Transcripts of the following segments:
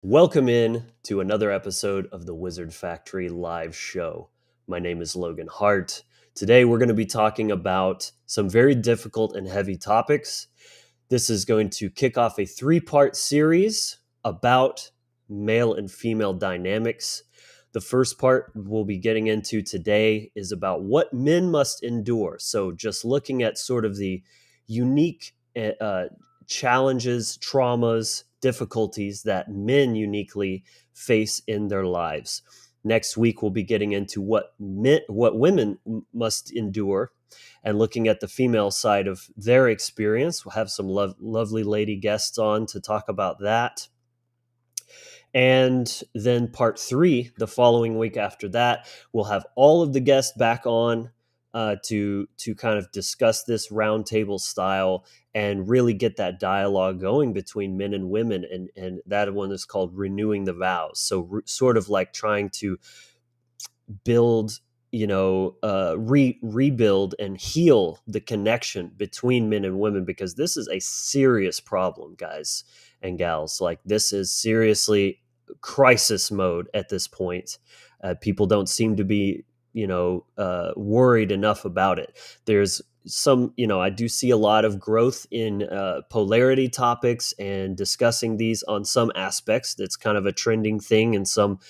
Welcome in to another episode of the Wizard Factory live show. My name is Logan Hart. Today we're going to be talking about some very difficult and heavy topics. This is going to kick off a three-part series about male and female dynamics. The first part we'll be getting into today is about what men must endure. So just looking at sort of the unique challenges, traumas, difficulties that men uniquely face in their lives. Next week, we'll be getting into what women must endure and looking at the female side of their experience. We'll have some lovely lady guests on to talk about that. And then part 3, the following week after that, we'll have all of the guests back on to kind of discuss this roundtable style and really get that dialogue going between men and women. And that one is called Renewing the Vows. So sort of like trying to build, rebuild and heal the connection between men and women, because this is a serious problem, guys and gals. Like, this is seriously crisis mode at this point. People don't seem to be, worried enough about it. There's some, I do see a lot of growth in polarity topics and discussing these on some aspects. That's kind of a trending thing in some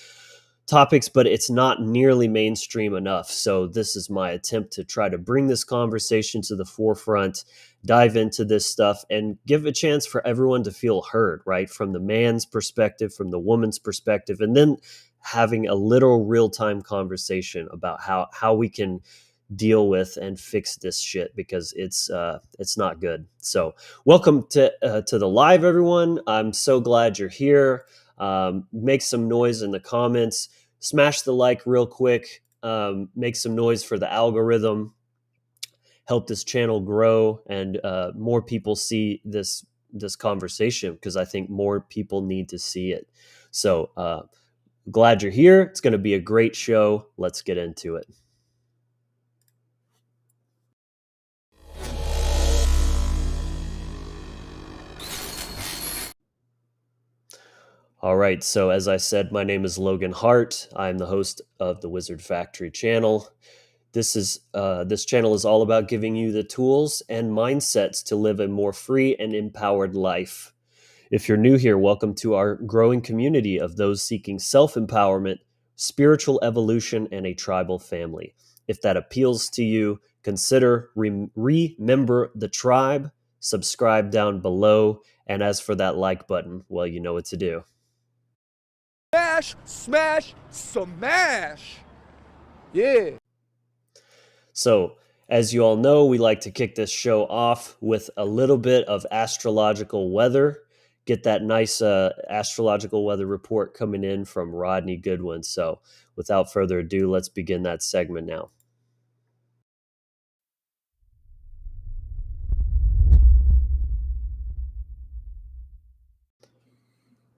topics, but it's not nearly mainstream enough. So this is my attempt to try to bring this conversation to the forefront, dive into this stuff, and give a chance for everyone to feel heard, right? From the man's perspective, from the woman's perspective, and then having a literal real-time conversation about how we can deal with and fix this shit, because it's not good. So welcome to the live, everyone. I'm so glad you're here. Make some noise in the comments. Smash the like real quick. Make some noise for the algorithm. Help this channel grow and more people see this conversation, because I think more people need to see it. So glad you're here. It's going to be a great show. Let's get into it. All right, so as I said, my name is Logan Hart. I'm the host of the Wizard Factory channel. This channel is all about giving you the tools and mindsets to live a more free and empowered life. If you're new here, welcome to our growing community of those seeking self-empowerment, spiritual evolution, and a tribal family. If that appeals to you, consider remember the tribe, subscribe down below, and as for that like button, well, you know what to do. Smash, smash, smash. Yeah. So, as you all know, we like to kick this show off with a little bit of astrological weather. Get that nice astrological weather report coming in from Rodney Goodwin. So, without further ado, let's begin that segment now.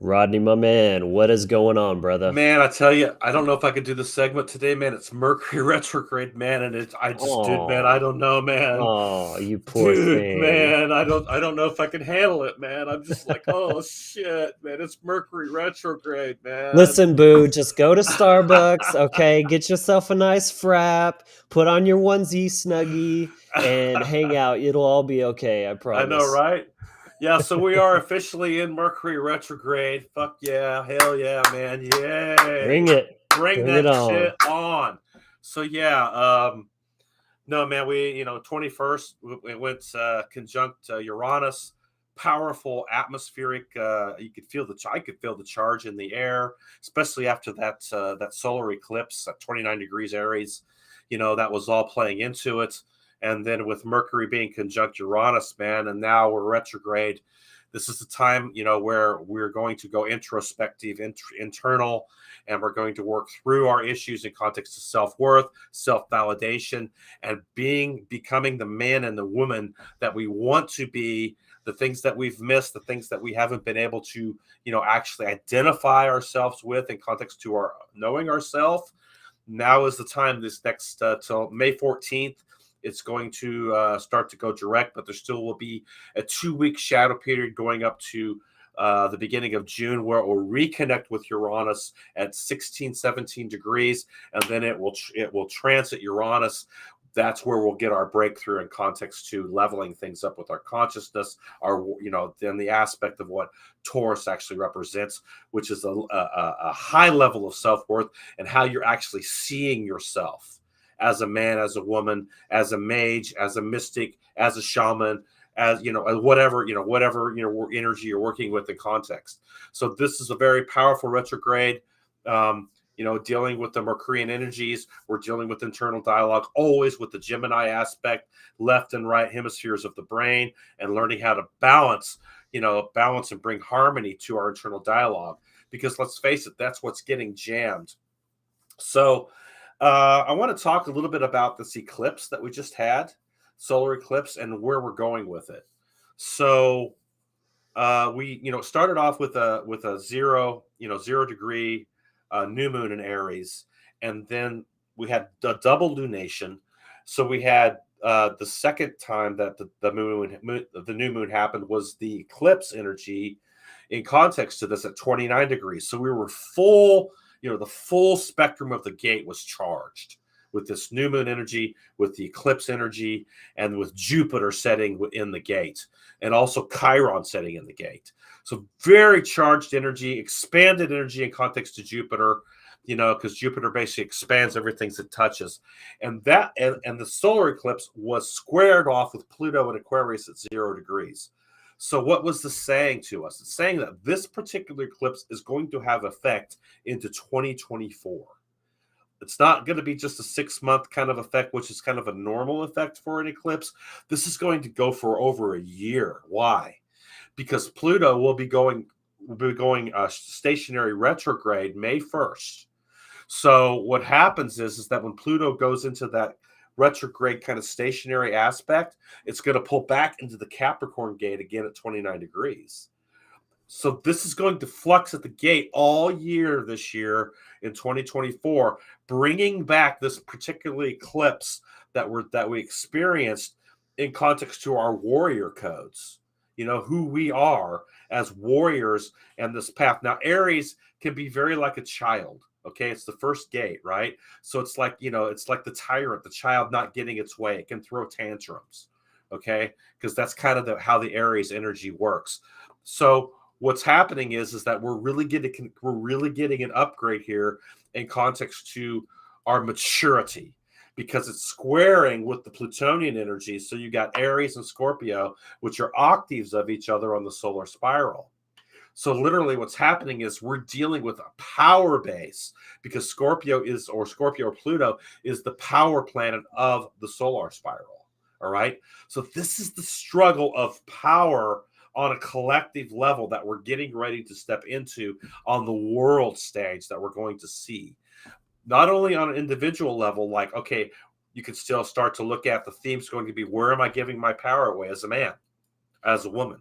Rodney, my man, what is going on, brother? Man, I tell you, I don't know if I could do the segment today, man. It's Mercury retrograde, man, and dude, man, I don't know, man. Oh, you poor thing, man. I don't know if I can handle it, man. I'm just like, oh shit, man. It's Mercury retrograde, man. Listen, boo, just go to Starbucks, okay? Get yourself a nice frap, put on your onesie snuggie, and hang out. It'll all be okay, I promise. I know, right? Yeah, so we are officially in Mercury retrograde. Fuck yeah, hell yeah, man, yay! Bring it, bring that shit on. So yeah, no, man, we 21st it went conjunct Uranus. Powerful atmospheric. I could feel the charge in the air, especially after that solar eclipse at 29 degrees Aries. That was all playing into it. And then with Mercury being conjunct Uranus, man, and now we're retrograde. This is the time, where we're going to go introspective, internal, and we're going to work through our issues in context of self-worth, self-validation, and becoming the man and the woman that we want to be, the things that we've missed, the things that we haven't been able to, actually identify ourselves with in context to our knowing ourselves. Now is the time, this next till May 14th. It's going to start to go direct, but there still will be a 2-week shadow period going up to the beginning of June, where it will reconnect with Uranus at 16, 17 degrees, and then it will transit Uranus. That's where we'll get our breakthrough in context to leveling things up with our consciousness, then the aspect of what Taurus actually represents, which is a high level of self-worth and how you're actually seeing yourself as a man, as a woman, as a mage, as a mystic, as a shaman, as whatever energy you're working with in context. So this is a very powerful retrograde. Dealing with the Mercurian energies, we're dealing with internal dialogue, always with the Gemini aspect, left and right hemispheres of the brain, and learning how to balance and bring harmony to our internal dialogue. Because let's face it, that's what's getting jammed. So I want to talk a little bit about this eclipse that we just had, solar eclipse, and where we're going with it. So we started off with a 0 degree new moon in Aries, and then we had the double lunation. So we had the second time that the new moon happened was the eclipse energy in context to this at 29 degrees. So we were full, the full spectrum of the gate was charged with this new moon energy, with the eclipse energy, and with Jupiter setting in the gate, and also Chiron setting in the gate. So very charged energy, expanded energy in context to Jupiter, because Jupiter basically expands everything it touches. And the solar eclipse was squared off with Pluto in Aquarius at 0 degrees. So what was this saying to us? It's saying that this particular eclipse is going to have effect into 2024. It's not going to be just a 6-month kind of effect, which is kind of a normal effect for an eclipse. This is going to go for over a year. Why? Because Pluto will be going stationary retrograde May 1st. So what happens is that when Pluto goes into that retrograde kind of stationary aspect, it's going to pull back into the Capricorn gate again at 29 degrees. So this is going to flux at the gate all year this year in 2024, bringing back this particular eclipse that we experienced in context to our warrior codes. Who we are as warriors and this path. Now, Aries can be very like a child. Okay, it's the first gate, right? So it's like the tyrant, the child not getting its way. It can throw tantrums, okay, because that's kind of how the Aries energy works. So what's happening is that we're really getting an upgrade here in context to our maturity, because it's squaring with the Plutonian energy. So you got Aries and Scorpio, which are octaves of each other on the solar spiral. So literally what's happening is we're dealing with a power base, because Scorpio or Pluto is the power planet of the solar spiral. All right. So this is the struggle of power on a collective level that we're getting ready to step into on the world stage that we're going to see. Not only on an individual level, like, okay, you can still start to look at the themes going to be, where am I giving my power away as a man, as a woman?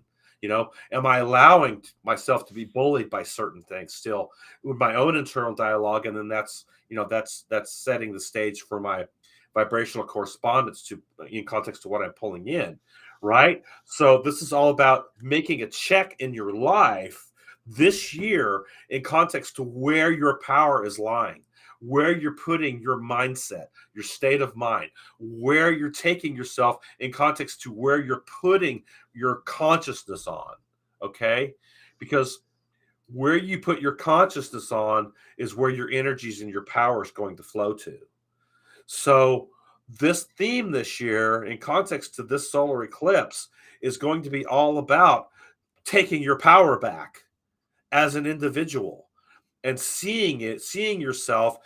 Am I allowing myself to be bullied by certain things still with my own internal dialogue? And then that's setting the stage for my vibrational correspondence in context to what I'm pulling in, right? So this is all about making a check in your life this year in context to where your power is lying, where you're putting your mindset, your state of mind, where you're taking yourself in context to where you're putting your consciousness on, okay? Because where you put your consciousness on is where your energies and your power is going to flow to. So this theme this year, in context to this solar eclipse, is going to be all about taking your power back as an individual and seeing yourself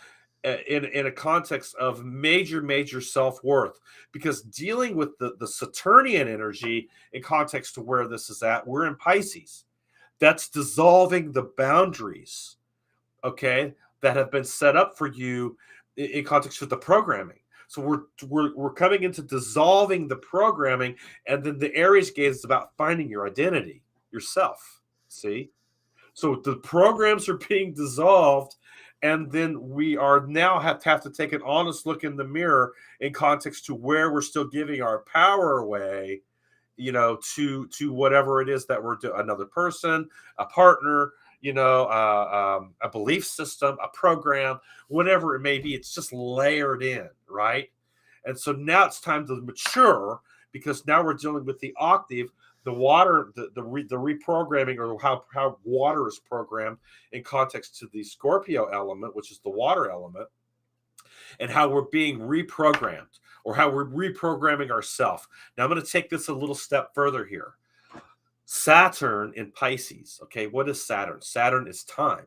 in a context of major self-worth. Because dealing with the Saturnian energy in context to where this is at, we're in Pisces. That's dissolving the boundaries, okay, that have been set up for you in context with the programming. So we're coming into dissolving the programming, and then the Aries gate is about finding your identity, yourself. See? So the programs are being dissolved, and then we are now have to take an honest look in the mirror in context to where we're still giving our power away to whatever it is that we're doing, another person, a partner, a belief system, a program, whatever it may be. It's just layered in, right? And so now it's time to mature, because now we're dealing with the octave, the water, the reprogramming, or how water is programmed in context to the Scorpio element, which is the water element, and how we're being reprogrammed, or how we're reprogramming ourselves. Now I'm going to take this a little step further here. Saturn in Pisces. Okay, what is Saturn? Saturn is time.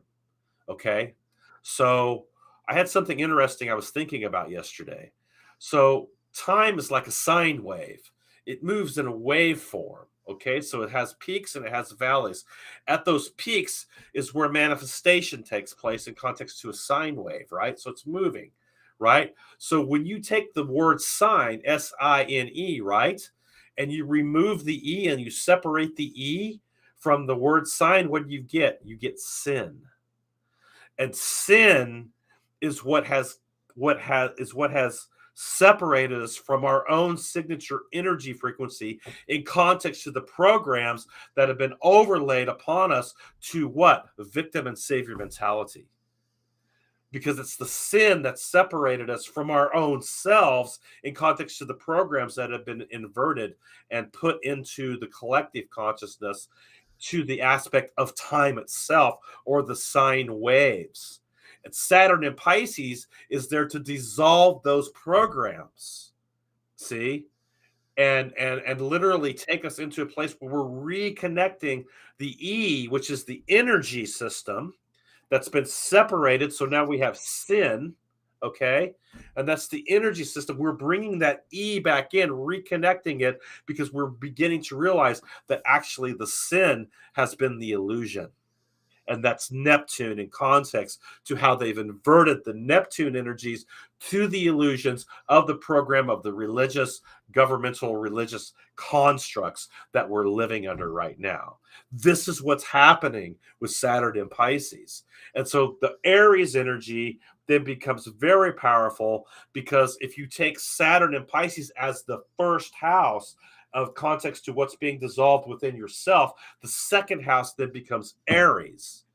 Okay, so I had something interesting I was thinking about yesterday. So time is like a sine wave. It moves in a wave form. Okay, so it has peaks and it has valleys. At those peaks is where manifestation takes place in context to a sine wave, right? So it's moving, right? So when you take the word sine, S-I-N-E, right, and you remove the E and you separate the E from the word sign, what do you get? You get sin. And sin is what has separated us from our own signature energy frequency in context to the programs that have been overlaid upon us to what? Victim and savior mentality. Because it's the sin that separated us from our own selves in context to the programs that have been inverted and put into the collective consciousness to the aspect of time itself, or the sine waves. And Saturn in Pisces is there to dissolve those programs. See? And literally take us into a place where we're reconnecting the E, which is the energy system that's been separated. So now we have sin, okay? And that's the energy system. We're bringing that E back in, reconnecting it, because we're beginning to realize that actually the sin has been the illusion. And that's Neptune in context to how they've inverted the Neptune energies to the illusions of the program of the religious, governmental, religious constructs that we're living under right now. This is what's happening with Saturn in Pisces. And so the Aries energy then becomes very powerful, because if you take Saturn in Pisces as the first house of context to what's being dissolved within yourself, the second house then becomes Aries,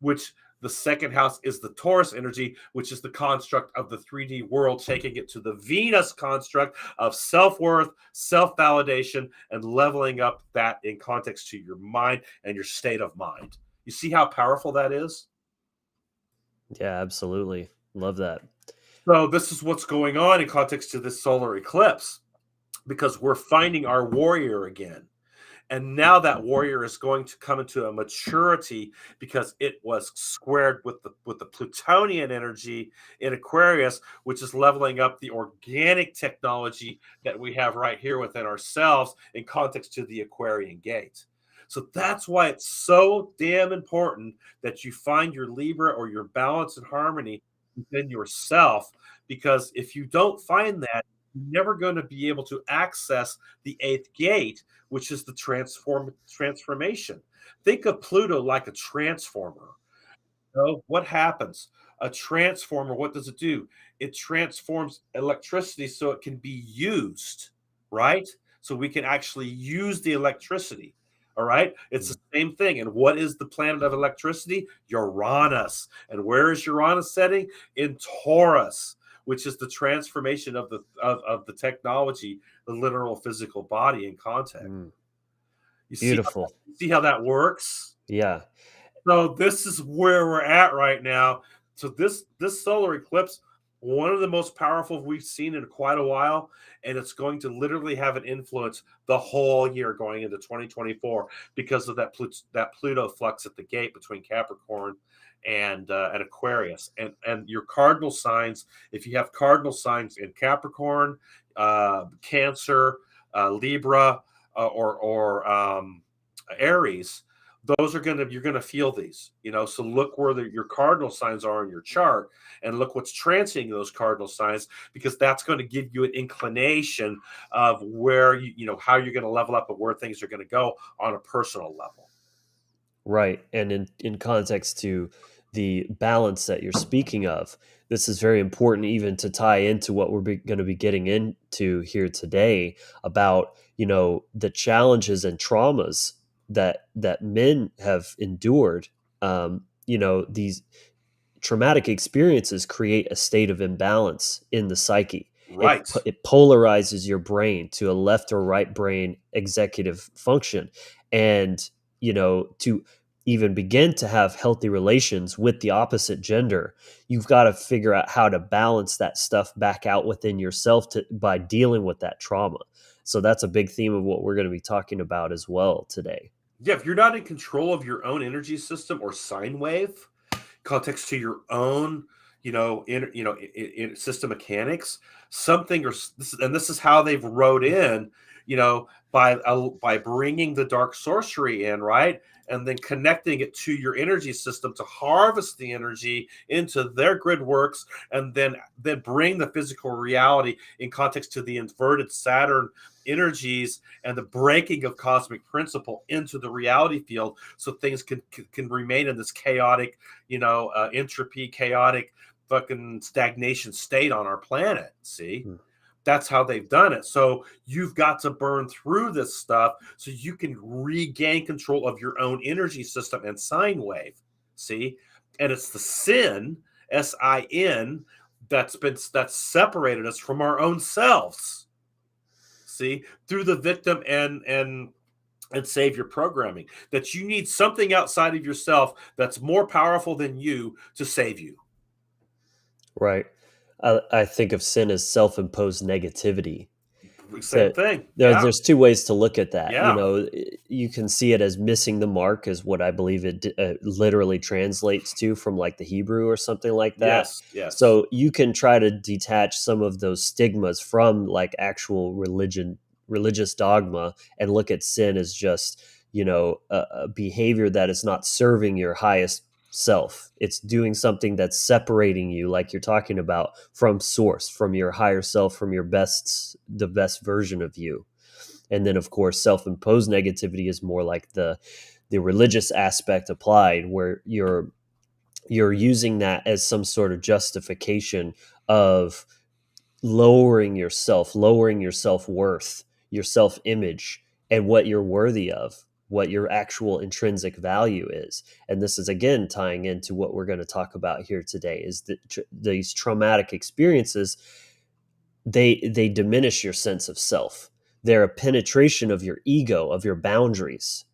which the second house is the Taurus energy, which is the construct of the 3D world, taking it to the Venus construct of self-worth, self-validation, and leveling up that in context to your mind and your state of mind. You see how powerful that is? Yeah, absolutely. Love that. So this is what's going on in context to this solar eclipse, because we're finding our warrior again. And now that warrior is going to come into a maturity, because it was squared with the Plutonian energy in Aquarius, which is leveling up the organic technology that we have right here within ourselves in context to the Aquarian gate. So that's why it's so damn important that you find your Libra or your balance and harmony within yourself, because if you don't find that, you're never going to be able to access the eighth gate, which is the transformation. Think of Pluto like a transformer. So what happens? A transformer, what does it do? It transforms electricity so it can be used, right? So we can actually use the electricity. All right. It's the same thing. And what is the planet of electricity? Uranus. And where is Uranus setting? In Taurus, which is the transformation of the technology, the literal physical body in context. Mm, You beautiful. see how that works? Yeah. So this is where we're at right now. So this solar eclipse, one of the most powerful we've seen in quite a while, and it's going to literally have an influence the whole year going into 2024, because of that Pluto flux at the gate between Capricorn and Aquarius, and your cardinal signs. If you have cardinal signs in Capricorn, Cancer, Libra, or Aries, those are you're gonna feel these, So look where your cardinal signs are in your chart, and look what's transiting those cardinal signs, because that's going to give you an inclination of where how you're going to level up and where things are going to go on a personal level. Right. And in context to the balance that you're speaking of. This is very important even to tie into what we're going to be getting into here today about, the challenges and traumas that men have endured. These traumatic experiences create a state of imbalance in the psyche. Right. It polarizes your brain to a left or right brain executive function. And, to even begin to have healthy relations with the opposite gender, you've got to figure out how to balance that stuff back out within yourself by dealing with that trauma. So that's a big theme of what we're going to be talking about as well today. Yeah, if you're not in control of your own energy system or sine wave, context to your own, in system mechanics, something this is how they've wrote in, by bringing the dark sorcery in, right, and then connecting it to your energy system to harvest the energy into their grid works, and then bring the physical reality in context to the inverted Saturn energies and the breaking of cosmic principle into the reality field, so things can remain in this chaotic, entropy, chaotic fucking stagnation state on our planet. See, that's how they've done it. So you've got to burn through this stuff so you can regain control of your own energy system and sine wave. See, and it's the sin, that's separated us from our own selves. See, through the victim and savior programming, that you need something outside of yourself that's more powerful than you to save you. Right. I think of sin as self-imposed negativity. Same So thing. Yeah. there's two ways to look at that. Yeah. You can see it as missing the mark, is what I believe it literally translates to from like the Hebrew or something like that. Yes. Yes. So you can try to detach some of those stigmas from like actual religious dogma, and look at sin as just, a behavior that is not serving your highest self. It's doing something that's separating you, like you're talking about, from source, from your higher self, from the best version of you. And then of course self-imposed negativity is more like the religious aspect applied, where you're using that as some sort of justification of lowering your self-worth, your self-image, and what you're worthy of, what your actual intrinsic value is. And this is again tying into what we're going to talk about here today, is that these traumatic experiences, they diminish your sense of self. They're a penetration of your ego, of your boundaries,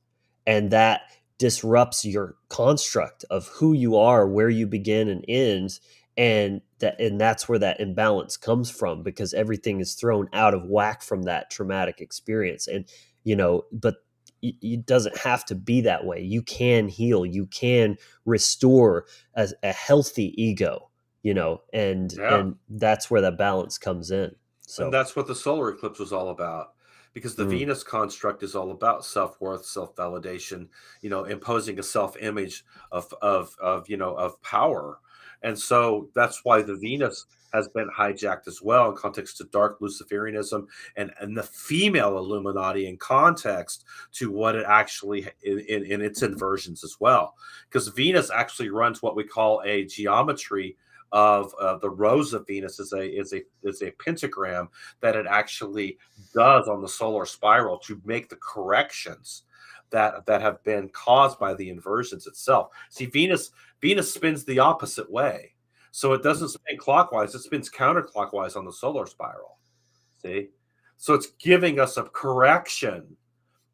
and that disrupts your construct of who you are, where you begin and end. And that's where that imbalance comes from, because everything is thrown out of whack from that traumatic experience. And but it doesn't have to be that way. You can heal, you can restore a healthy ego, and Yeah. that's where that balance comes in. And So that's what the solar eclipse was all about, because the mm, Venus construct is all about self-worth, self-validation, imposing a self-image of power. And so that's why the Venus has been hijacked as well in context to dark Luciferianism and the female Illuminati in context to what it actually in its inversions as well. Because Venus actually runs what we call a geometry of the rose of Venus is a pentagram that it actually does on the solar spiral to make the corrections that have been caused by the inversions itself. See, Venus spins the opposite way, so it doesn't spin clockwise; it spins counterclockwise on the solar spiral. See, so it's giving us a correction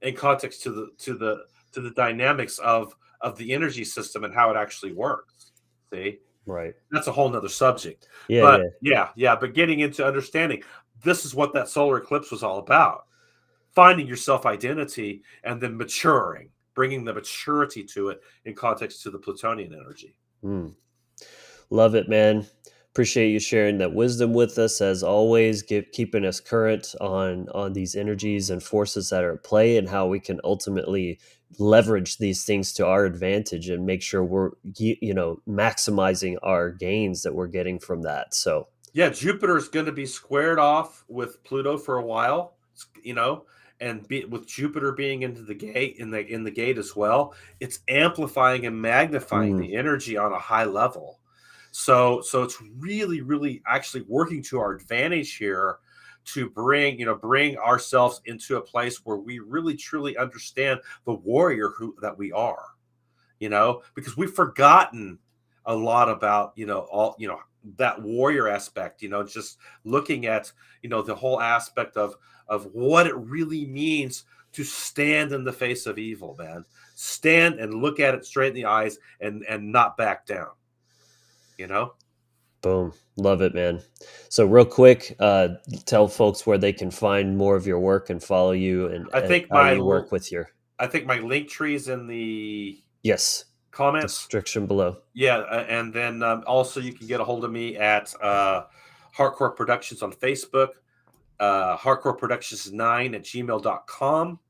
in context to the dynamics of the energy system and how it actually works. See, right. that's a whole nother subject. Yeah, But yeah. yeah, but getting into understanding, this is what that solar eclipse was all about. Finding your self identity and then maturing, bringing the maturity to it in context to the Plutonian energy. Mm. Love it, man. Appreciate you sharing that wisdom with us, as always, keeping us current on these energies and forces that are at play, and how we can ultimately leverage these things to our advantage and make sure we're maximizing our gains that we're getting from that. So Yeah, Jupiter is going to be squared off with Pluto for a while, you know, and with Jupiter being into the gate in the gate as well, it's amplifying and magnifying Mm. the energy on a high level. So it's really, really actually working to our advantage here to bring ourselves into a place where we really truly understand the warrior that we are, because we've forgotten a lot about, all, that warrior aspect, just looking at, the whole aspect of what it really means to stand in the face of evil, man. Stand and look at it straight in the eyes and not back down, you know? Boom. Love it, man. So real quick, tell folks where they can find more of your work and follow you and I think how my you work with your, I think my link tree is in the yes, comments. description below. Yeah, and then also you can get a hold of me at Hardcore Productions on Facebook, hardcoreproductions9@gmail.com.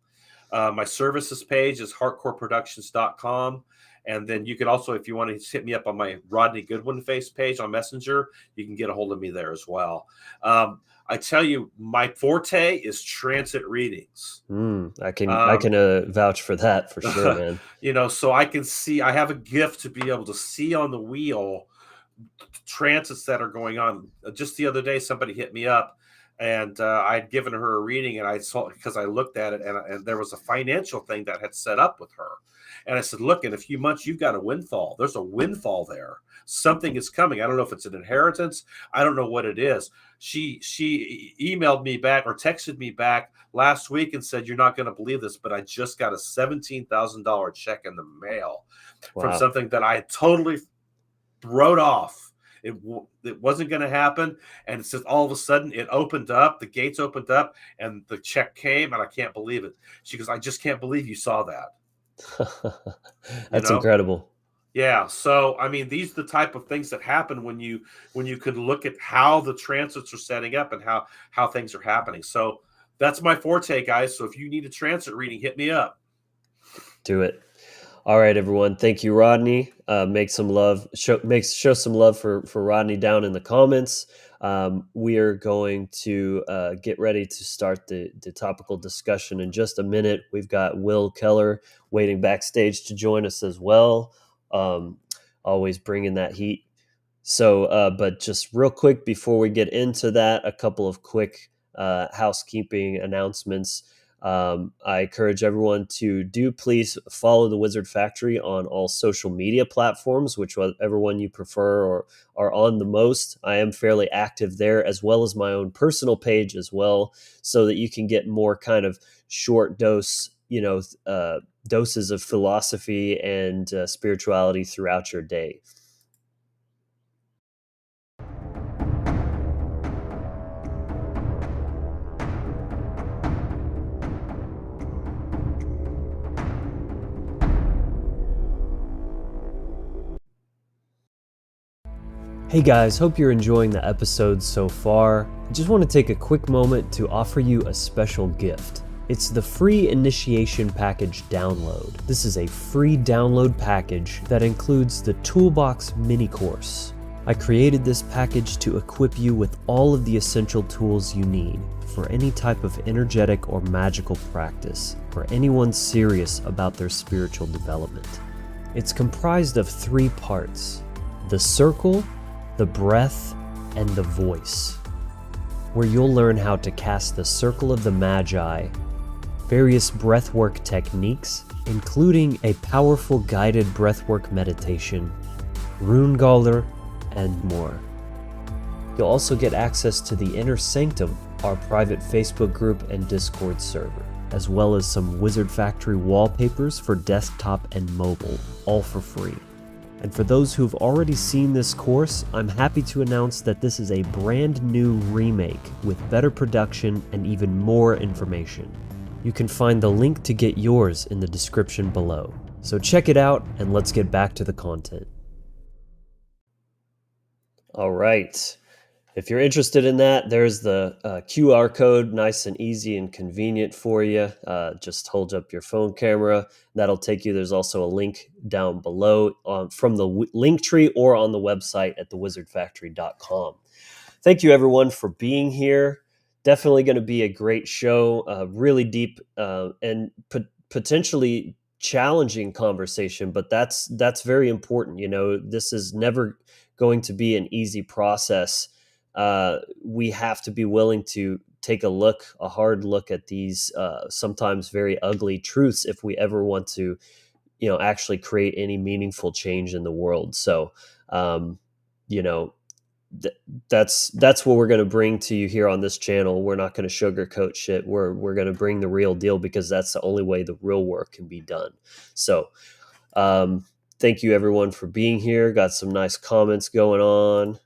My services page is hardcoreproductions.com. And then you can also, if you want to hit me up on my Rodney Goodwin face page on Messenger, you can get a hold of me there as well. I tell you, my forte is transit readings. I can vouch for that for sure, man. So I can see, I have a gift to be able to see on the wheel transits that are going on. Just the other day, somebody hit me up, and I'd given her a reading, and I saw, because I looked at it, and there was a financial thing that had set up with her. And I said, look, in a few months, you've got a windfall. There's a windfall there. Something is coming. I don't know if it's an inheritance. I don't know what it is. She emailed me back or texted me back last week and said, you're not going to believe this, but I just got a $17,000 check in the mail from Wow. something that I had totally wrote off. It wasn't going to happen. And it says all of a sudden it opened up, the gates opened up, and the check came, and I can't believe it. She goes, I just can't believe you saw that. That's incredible. Yeah. So, I mean, these are the type of things that happen when you can look at how the transits are setting up and how things are happening. So that's my forte, guys. So if you need a transit reading, hit me up. Do it. All right, everyone. Thank you, Rodney. Make some love. Show some love for Rodney down in the comments. We are going to get ready to start the topical discussion in just a minute. We've got Will Keller waiting backstage to join us as well. Always bringing that heat. So, but just real quick before we get into that, a couple of quick housekeeping announcements. I encourage everyone to please follow the Wizard Factory on all social media platforms, whichever one you prefer or are on the most. I am fairly active there, as well as my own personal page as well, so that you can get more kind of short doses of philosophy and spirituality throughout your day. Hey guys, hope you're enjoying the episode so far. I just want to take a quick moment to offer you a special gift. It's the free initiation package download. This is a free download package that includes the Toolbox mini course. I created this package to equip you with all of the essential tools you need for any type of energetic or magical practice for anyone serious about their spiritual development. It's comprised of 3 parts: the circle, the breath, and the voice, where you'll learn how to cast the Circle of the Magi, various breathwork techniques, including a powerful guided breathwork meditation, rune galler, and more. You'll also get access to the Inner Sanctum, our private Facebook group and Discord server, as well as some Wizard Factory wallpapers for desktop and mobile, all for free. And for those who've already seen this course, I'm happy to announce that this is a brand new remake with better production and even more information. You can find the link to get yours in the description below. So check it out and let's get back to the content. All right. If you're interested in that, there's the QR code, nice and easy and convenient for you. Just hold up your phone camera. That'll take you. There's also a link down below from the link tree or on the website at thewizardfactory.com. Thank you, everyone, for being here. definitely going to be a great show, really deep and potentially challenging conversation, but that's very important. This is never going to be an easy process. We have to be willing to take a hard look at these sometimes very ugly truths if we ever want to, actually create any meaningful change in the world. So, you know, that's what we're going to bring to you here on this channel. We're not going to sugarcoat shit. We're going to bring the real deal, because that's the only way the real work can be done. So, thank you everyone for being here. Got some nice comments going on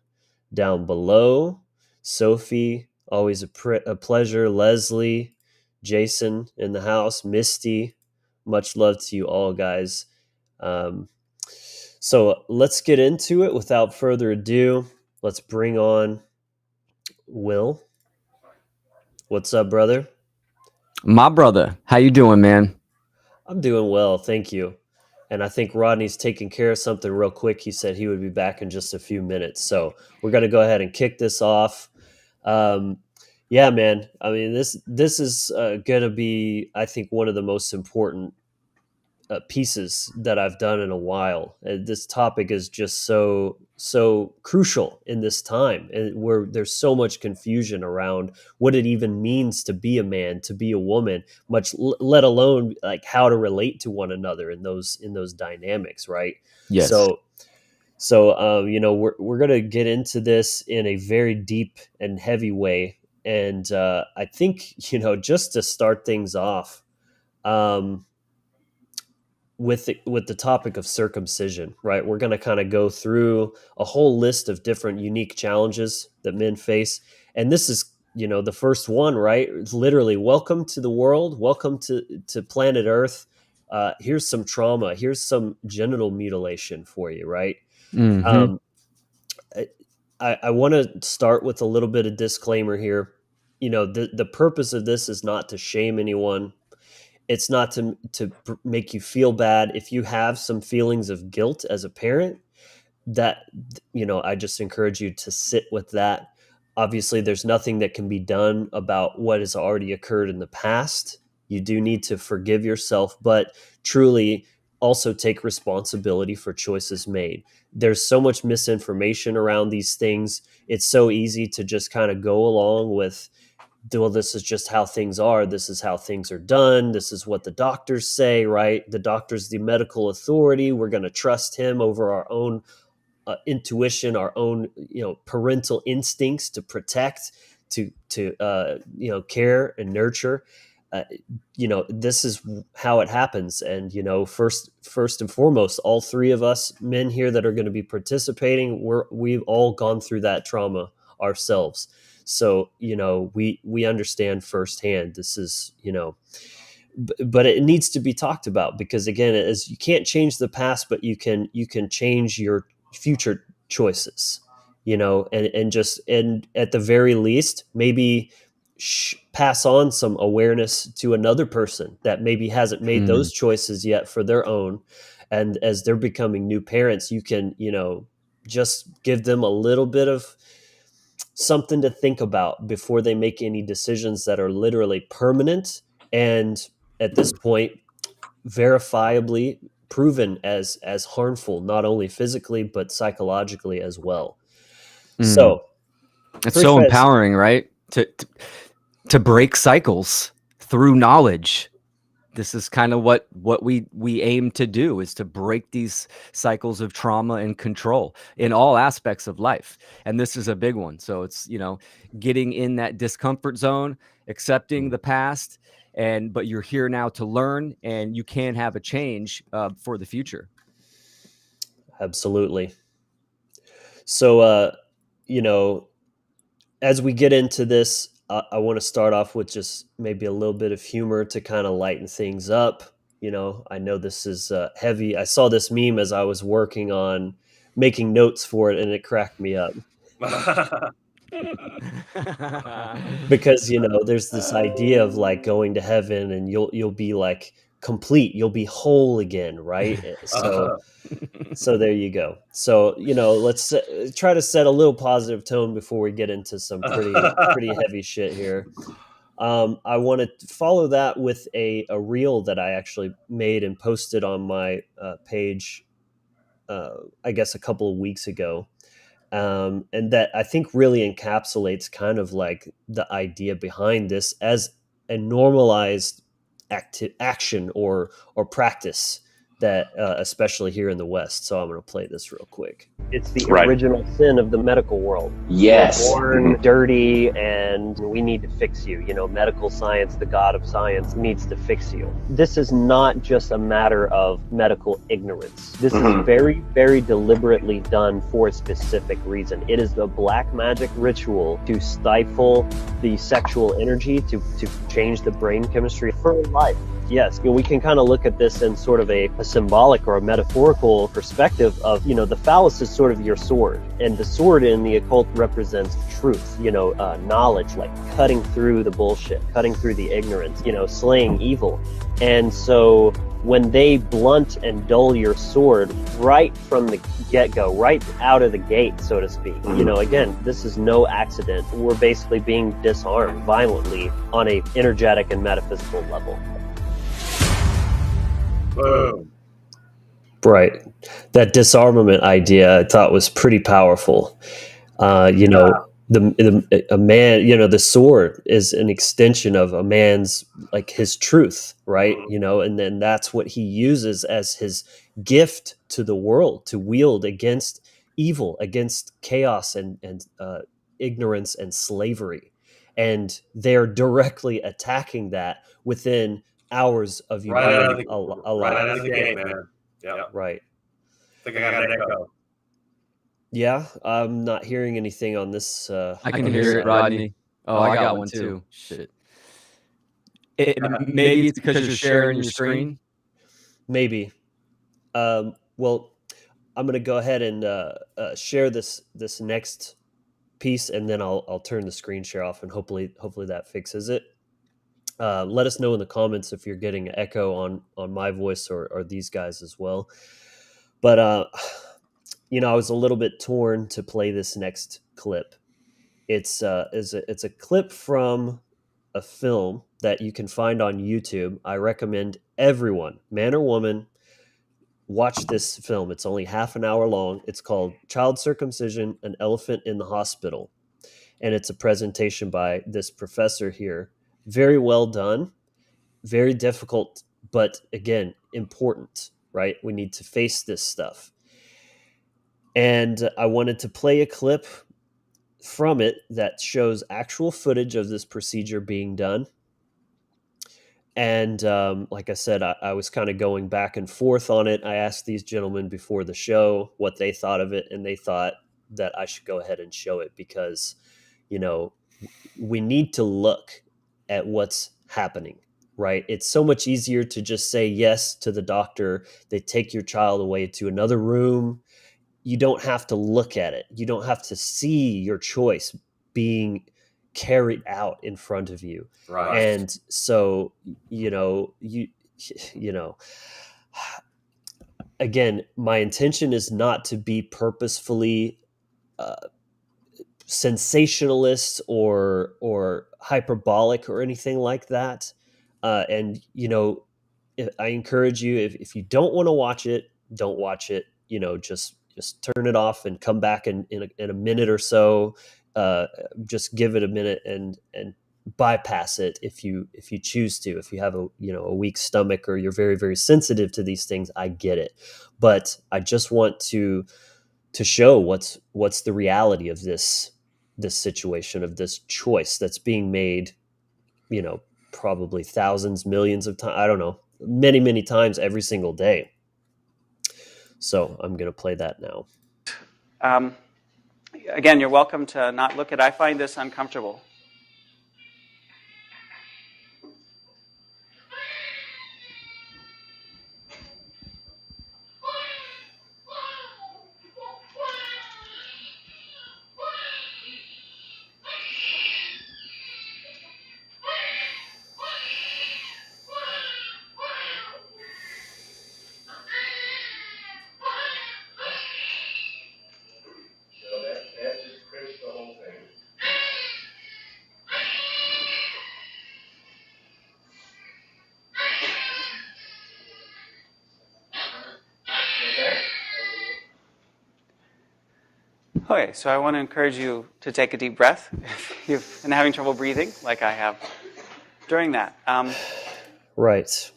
down below. Sophie, always a pleasure. Leslie, Jason in the house, Misty, much love to you all, guys. So let's get into it without further ado. Let's bring on Will. What's up, brother? My brother, how you doing, man? I'm doing well, thank you. And I think Rodney's taking care of something real quick. He said he would be back in just a few minutes. So we're going to go ahead and kick this off. Yeah, man. I mean, this is going to be, I think, one of the most important pieces that I've done in a while. This topic is just so crucial in this time, and where there's so much confusion around what it even means to be a man, to be a woman, much let alone like how to relate to one another in those dynamics, right? Yes. So we're gonna get into this in a very deep and heavy way, and I think just to start things off. With the topic of circumcision, right? We're going to kind of go through a whole list of different unique challenges that men face. And this is, the first one, right? It's literally, welcome to the world. Welcome to planet Earth. Here's some trauma. Here's some genital mutilation for you, right? Mm-hmm. I want to start with a little bit of disclaimer here. The purpose of this is not to shame anyone. It's not to make you feel bad. If you have some feelings of guilt as a parent, that, I just encourage you to sit with that. Obviously, there's nothing that can be done about what has already occurred in the past. You do need to forgive yourself, but truly also take responsibility for choices made. There's so much misinformation around these things. It's so easy to just kind of go along with, well, this is just how things are. This is how things are done. This is what the doctors say, right? The doctor's the medical authority. We're going to trust him over our own intuition, our own, parental instincts to protect, to care and nurture. This is how it happens. And, first and foremost, all three of us men here that are going to be participating, we've all gone through that trauma ourselves. So, we understand firsthand. This is, but it needs to be talked about, because again, as you can't change the past, but you can change your future choices, and at the very least, maybe pass on some awareness to another person that maybe hasn't made those choices yet for their own. And as they're becoming new parents, you can, just give them a little bit of something to think about before they make any decisions that are literally permanent and, at this point, verifiably proven as harmful, not only physically but psychologically as well. So it's so empowering, right? To break cycles through knowledge. This is kind of what we aim to do, is to break these cycles of trauma and control in all aspects of life. And this is a big one. So it's, getting in that discomfort zone, accepting the past, but you're here now to learn, and you can have a change for the future. Absolutely. So, as we get into this, I want to start off with just maybe a little bit of humor to kind of lighten things up. I know this is heavy. I saw this meme as I was working on making notes for it, and it cracked me up. Because there's this idea of like going to heaven, and you'll be like complete. You'll be whole again, right? So there you go. So, let's try to set a little positive tone before we get into some pretty heavy shit here. I want to follow that with a reel that I actually made and posted on my page, I guess a couple of weeks ago. And that I think really encapsulates kind of like the idea behind this as a normalized action or practice that especially here in the West. So I'm going to play this real quick. It's the original sin of the medical world. Yes. You're born dirty and we need to fix you. Medical science, the god of science, needs to fix you. This is not just a matter of medical ignorance. This is very, very deliberately done for a specific reason. It is the black magic ritual to stifle the sexual energy, to change the brain chemistry for life. Yes, we can kind of look at this in sort of a symbolic or a metaphorical perspective of, the phallus is sort of your sword, and the sword in the occult represents truth, knowledge, like cutting through the bullshit, cutting through the ignorance, slaying evil. And so when they blunt and dull your sword right from the get-go, right out of the gate, so to speak, again, this is no accident. We're basically being disarmed violently on a energetic and metaphysical level. Boom. Right. That disarmament idea I thought was pretty powerful. A man, the sword is an extension of a man's, like, his truth, right? And then that's what he uses as his gift to the world to wield against evil, against chaos and ignorance and slavery. And they're directly attacking that within hours of you being alive. Right out of the gate, man. Yeah. Right. I think I got an echo. Yeah, I'm not hearing anything on this. I can hear it, Rodney. Oh, I got one too. Shit. Maybe it's because you're sharing your screen. Maybe. Well, I'm gonna go ahead and share this next piece, and then I'll turn the screen share off, and hopefully that fixes it. Let us know in the comments if you're getting an echo on my voice or these guys as well. But I was a little bit torn to play this next clip. It's a clip from a film that you can find on YouTube. I recommend everyone, man or woman, watch this film. It's only half an hour long. It's called Child Circumcision, An Elephant in the Hospital. And it's a presentation by this professor here. Very well done, very difficult, but again, important, right? We need to face this stuff. And I wanted to play a clip from it that shows actual footage of this procedure being done. And like I said, I was kind of going back and forth on it. I asked these gentlemen before the show what they thought of it, and they thought that I should go ahead and show it because, we need to look at what's happening, right? It's so much easier to just say yes to the doctor. They take your child away to another room. You don't have to look at it. You don't have to see your choice being carried out in front of you. Right. And so, again, my intention is not to be purposefully sensationalist or hyperbolic or anything like that. And I encourage you, if you don't want to watch it, don't watch it. Just turn it off and come back in a minute or so. Just give it a minute and bypass it if you choose to. If you have a weak stomach or you're very, very sensitive to these things, I get it. But I just want to show what's the reality of this situation, of this choice that's being made, probably thousands, millions of times. I don't know, many, many times every single day. So I'm going to play that now. Again, you're welcome to not look at it. I find this uncomfortable. Okay, so I want to encourage you to take a deep breath if you've been having trouble breathing, like I have during that. Right.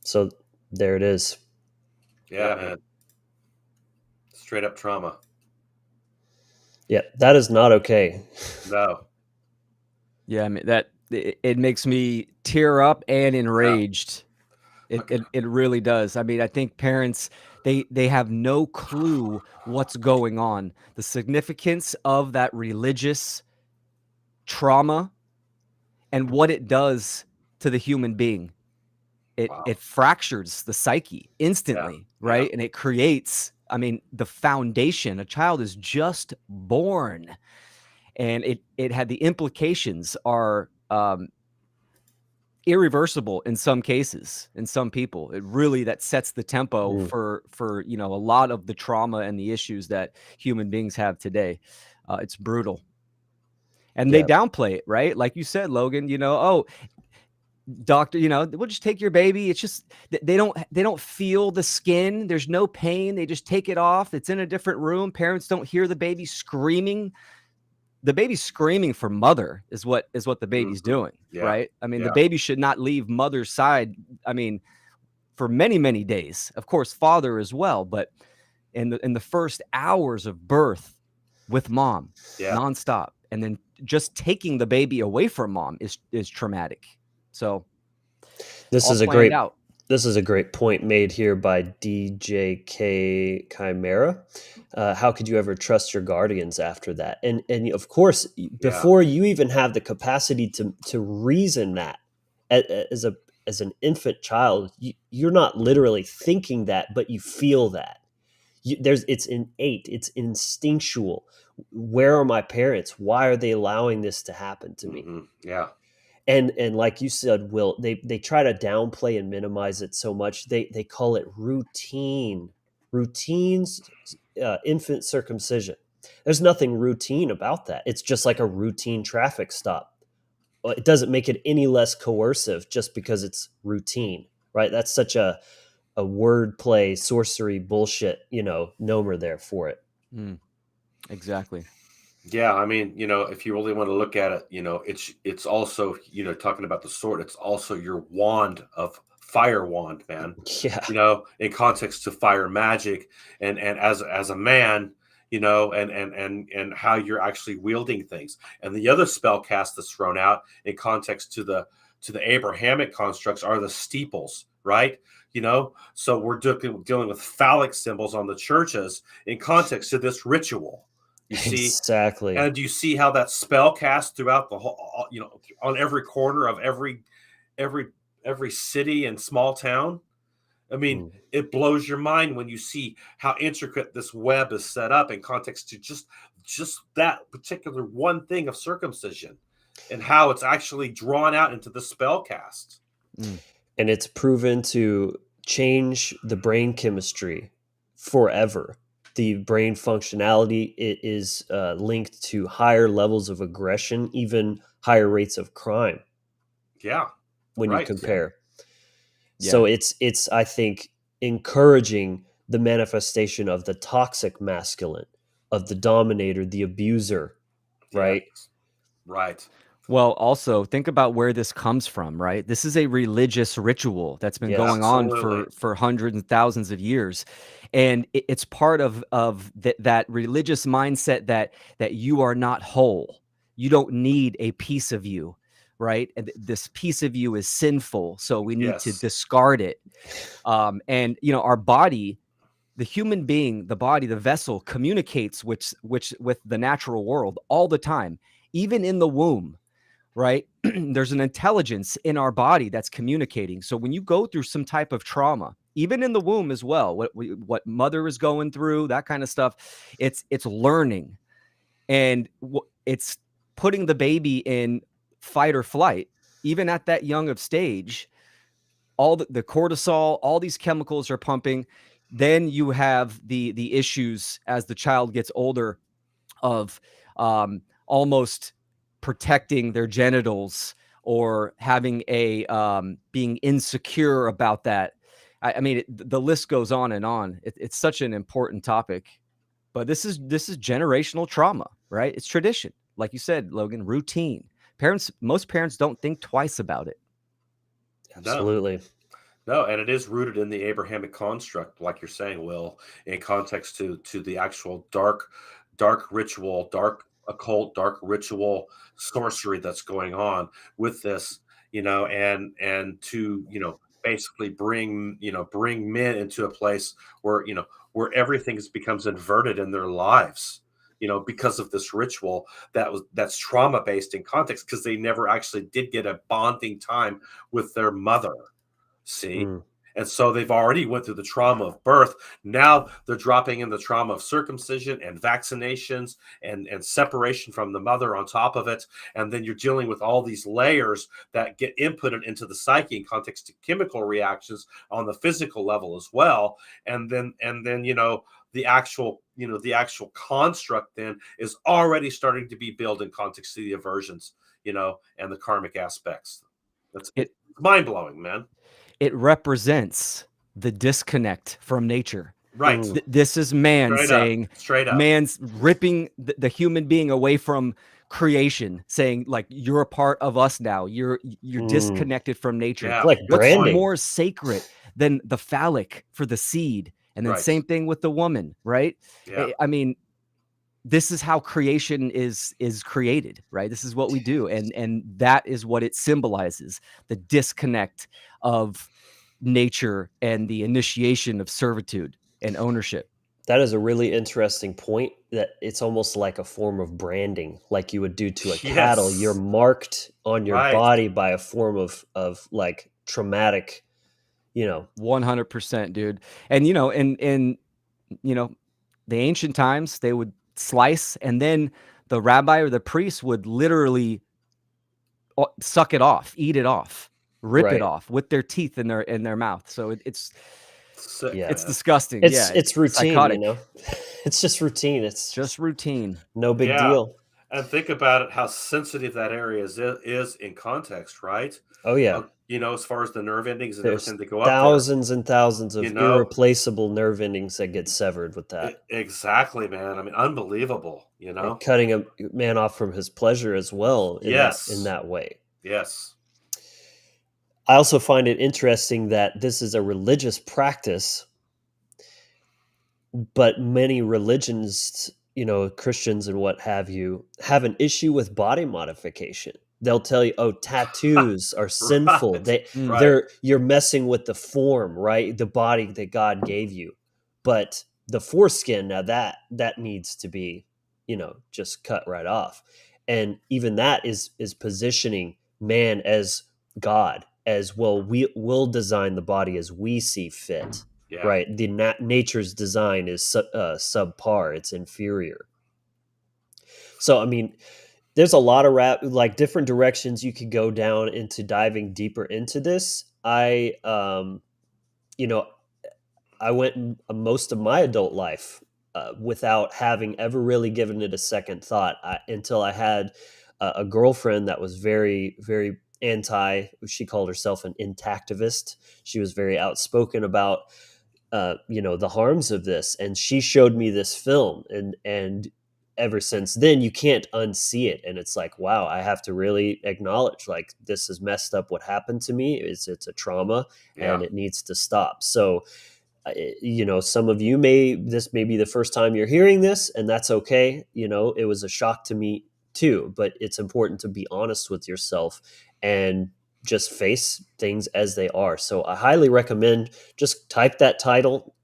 So there it is. Yeah, man. Straight up trauma. Yeah, that is not okay. No. Yeah, I mean it makes me tear up and enraged. It really does. I mean, I think parents they have no clue what's going on. The significance of that religious trauma and what it does to the human being. Wow. It fractures the psyche instantly, right? Yeah. And it creates, I mean, the foundation. A child is just born, and it had the implications are irreversible in some cases, in some people. It really that sets the tempo for a lot of the trauma and the issues that human beings have today. It's brutal. And they downplay it, right? Like you said, Logan, oh, doctor, we'll just take your baby. It's just they don't feel the skin. There's no pain. They just take it off. It's in a different room. Parents don't hear the baby screaming. The baby's screaming for mother is what the baby's doing, right? I mean, the baby should not leave mother's side. I mean, for many, many days, of course, father as well, but in the first hours of birth with mom, nonstop, and then just taking the baby away from mom is traumatic. So this is a great point made here by DJK Chimera. How could you ever trust your guardians after that? And of course, before you even have the capacity to reason that as an infant child, you're not literally thinking that, but you feel that. It's innate, it's instinctual. Where are my parents? Why are they allowing this to happen to me? Yeah. And like you said, Will, they try to downplay and minimize it so much. They call it routines, infant circumcision. There's nothing routine about that. It's just like a routine traffic stop. It doesn't make it any less coercive just because it's routine, right? That's such a wordplay, sorcery bullshit, nomer there for it. Exactly. Yeah, I mean, if you really want to look at it, it's also, talking about the sword, it's also your wand of fire wand, man. Yeah. In context to fire magic and as a man, and how you're actually wielding things. And the other spell cast that's thrown out in context to the Abrahamic constructs are the steeples, right? So we're dealing with phallic symbols on the churches in context to this ritual. You see, exactly. And do you see how that spell cast throughout the whole, on every corner of every city and small town? I mean, it blows your mind when you see how intricate this web is set up in context to just that particular one thing of circumcision, and how it's actually drawn out into the spell cast. And it's proven to change the brain chemistry forever. The brain functionality is linked to higher levels of aggression, even higher rates of crime. Yeah, when you compare. Yeah. So it's I think encouraging the manifestation of the toxic masculine, of the dominator, the abuser, right? Yes. Right. Well, also think about where this comes from, right? This is a religious ritual that's been going on for hundreds and thousands of years. And it's part of that religious mindset that you are not whole. You don't need a piece of you, right? And this piece of you is sinful, so we need to discard it. And our body, the human being, the body, the vessel communicates with the natural world all the time, even in the womb. Right? There's an intelligence in our body that's communicating. So when you go through some type of trauma, even in the womb as well, what mother is going through, that kind of stuff, it's learning, and it's putting the baby in fight or flight, even at that young of stage. All the cortisol, all these chemicals are pumping. Then you have the issues as the child gets older of almost protecting their genitals or having being insecure about that. I mean, the list goes on and on. It's such an important topic. But this is generational trauma, right? It's tradition. Like you said, Logan, routine. Most parents don't think twice about it. Absolutely. No, and it is rooted in the Abrahamic construct, like you're saying, Will, in context to the actual dark ritual, dark occult, dark ritual sorcery that's going on with this, and to, basically bring men into a place where, where everything becomes inverted in their lives, because of this ritual that's trauma based in context, because they never actually did get a bonding time with their mother. See? Mm. And so they've already went through the trauma of birth. Now they're dropping in the trauma of circumcision and vaccinations and separation from the mother on top of it. And then you're dealing with all these layers that get inputted into the psyche in context to chemical reactions on the physical level as well. And then the actual construct then is already starting to be built in context to the aversions, and the karmic aspects. It's mind-blowing, man. It represents the disconnect from nature. Right. This is man Straight saying, up. Straight up. man's ripping the human being away from creation, saying like, you're a part of us now. You're disconnected from nature. Yeah. Like What's branding. more sacred than the phallic for the seed? And then Right. same thing with the woman, right? Yeah. I mean, this is how creation is created, right? This is what we do, and that is what it symbolizes: the disconnect of nature and the initiation of servitude and ownership. That is a really interesting point, that it's almost like a form of branding, like you would do to a cattle. Yes. You're marked on your Right. body by a form of like traumatic, 100%, dude. And in the ancient times, they would slice, and then the rabbi or the priest would literally suck it off, eat it off, rip Right. it off with their teeth in their mouth. So it's Yeah. it's disgusting. It's routine, psychotic. It's just routine. It's Just routine. no big Yeah. deal. And think about it, how sensitive that area is in context, right? Oh yeah. As far as the nerve endings and There's everything that go up thousands and thousands of You know? irreplaceable nerve endings that get severed with there. that. Exactly, man. I mean, unbelievable, And cutting a man off from his pleasure as well in Yes. that way. Yes. I also find it interesting that this is a religious practice, but many religions, Christians and what have you, have an issue with body modification. They'll tell you, "Oh, tattoos are sinful. Right. You're messing with the form, right? The body that God gave you." But the foreskin, now that needs to be, just cut right off. And even that is positioning man as God, as well. We'll design the body as we see fit. Yeah. Right. The nature's design is subpar. It's inferior. So, I mean, there's a lot of different directions you could go down into diving deeper into this. I went most of my adult life without having ever really given it a second thought, until I had a girlfriend that was very, very anti. She called herself an intactivist. She was very outspoken about the harms of this, and she showed me this film, and ever since then you can't unsee it. And it's like, wow, I have to really acknowledge, like, this is messed up. What happened to me it's a trauma, Yeah. and it needs to stop. So some of you this may be the first time you're hearing this, and that's okay. It was a shock to me too, but it's important to be honest with yourself and just face things as they are. So I highly recommend just type that title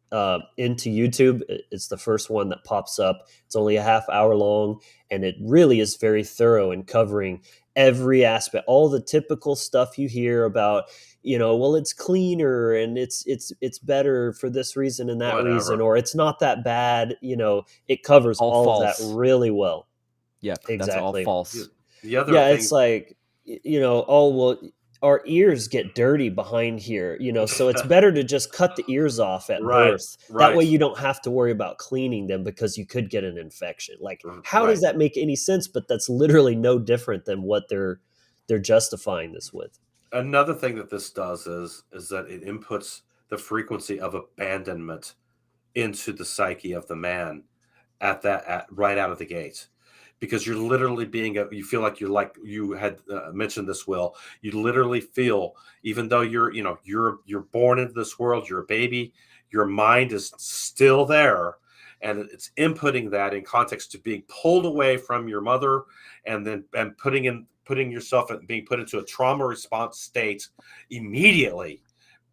into YouTube. It's the first one that pops up. It's only a half hour long, and it really is very thorough in covering every aspect, all the typical stuff you hear about, well, it's cleaner and it's better for this reason and that Whatever. reason, or it's not that bad. It covers all of that false. really well. Yeah, exactly. That's all false. The other Yeah, thing, it's like, oh, well, our ears get dirty behind here, so it's better to just cut the ears off at Right, birth. That right. way you don't have to worry about cleaning them, because you could get an infection. Like, how does Right. that make any sense? But that's literally no different than what they're justifying this with. Another thing that this does is that it inputs the frequency of abandonment into the psyche of the man. right out of the gate, because you're literally you feel like you had mentioned this, Will. You literally feel, even though you're born into this world, you're a baby, your mind is still there, and it's inputting that in context to being pulled away from your mother, and putting yourself and being put into a trauma response state immediately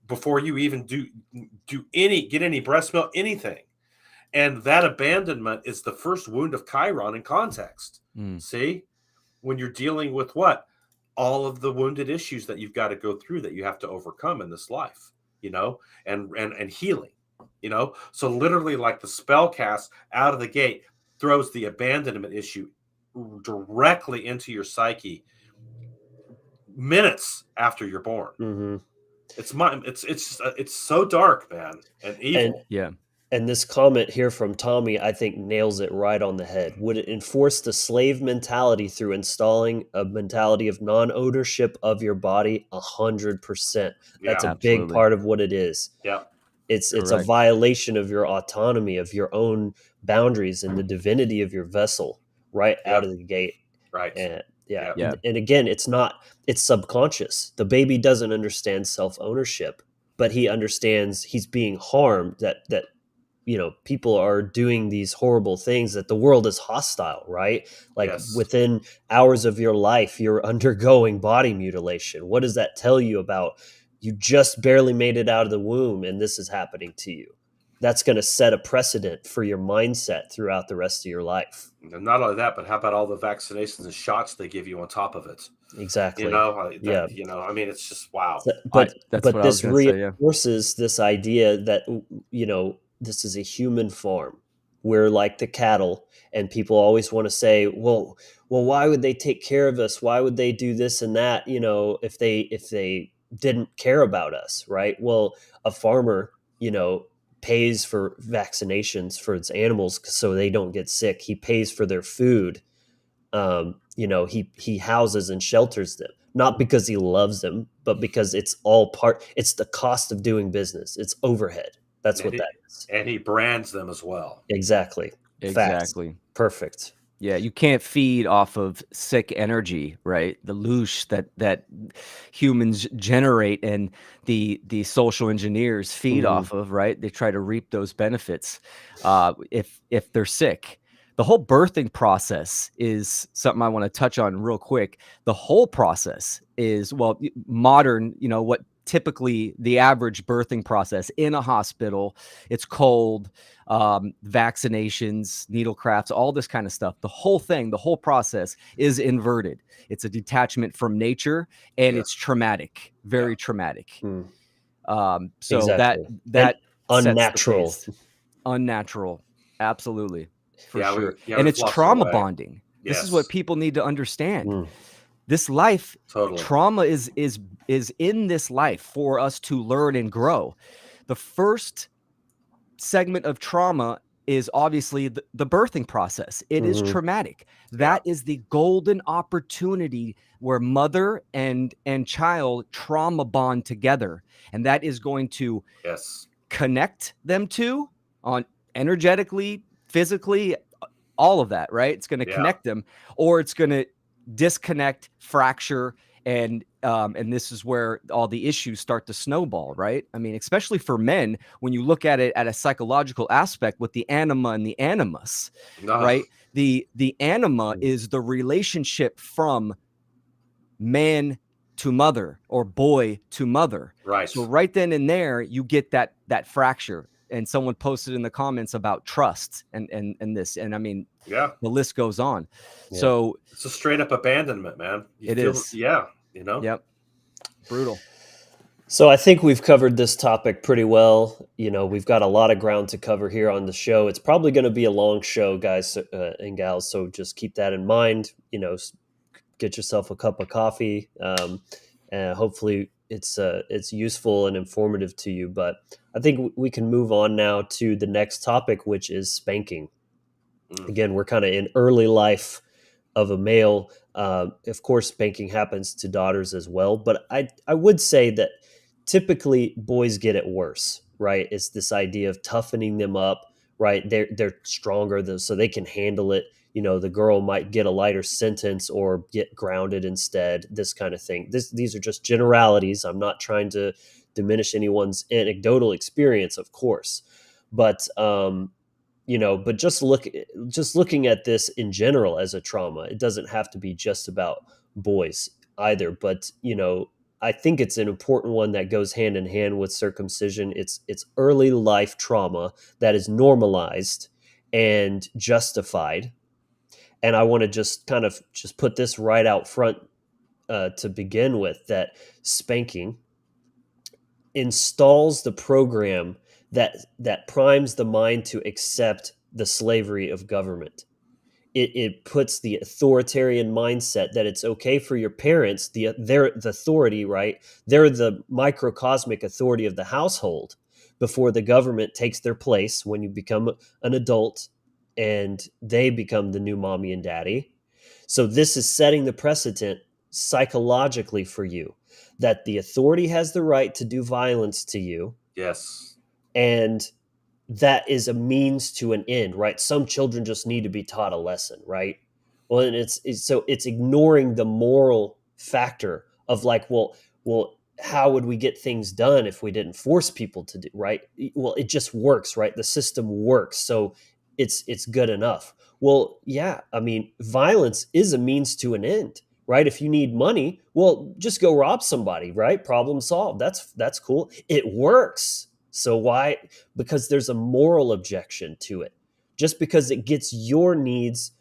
before you even get any breast milk, anything. And that abandonment is the first wound of Chiron in context. See, when you're dealing with what? All of the wounded issues that you've got to go through, that you have to overcome in this life, and healing, So literally, like, the spell cast out of the gate throws the abandonment issue directly into your psyche minutes after you're born. Mm-hmm. It's so dark, man, and evil. And this comment here from Tommy, I think, nails it right on the head. Would it enforce the slave mentality through installing a mentality of non-ownership of your body? 100%. That's a big part of what it is. Yeah. It's a violation of your autonomy, of your own boundaries, and the divinity of your vessel right out of the gate. Right. And and again, it's subconscious. The baby doesn't understand self-ownership, but he understands he's being harmed, that people are doing these horrible things, that the world is hostile, right? Like, within hours of your life, you're undergoing body mutilation. What does that tell you about you just barely made it out of the womb and this is happening to you? That's going to set a precedent for your mindset throughout the rest of your life. And not only that, but how about all the vaccinations and shots they give you on top of it? Exactly. I mean, it's just, wow. But this reinforces this idea that, this is a human farm. We're like the cattle, and people always want to say, well, why would they take care of us? Why would they do this and that? If they didn't care about us, right? Well, a farmer, pays for vaccinations for its animals so they don't get sick. He pays for their food. He houses and shelters them, not because he loves them, but because it's the cost of doing business. It's overhead. That's what that is. And he brands them as well. Exactly. Facts. Perfect. Yeah, you can't feed off of sick energy, right? The loosh that humans generate and the social engineers feed off of, right? They try to reap those benefits if they're sick. The whole birthing process is something I want to touch on real quick. The whole process is, modern, what typically the average birthing process in a hospital, it's cold, vaccinations, needle crafts, all this kind of stuff. The whole process is inverted. It's a detachment from nature, and it's traumatic, very traumatic. So exactly. that unnatural, absolutely. For sure. And it's trauma bonding. This is what people need to understand. This life, trauma is in this life for us to learn and grow. The first segment of trauma is obviously the birthing process. It is traumatic. That is the golden opportunity where mother and child trauma bond together. And that is going to connect them to on energetically, physically, all of that, right? It's going to connect them, or it's going to disconnect, fracture, and this is where all the issues start to snowball, right? I mean, especially for men, when you look at it at a psychological aspect with the anima and the animus, right? The anima is the relationship from man to mother or boy to mother. Right. So right then and there, you get that fracture. And someone posted in the comments about trust and this. And I mean, the list goes on. Yeah. So it's a straight up abandonment, man. It is. Yeah. Yep. Brutal. So I think we've covered this topic pretty well. We've got a lot of ground to cover here on the show. It's probably going to be a long show, guys and gals. So just keep that in mind. Get yourself a cup of coffee. And hopefully it's useful and informative to you. But I think we can move on now to the next topic, which is spanking. Again, we're kind of in early life of a male. Of course, spanking happens to daughters as well. But I would say that typically boys get it worse, right? It's this idea of toughening them up, right? They're stronger, so they can handle it. The girl might get a lighter sentence or get grounded instead, this kind of thing. These are just generalities. I'm not trying to diminish anyone's anecdotal experience, of course, but but just looking at this in general as a trauma, it doesn't have to be just about boys either. But I think it's an important one that goes hand in hand with circumcision. It's early life trauma that is normalized and justified. And I want to just kind of just put this right out front to begin with, that spanking installs the program that primes the mind to accept the slavery of government. It puts the authoritarian mindset that it's okay for your parents, they're the authority, right? They're the microcosmic authority of the household before the government takes their place when you become an adult and they become the new mommy and daddy. So this is setting the precedent psychologically for you that the authority has the right to do violence to you. Yes. And that is a means to an end, right? Some children just need to be taught a lesson, right? Well, and it's ignoring the moral factor of like, well, how would we get things done if we didn't force people to do, right? Well, it just works, right? The system works, so it's good enough. Well, yeah, I mean, violence is a means to an end, right? If you need money, well, just go rob somebody, right? Problem solved. That's cool. It works. So why? Because there's a moral objection to it. Just because it gets your needs,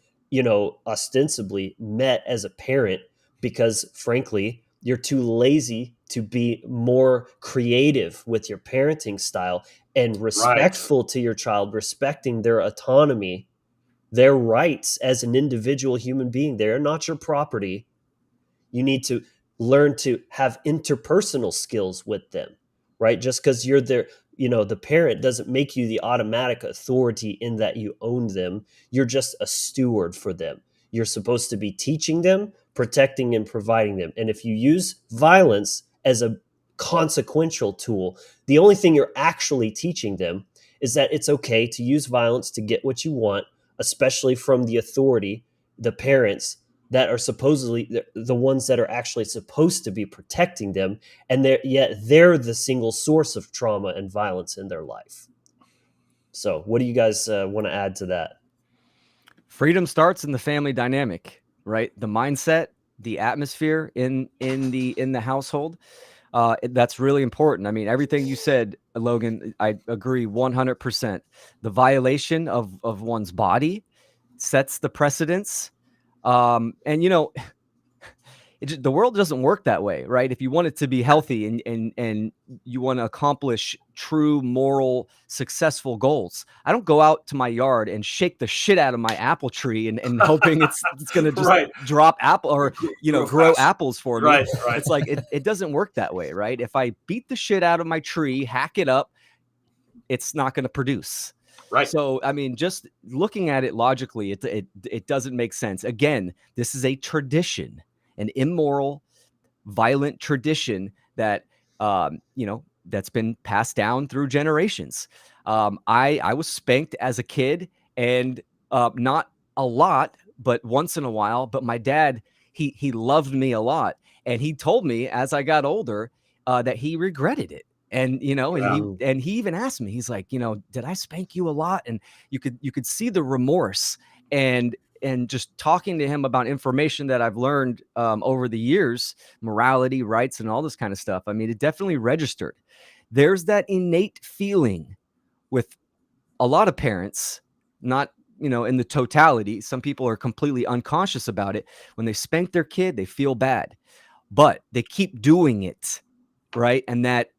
ostensibly met as a parent, because frankly, you're too lazy to be more creative with your parenting style and respectful to your child, respecting their autonomy, their rights as an individual human being. They're not your property. You need to learn to have interpersonal skills with them, right? Just because you're there, the parent doesn't make you the automatic authority in that you own them. You're just a steward for them. You're supposed to be teaching them, protecting and providing them. And if you use violence as a consequential tool, the only thing you're actually teaching them is that it's okay to use violence to get what you want, especially from the authority, the parents that are supposedly the ones that are actually supposed to be protecting them, and they're the single source of trauma and violence in their life. So what do you guys want to add to that? Freedom starts in the family dynamic, right? The mindset, the atmosphere in the household. That's really important. I mean, everything you said, Logan, I agree 100%. The violation of one's body sets the precedence. And the world doesn't work that way, right? If you want it to be healthy and you want to accomplish true moral successful goals, I don't go out to my yard and shake the shit out of my apple tree and hoping it's going to just drop apple or grow apples for me. Right. It's like it doesn't work that way, right? If I beat the shit out of my tree, hack it up, it's not going to produce. Right. So, I mean, just looking at it logically, it doesn't make sense. Again, this is a tradition, an immoral, violent tradition that that's been passed down through generations. I was spanked as a kid, and not a lot, but once in a while. But my dad, he loved me a lot, and he told me as I got older that he regretted it. And and he even asked me, he's like, did I spank you a lot? And you could see the remorse, and just talking to him about information that I've learned over the years, morality, rights, and all this kind of stuff. I mean, it definitely registered. There's that innate feeling with a lot of parents, not, in the totality. Some people are completely unconscious about it. When they spank their kid, they feel bad, but they keep doing it, right? And that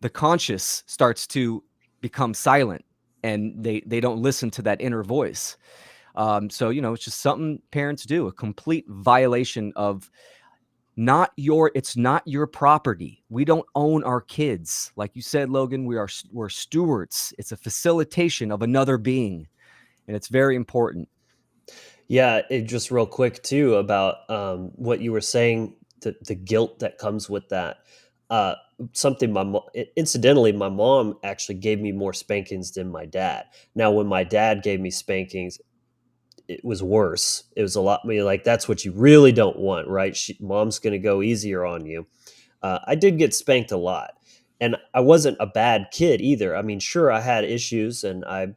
the conscious starts to become silent, and they don't listen to that inner voice. So, it's just something parents do, a complete violation of it's not your property. We don't own our kids. Like you said, Logan, we're stewards. It's a facilitation of another being, and it's very important. Yeah, just real quick too about what you were saying, the guilt that comes with that. something incidentally, my mom actually gave me more spankings than my dad. Now, when my dad gave me spankings, it was worse. It was a lot. Like, that's what you really don't want, right? Mom's going to go easier on you. I did get spanked a lot, and I wasn't a bad kid either. I mean, sure, I had issues, and I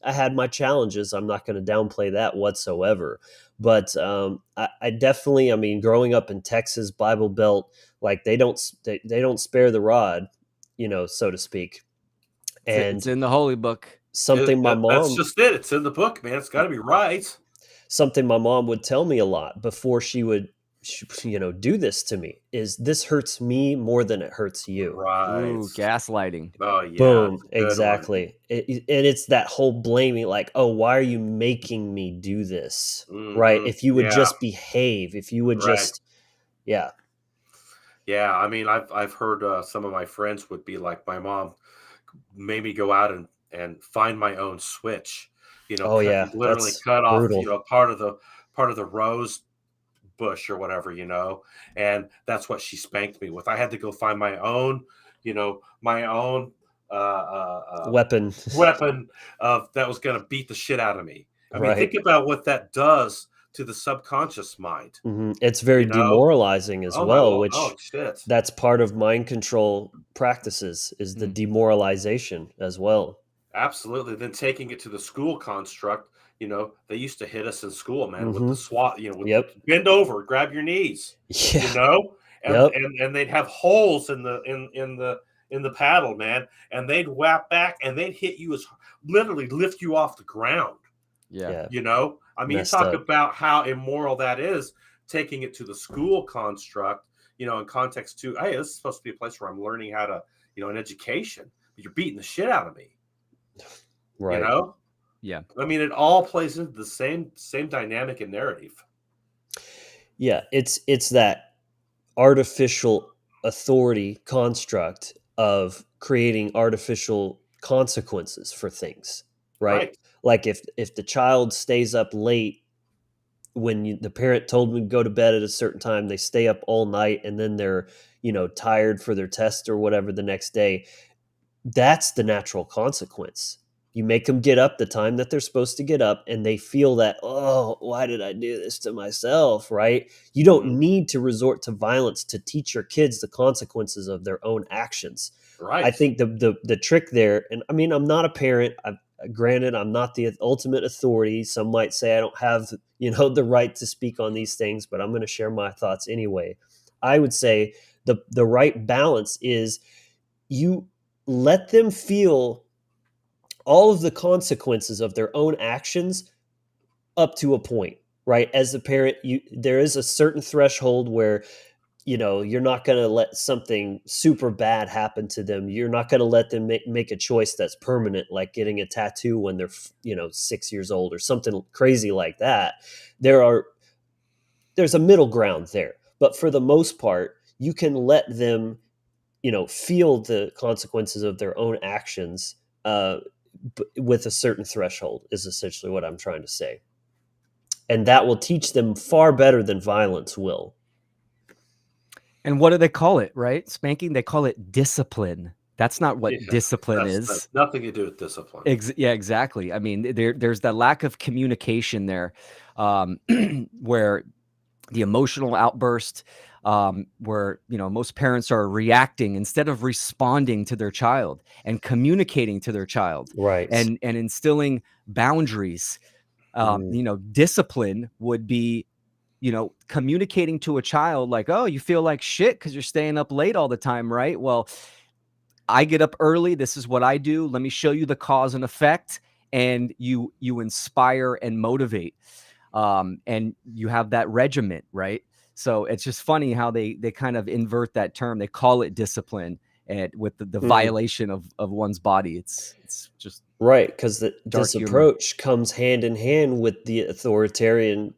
had my challenges. I'm not going to downplay that whatsoever. But I definitely, I mean, growing up in Texas, Bible Belt, like they don't spare the rod, so to speak. And It's in the holy book. something my That's mom just it. It's in the book, man. It's got to be right. something my mom would tell me a lot before she would do this to me is, this hurts me more than it hurts you. Right. Ooh, gaslighting. Oh yeah. Boom, It's a good one. exactly. And it's that whole blaming, like, oh, why are you making me do this? Right? Mhm. If you would Yeah. just behave, if you would Right. just, yeah. Yeah, I mean, I've heard some of my friends would be like, my mom made me go out and find my own switch. Oh yeah, Literally that's cut off brutal. part of the rose bush or whatever, and that's what she spanked me with. I had to go find my own Weapon. weapon that was going to beat the shit out of me. I mean, Right. think about what that does to the subconscious mind. It's very You know? demoralizing as Oh well, which oh shit. that's part of mind control practices, is the demoralization as well. Absolutely. Then taking it to the school construct, they used to hit us in school, man, with the Mhm. SWAT, Yep. bend over, grab your knees, Yeah. and Yep. and they'd have holes in the paddle, man, and they'd whap back and they'd hit you literally lift you off the ground. Yeah. I mean, you Messed talk up. about how immoral that is, taking it to the school construct, in context to, hey, this is supposed to be a place where I'm learning how to, an education, but you're beating the shit out of me. Right. Yeah. I mean, it all plays into the same dynamic and narrative. Yeah, it's that artificial authority construct of creating artificial consequences for things, right? Right. Like, if the child stays up late when the parent told them to go to bed at a certain time, they stay up all night, and then they're tired for their test or whatever the next day. That's the natural consequence. You make them get up the time that they're supposed to get up, and they feel that, oh, why did I do this to myself, right? You don't Mhm. need to resort to violence to teach your kids the consequences of their own actions. Right. I think the trick there, and I mean, I'm not a parent. Granted, I'm not the ultimate authority. Some might say I don't have, the right to speak on these things, but I'm going to share my thoughts anyway. I would say the right balance is, you let them feel all of the consequences of their own actions up to a point, right? As the parent, there is a certain threshold where you're not going to let something super bad happen to them. You're not going to let them make a choice that's permanent, like getting a tattoo when they're 6 years old or something crazy like that. There's a middle ground there, but for the most part, you can let them feel the consequences of their own actions, with a certain threshold, is essentially what I'm trying to say. And that will teach them far better than violence will. And what do they call it, right? Spanking, they call it discipline. That's not what discipline is. Nothing to do with discipline. Yeah, exactly. I mean, there's that lack of communication there, where the emotional outburst, where most parents are reacting instead of responding to their child and communicating to their child, Right. and instilling boundaries. Discipline would be communicating to a child like, oh, you feel like shit because you're staying up late all the time, right? Well, I get up early. This is what I do. Let me show you the cause and effect. And you inspire and motivate. And you have that regiment, right? So it's just funny how they kind of invert that term. They call it discipline, and with the violation of one's body. It's just right, because this humor. approach comes hand in hand with the authoritarian,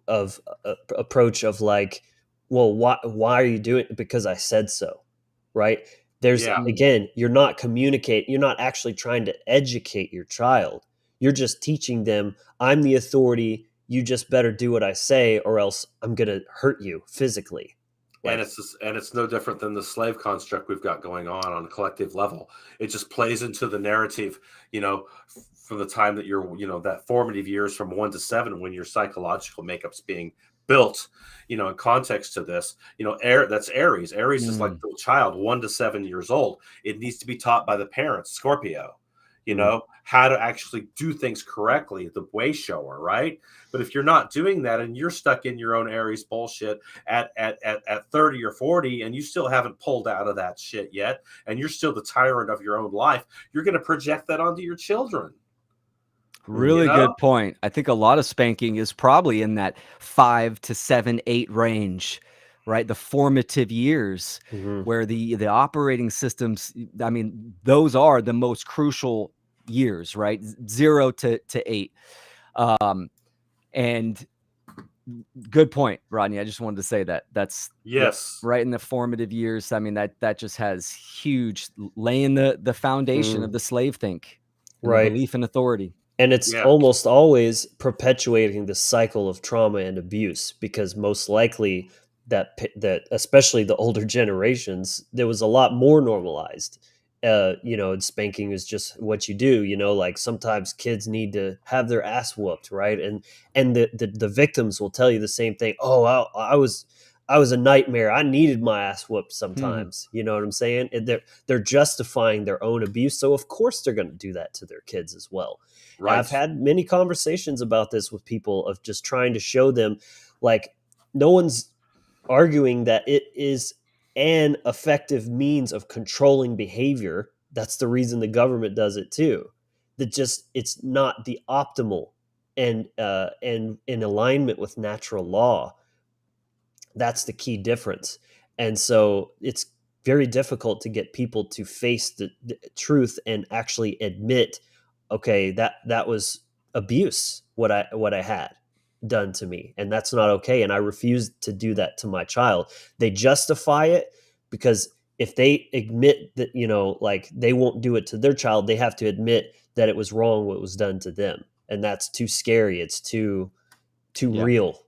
of approach of like, well, why are you doing it? Because I said so, right? There's Yeah. again, you're not communicating. You're not actually trying to educate your child. You're just teaching them, I'm the authority. You just better do what I say, or else I'm going to hurt you physically. And it's no different than the slave construct we've got going on a collective level. It just plays into the narrative, from the time that you're, that formative years from 1 to 7, when your psychological makeup's being built, in context to this, that's Aries. Aries is like the child, 1 to 7 years old. It needs to be taught by the parents, Scorpio, how to actually do things correctly, the way shower, right? But if you're not doing that and you're stuck in your own Aries bullshit at 30 or 40, and you still haven't pulled out of that shit yet, and you're still the tyrant of your own life, you're going to project that onto your children. Really good point. I think a lot of spanking is probably in that 5 to 7, 8 range, right? The formative years where the operating systems, I mean, those are the most crucial years, right? 0 to 8. And good point, Rodney. I just wanted to say that. That's right in the formative years. I mean, that just has huge, laying the foundation of the slave think, and the belief in authority. And it's almost always perpetuating the cycle of trauma and abuse, because most likely that especially the older generations, there was a lot more normalized. And spanking is just what you do. Like sometimes kids need to have their ass whooped, right? And the victims will tell you the same thing. Oh, I was a nightmare. I needed my ass whooped sometimes. You know what I'm saying? And they're justifying their own abuse, so of course they're going to do that to their kids as well. Right. I've had many conversations about this with people, of just trying to show them, like, no one's arguing that it is an effective means of controlling behavior. That's the reason the government does it too. It's not the optimal and in alignment with natural law. That's the key difference. And so it's very difficult to get people to face the truth and actually admit, okay, that was abuse, what I had done to me, and that's not okay, and I refuse to do that to my child. They justify it because if they admit that, like, they won't do it to their child, they have to admit that it was wrong what was done to them, and that's too scary. It's too real.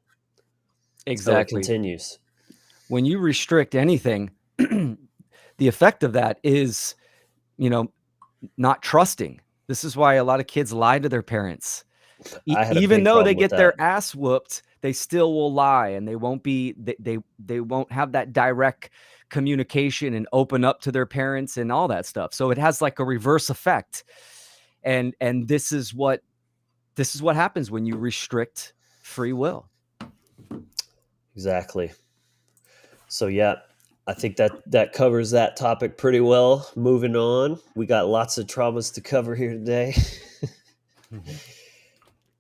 Exactly. So it continues. When you restrict anything, the effect of that is, not trusting. This is why a lot of kids lie to their parents. Even though they get their ass whooped, they still will lie, and they won't have that direct communication and open up to their parents and all that stuff. So it has like a reverse effect. And this is what happens when you restrict free will. Exactly. So yeah, I think that covers that topic pretty well. Moving on, we got lots of traumas to cover here today.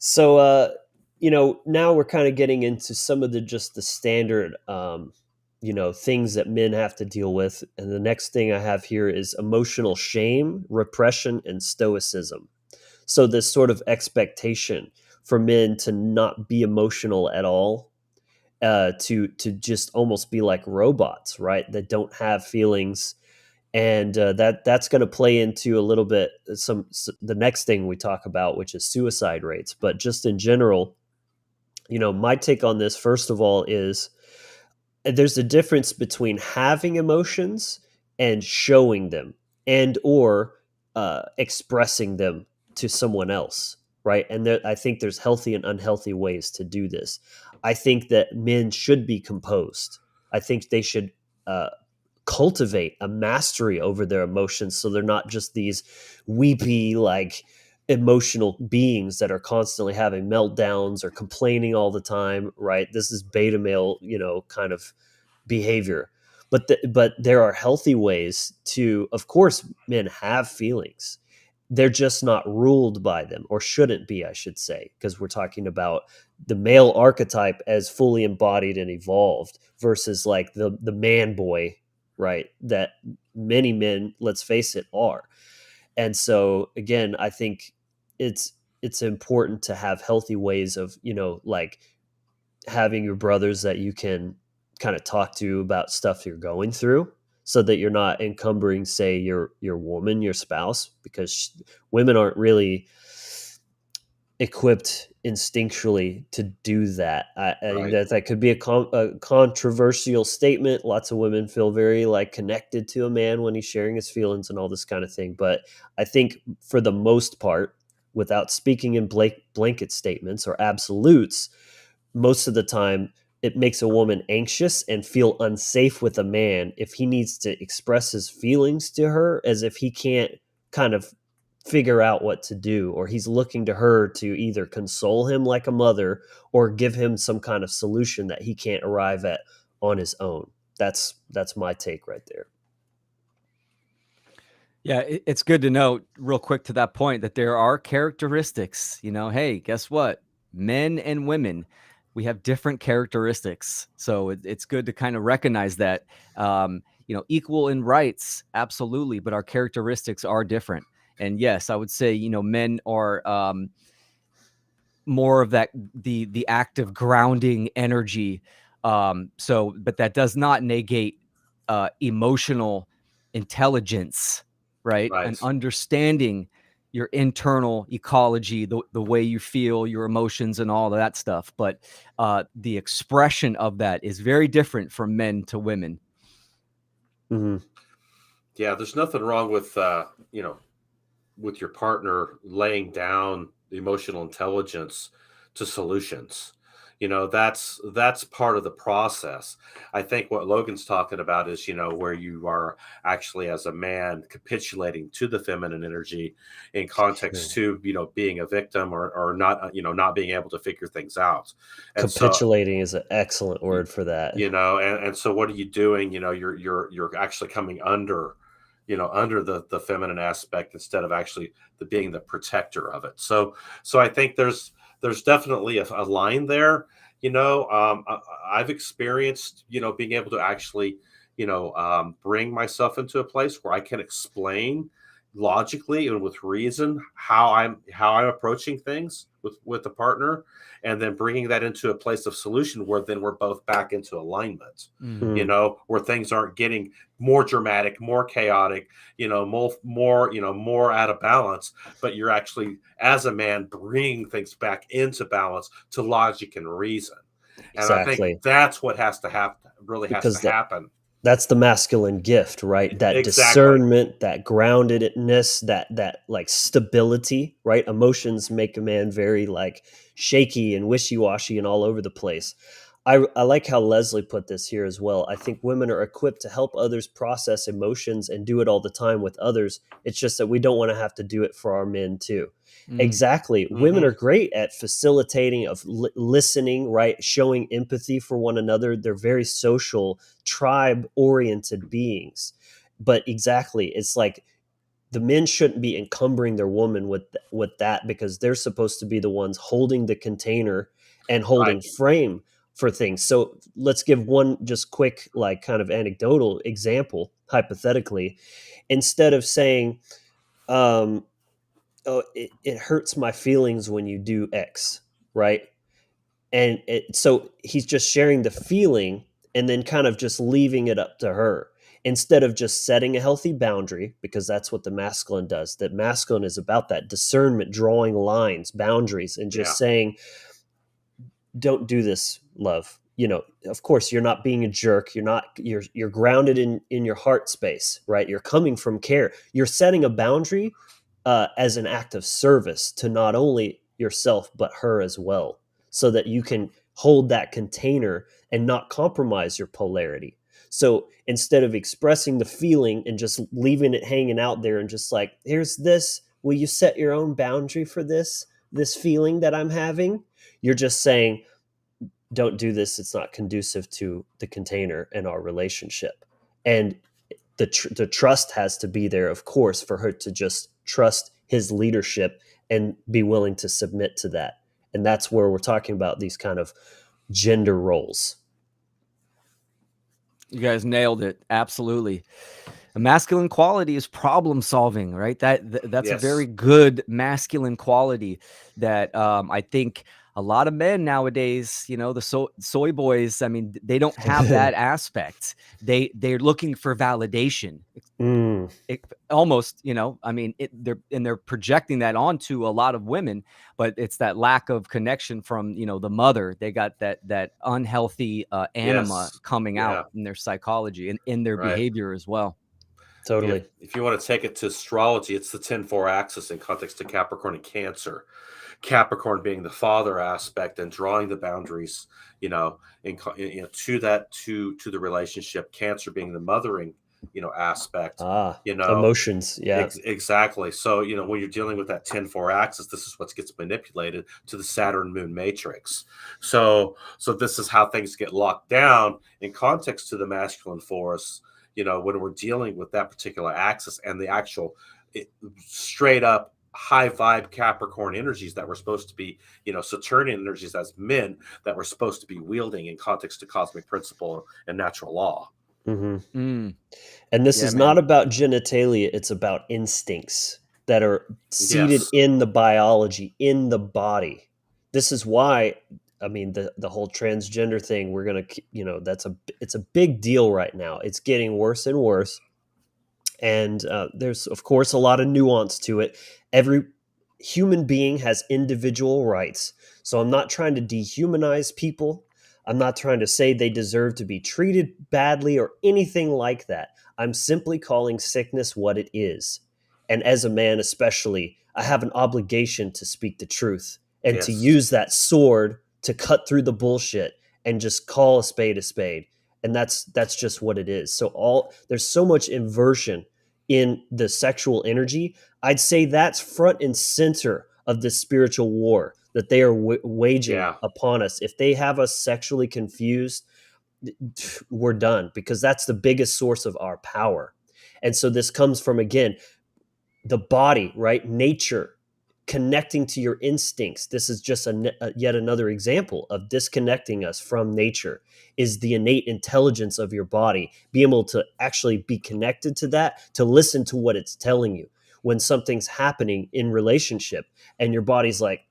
So, now we're kind of getting into some of the standard, things that men have to deal with. And the next thing I have here is emotional shame, repression, and stoicism. So this sort of expectation for men to not be emotional at all, to just almost be like robots, right? That don't have feelings. And that's going to play into a little bit the next thing we talk about, which is suicide rates. But just in general, my take on this, first of all, is there's a difference between having emotions and showing them, and or expressing them to someone else, right? And I think there's healthy and unhealthy ways to do this. I think that men should be composed. I think they should cultivate a mastery over their emotions, so they're not just these weepy, like, emotional beings that are constantly having meltdowns or complaining all the time, right? This is beta male, kind of behavior. But there are healthy ways to, of course, men have feelings. They're just not ruled by them, or shouldn't be, I should say, because we're talking about the male archetype as fully embodied and evolved versus like the man boy, right? That many men, let's face it, are. And so again, I think it's important to have healthy ways of, like, having your brothers that you can kind of talk to about stuff you're going through, so that you're not encumbering, say, your woman, your spouse, because women aren't really equipped instinctually to do that. Right. That could be a controversial statement. Lots of women feel very like connected to a man when he's sharing his feelings and all this kind of thing. But I think for the most part, without speaking in blanket statements or absolutes, most of the time it makes a woman anxious and feel unsafe with a man if he needs to express his feelings to her, as if he can't kind of figure out what to do, or he's looking to her to either console him like a mother or give him some kind of solution that he can't arrive at on his own. That's my take right there. Yeah, it's good to note real quick to that point that there are characteristics, hey, guess what? Men and women, we have different characteristics. So it's good to kind of recognize that, equal in rights, absolutely, but our characteristics are different. And yes, I would say, men are more of that, the active grounding energy. But that does not negate emotional intelligence, right? Right. And understanding your internal ecology, the way you feel, your emotions, and all of that stuff. But the expression of that is very different from men to women. Mm-hmm. Yeah, there's nothing wrong with with your partner laying down the emotional intelligence to solutions. That's part of the process. I think what Logan's talking about is, where you are actually as a man capitulating to the feminine energy in context to, being a victim or not, not being able to figure things out. And Capitulating is an excellent word for that. and so what are you doing? You're actually coming under, under the feminine aspect instead of actually being the protector of it. So I think there's definitely a line there. I've experienced, being able to actually, bring myself into a place where I can explain logically and with reason how I'm approaching things with the partner, and then bringing that into a place of solution where then we're both back into alignment. Where things aren't getting more dramatic, more chaotic, more out of balance, but you're actually, as a man, bringing things back into balance to logic and reason. And I Exactly. think that's what has to happen, has to happen. That's the masculine gift, right? That Exactly. discernment, that groundedness, that like stability, right? Emotions make a man very like shaky and wishy-washy and all over the place. I like how Leslie put this here as well. I think women are equipped to help others process emotions and do it all the time with others. It's just that we don't want to have to do it for our men too. Exactly. Women are great at facilitating, of listening, right? Showing empathy for one another. They're very social, tribe oriented beings. But exactly, it's like the men shouldn't be encumbering their woman with that, because they're supposed to be the ones holding the container and holding frame for things. So let's give one just quick, like kind of anecdotal example, hypothetically. Instead of saying, oh, it hurts my feelings when you do X, right? And so he's just sharing the feeling and then kind of just leaving it up to her, instead of just setting a healthy boundary, because that's what the masculine does. That masculine is about that discernment, drawing lines, boundaries, and just saying, don't do this, love. Of course you're not being a jerk. You're grounded in your heart space, right? You're coming from care. You're setting a boundary as an act of service to not only yourself but her as well, so that you can hold that container and not compromise your polarity. So instead of expressing the feeling and just leaving it hanging out there and just like, here's this, will you set your own boundary for this feeling that I'm having? You're just saying, don't do this. It's not conducive to the container and our relationship. And the trust has to be there, of course, for her to just trust his leadership and be willing to submit to that. And that's where we're talking about these kind of gender roles. You guys nailed it. Absolutely. A masculine quality is problem solving, right? That's a very Yes. good masculine quality that I think a lot of men nowadays, the soy boys, I mean, they don't have that aspect. They're looking for validation. Mm, Almost, I mean, they're projecting that onto a lot of women, but it's that lack of connection from the mother. They got that unhealthy anima Yes. coming out Yeah. in their psychology and in their Right. behavior as well. totally. If you want to take it to astrology, it's the 10-4 axis in context to Capricorn and Cancer. Capricorn being the father aspect and drawing the boundaries, to the relationship. Cancer being the mothering, aspect. Ah, You know, emotions. Yeah. exactly. So when you're dealing with that 10-4 axis, this is what gets manipulated to the Saturn Moon matrix. So this is how things get locked down in context to the masculine force. When we're dealing with that particular axis and the actual straight up high vibe Capricorn energies that were supposed to be, Saturnian energies as men that were supposed to be wielding in context to cosmic principle and natural law. hmm Mm, And this yeah, is man. not about genitalia, it's about instincts that are seated Yes. in the biology, in the body. This is why, I mean, the whole transgender thing, we're going to, it's a big deal right now. It's getting worse and worse. And there's, of course, a lot of nuance to it. Every human being has individual rights. So I'm not trying to dehumanize people. I'm not trying to say they deserve to be treated badly or anything like that. I'm simply calling sickness what it is. And as a man, especially, I have an obligation to speak the truth and to Yes. use that sword to cut through the bullshit and just call a spade a spade. And that's just what it is. So there's so much inversion in the sexual energy. I'd say that's front and center of this spiritual war that they are waging Yeah. upon us. If they have us sexually confused, we're done, because that's the biggest source of our power. And so this comes from, again, the body, right? Nature, connecting to your instincts. This is just yet another example of disconnecting us from nature, is the innate intelligence of your body. Be able to actually be connected to that, to listen to what it's telling you when something's happening in relationship and your body's like,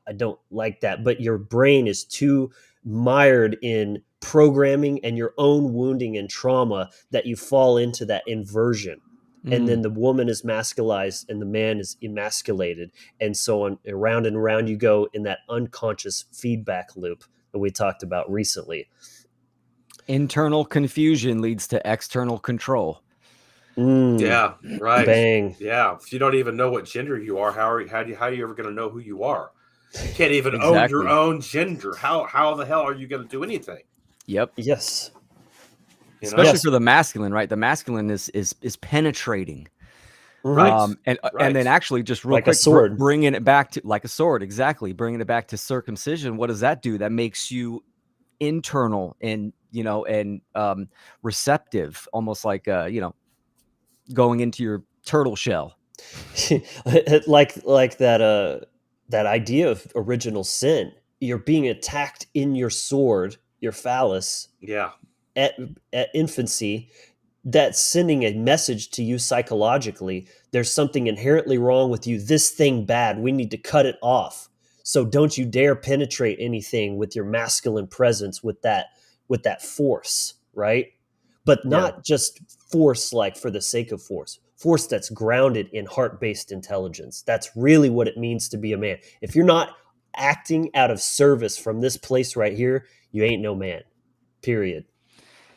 I don't like that. But your brain is too mired in programming and your own wounding and trauma that you fall into that inversion. And then the woman is masculized and the man is emasculated, and so on, around and around you go in that unconscious feedback loop that we talked about recently. Internal confusion leads to external control. Yeah. Right. Bang. Yeah. If you don't even know what gender you are, how are you ever going to know who you are? You can't even own your Exactly. own gender. How the hell are you going to do anything? Yep. Yes. Especially Yes. for the masculine, right? The masculine is penetrating. Right. And Right. then actually just real Like a quick, sword. bringing it back to like a sword. Exactly. Bringing it back to circumcision. What does that do? That makes you internal and, receptive, almost like, going into your turtle shell. like that idea of original sin. You're being attacked in your sword, your phallus, Yeah. at infancy. That's sending a message to you psychologically. There's something inherently wrong with you. This thing bad. We need to cut it off. So don't you dare penetrate anything with your masculine presence, with that force, right? But not just force like for the sake of force. Force that's grounded in heart-based intelligence. That's really what it means to be a man. If you're not acting out of service from this place right here, you ain't no man. Period.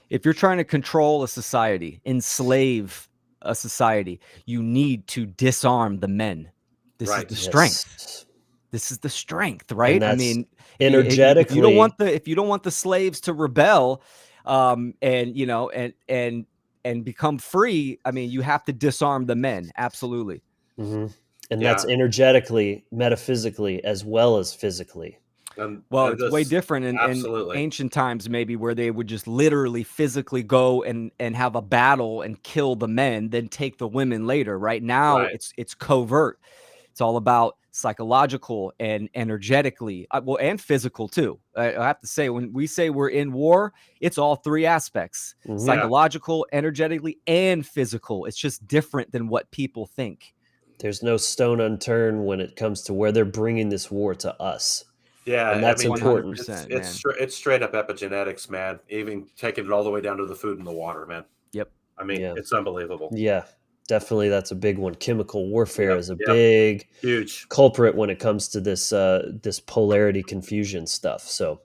If you're trying to control a society, enslave a society, you need to disarm the men. This is Right. the strength. Yes. This is the strength, And right? I that's mean, if you don't energetically. want the slaves to rebel, and become free, I mean, you have to disarm the men. Absolutely. Mhm. And Yeah. that's energetically, metaphysically, as well as physically. Well, And it's way this different in absolutely. ancient times, maybe, where they would just literally physically go and have a battle and kill the men, then take the women later. Right now, Right. it's covert. It's all about psychological and energetically, well, and physical too. I have to say, when we say we're in war, it's all three aspects: psychological, energetically, and physical. It's just different than what people think. There's no stone unturned when it comes to where they're bringing this war to us. Yeah, And that's I mean, important. it's straight up epigenetics, man. Even taking it all the way down to the food and the water, man. Yep. I mean, it's unbelievable. Yeah, definitely. That's a big one. Chemical warfare is a huge culprit when it comes to this this polarity confusion stuff. So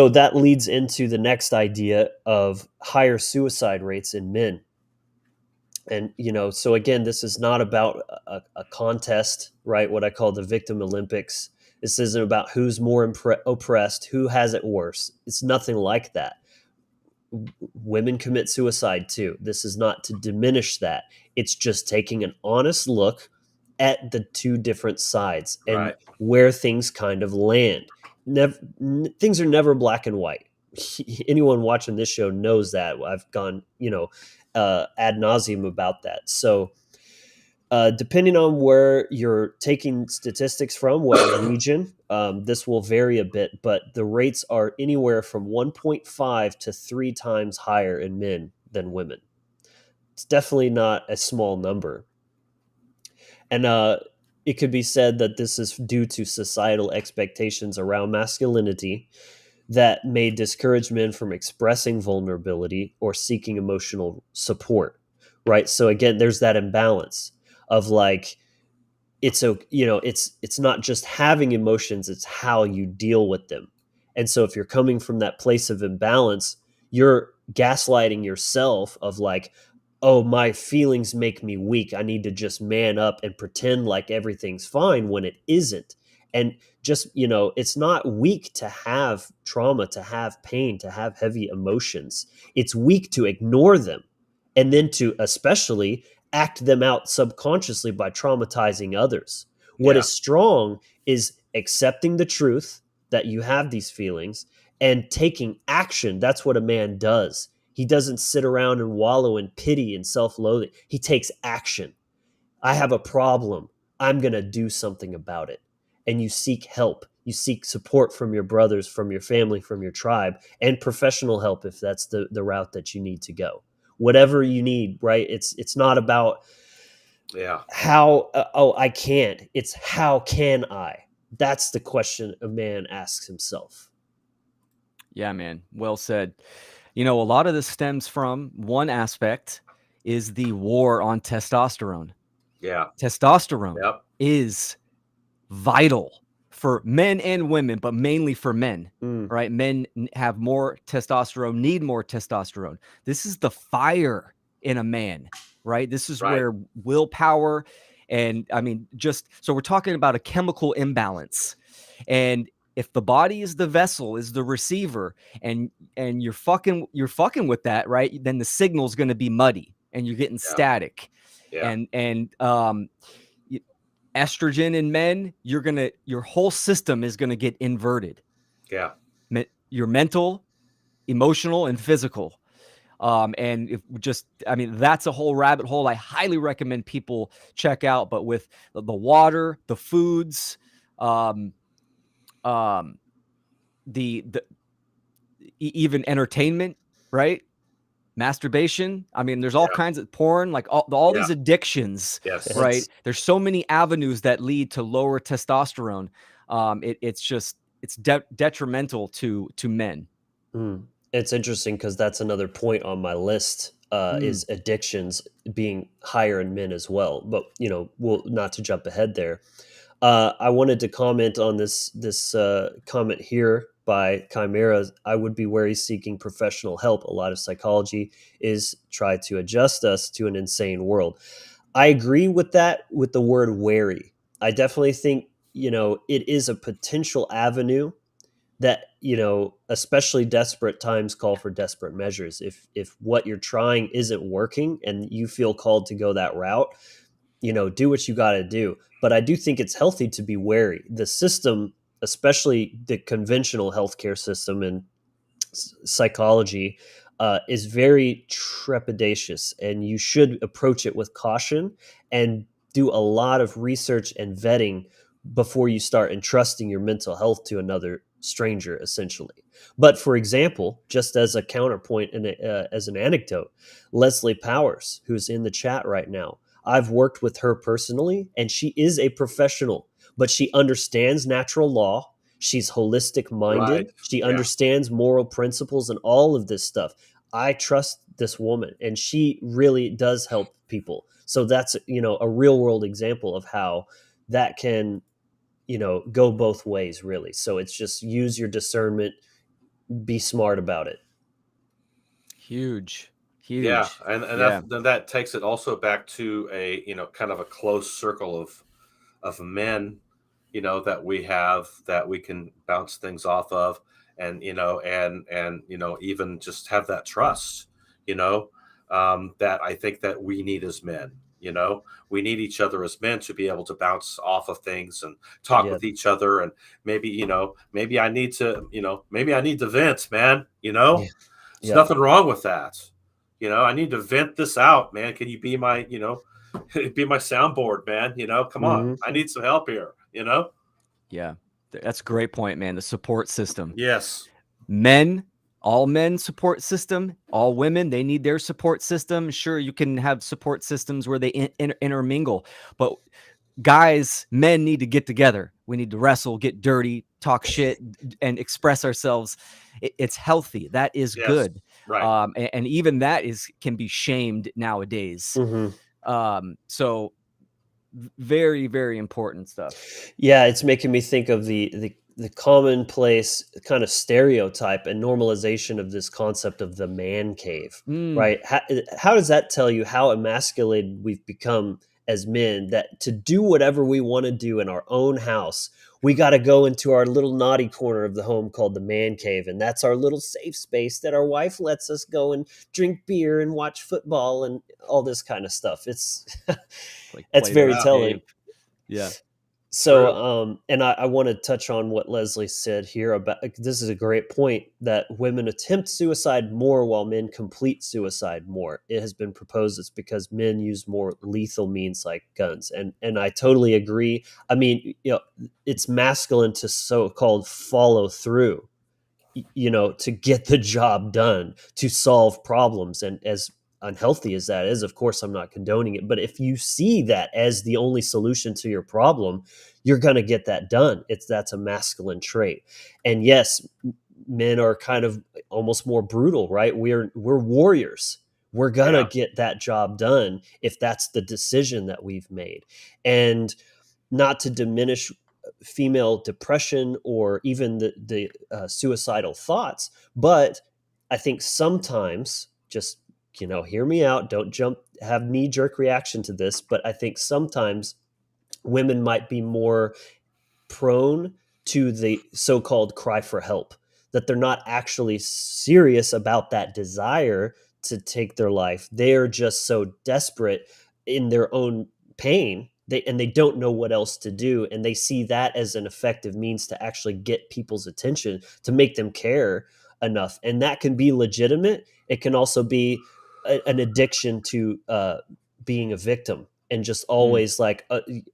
that leads into the next idea of higher suicide rates in men. And, so again, this is not about a contest, right? What I call the victim Olympics. This isn't about who's more oppressed, who has it worse. It's nothing like that. Women commit suicide too. This is not to diminish that. It's just taking an honest look at the two different sides and where things kind of land. Things are never black and white. Anyone watching this show knows that. I've gone, ad nauseum about that. So depending on where you're taking statistics from, what region, this will vary a bit, but the rates are anywhere from 1.5 to 3 times higher in men than women. It's definitely not a small number. And it could be said that this is due to societal expectations around masculinity that may discourage men from expressing vulnerability or seeking emotional support, right? So again, there's that imbalance of like, it's not just having emotions, it's how you deal with them. And so if you're coming from that place of imbalance, you're gaslighting yourself of like, oh, my feelings make me weak. I need to just man up and pretend like everything's fine when it isn't. And just, it's not weak to have trauma, to have pain, to have heavy emotions. It's weak to ignore them and then to especially act them out subconsciously by traumatizing others. What is strong is accepting the truth that you have these feelings and taking action. That's what a man does. He doesn't sit around and wallow in pity and self-loathing. He takes action. I have a problem. I'm going to do something about it. And you seek help. You seek support from your brothers, from your family, from your tribe, and professional help if that's the route that you need to go. Whatever you need, right? It's not about how, I can't. It's how can I? That's the question a man asks himself. Yeah, man. Well said. A lot of this stems from one aspect is the war on testosterone. Yeah. Testosterone is vital for men and women, but mainly for men, right? Men have more testosterone, need more testosterone. This is the fire in a man, right? This is where willpower and so we're talking about a chemical imbalance. And if the body is the vessel, is the receiver, and you're fucking with that, right? Then the signal is going to be muddy and you're getting static. And estrogen in men, your whole system is going to get inverted. Yeah. Your mental, emotional, and physical. And that's a whole rabbit hole I highly recommend people check out. But with the water, the foods, even entertainment, right? Masturbation. There's all kinds of porn, like all these addictions, right? There's so many avenues that lead to lower testosterone. It's detrimental to men. It's interesting because that's another point on my list is addictions being higher in men as well. But, we'll not to jump ahead there. I wanted to comment on this comment here by Chimera. I would be wary seeking professional help. A lot of psychology is try to adjust us to an insane world. I agree with that, with the word wary. I definitely think, it is a potential avenue that, especially desperate times call for desperate measures. If what you're trying isn't working and you feel called to go that route, do what you got to do. But I do think it's healthy to be wary. The system, especially the conventional healthcare system and psychology, is very trepidatious, and you should approach it with caution and do a lot of research and vetting before you start entrusting your mental health to another stranger, essentially. But for example, just as a counterpoint and as an anecdote, Leslie Powers, who's in the chat right now, I've worked with her personally, and she is a professional, but she understands natural law. She's holistic minded. Right. She Yeah. understands moral principles and all of this stuff. I trust this woman, and she really does help people. So that's, a real world example of how that can, go both ways, really. So it's just use your discernment, be smart about it. Huge. Yeah, and Yeah. then that takes it also back to a kind of a close circle of men, that we have that we can bounce things off of, and even just have that trust, that I think that we need as men. We need each other as men to be able to bounce off of things and talk Yeah. with each other, and maybe I need to vent, man. Yeah. There's nothing wrong with that. I need to vent this out, man. Can you be my, be my soundboard, man? Come on. I need some help here, Yeah. That's a great point, man. The support system. Yes. All men support system, all women, they need their support system. Sure, you can have support systems where they intermingle, but guys, men need to get together. We need to wrestle, get dirty, talk shit, and express ourselves. It's healthy. That is good. Right. And even that can be shamed nowadays. So very, very important stuff. Yeah, it's making me think of the commonplace kind of stereotype and normalization of this concept of the man cave, right? How does that tell you how emasculated we've become as men, that to do whatever we want to do in our own house, we got to go into our little naughty corner of the home called the man cave, and that's our little safe space that our wife lets us go and drink beer and watch football and all this kind of stuff. It's it's very telling. Yeah. So, and I want to touch on what Leslie said here about, this is a great point, that women attempt suicide more while men complete suicide more. It has been proposed it's because men use more lethal means like guns. And I totally agree. I mean, it's masculine to so-called follow through, to get the job done, to solve problems. And as unhealthy as that is, of course, I'm not condoning it. But if you see that as the only solution to your problem, you're going to get that done. That's a masculine trait. And yes, men are kind of almost more brutal, right? We're warriors. We're going to get that job done if that's the decision that we've made. And not to diminish female depression or even the suicidal thoughts, but I think sometimes, just hear me out, don't have knee-jerk reaction to this, but I think sometimes women might be more prone to the so-called cry for help, that they're not actually serious about that desire to take their life. They're just so desperate in their own pain, they don't know what else to do, and they see that as an effective means to actually get people's attention, to make them care enough. And that can be legitimate. It can also be an addiction to being a victim, and just always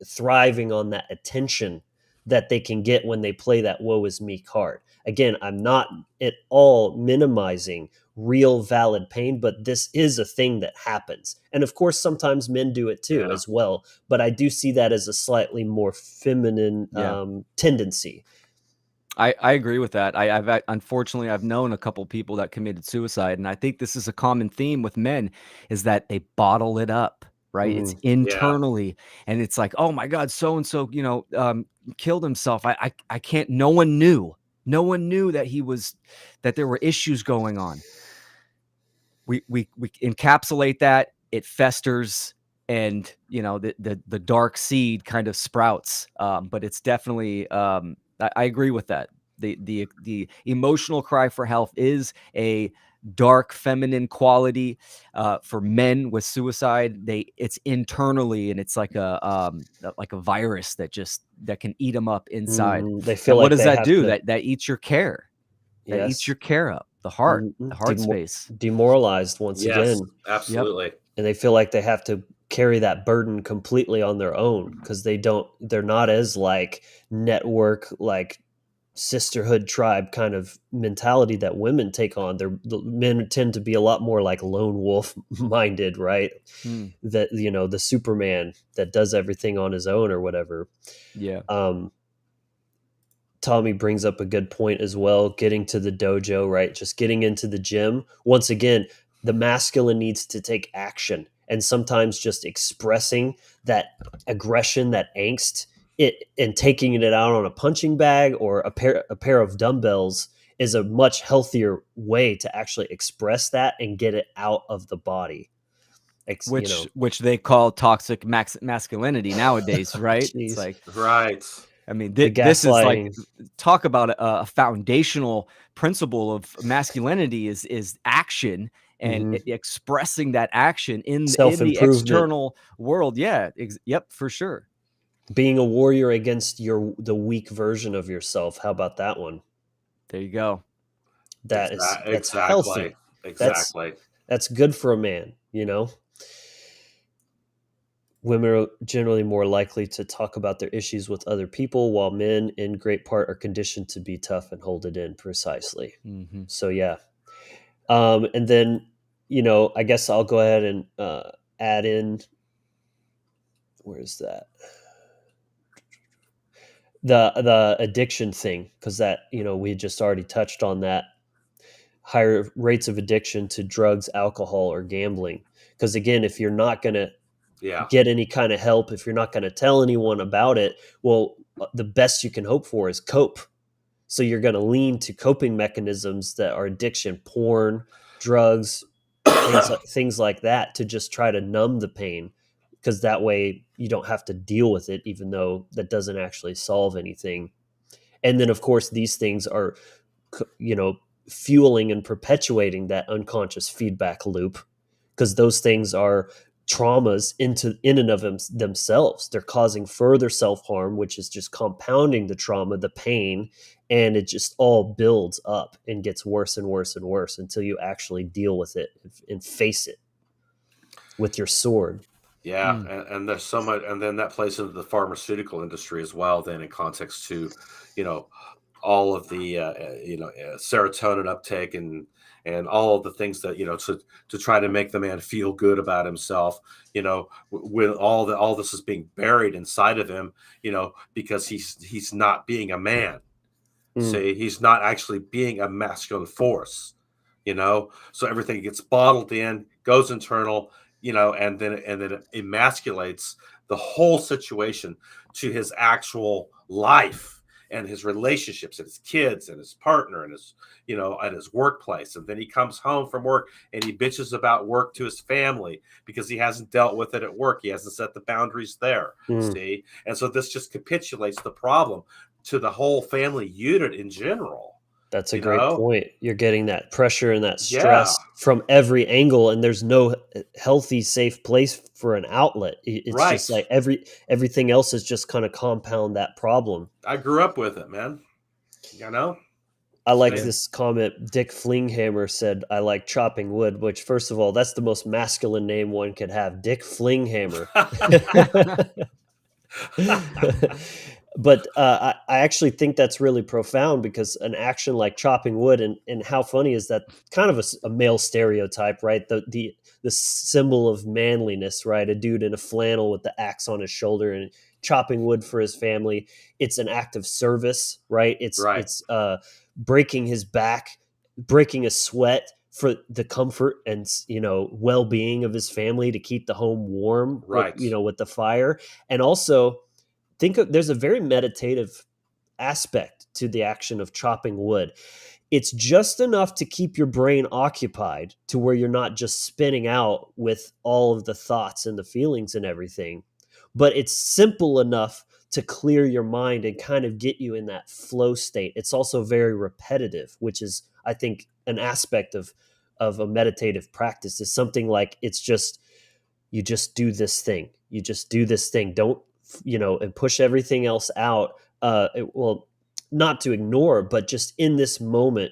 thriving on that attention that they can get when they play that woe is me card. Again, I'm not at all minimizing real valid pain, but this is a thing that happens. And of course, sometimes men do it too as well. But I do see that as a slightly more feminine tendency. I agree with that. Unfortunately, I've known a couple people that committed suicide, and I think this is a common theme with men, is that they bottle it up. Right. It's internally. And it's like, oh my God, so-and-so, killed himself. I can't, no one knew that there were issues going on. We encapsulate that, it festers, and the dark seed kind of sprouts. But it's definitely, I agree with that. The emotional cry for help is a dark feminine quality. For men with suicide, it's internally, and it's like a virus that can eat them up inside. They feel what like does they that have do? to- That eats your care. That eats your care up, the heart space. Demoralized once again. Absolutely. and they feel like they have to carry that burden completely on their own because they're not as like network, like sisterhood tribe kind of mentality that women take on. The men tend to be a lot more like lone wolf minded, right? That, the Superman that does everything on his own or whatever. Yeah. Tommy brings up a good point as well, getting to the dojo, right? Just getting into the gym. Once again, the masculine needs to take action, and sometimes just expressing that aggression, that angst, and taking it out on a punching bag or a pair of dumbbells is a much healthier way to actually express that and get it out of the body. Which they call toxic masculinity nowadays, right? It's Jeez. like, Right. I mean, The this is like, gaslighting. talk about a foundational principle of masculinity is action and expressing that action in the Self-improvement. external world. Yeah. Yep, for sure. Being a warrior against the weak version of yourself. How about that one? There you go. That's Exactly. healthy. Exactly. That's good for a man, Women are generally more likely to talk about their issues with other people, while men, in great part, are conditioned to be tough and hold it in. Precisely. Mm-hmm. So, yeah. And then, I guess I'll go ahead and add in. Where is that? The addiction thing, because that, we just already touched on that. Higher rates of addiction to drugs, alcohol, or gambling. Because again, if you're not going to get any kind of help, if you're not going to tell anyone about it, well, the best you can hope for is cope. So you're going to lean to coping mechanisms that are addiction, porn, drugs, things like that, to just try to numb the pain, because that way you don't have to deal with it, even though that doesn't actually solve anything. And then, of course, these things are, fueling and perpetuating that unconscious feedback loop, because those things are traumas in and of themselves. They're causing further self-harm, which is just compounding the trauma, the pain, and it just all builds up and gets worse and worse and worse until you actually deal with it and face it with your sword. Yeah, and there's so much, and then that plays into the pharmaceutical industry as well. Then in context to, all of the serotonin uptake and all of the things that to try to make the man feel good about himself. When all this is being buried inside of him, because he's not being a man. See, he's not actually being a masculine force. So everything gets bottled in, goes internal, and then it emasculates the whole situation to his actual life and his relationships and his kids and his partner and his, at his workplace. And then he comes home from work and he bitches about work to his family because he hasn't dealt with it at work. He hasn't set the boundaries there. See? And so this just capitulates the problem to the whole family unit in general. That's a great point. You're getting that pressure and that stress Yeah. from every angle, and there's no healthy, safe place for an outlet. It's just like everything else is just kind of compound that problem. I grew up with it, man. I like this comment. Dick Flinghammer said, "I like chopping wood," which, first of all, that's the most masculine name one could have. Dick Flinghammer. But I actually think that's really profound, because an action like chopping wood, and how funny is that, kind of a male stereotype, right? The symbol of manliness, right? A dude in a flannel with the axe on his shoulder and chopping wood for his family. It's an act of service, right? It's breaking his back, breaking a sweat for the comfort and well-being of his family, to keep the home warm, right? With the fire. And also, there's a very meditative aspect to the action of chopping wood. It's just enough to keep your brain occupied to where you're not just spinning out with all of the thoughts and the feelings and everything, but it's simple enough to clear your mind and kind of get you in that flow state. It's also very repetitive, which is, I think, an aspect of a meditative practice, is something like, it's just, you just do this thing. You just do this thing. Don't, and push everything else out. Well, not to ignore, but just in this moment,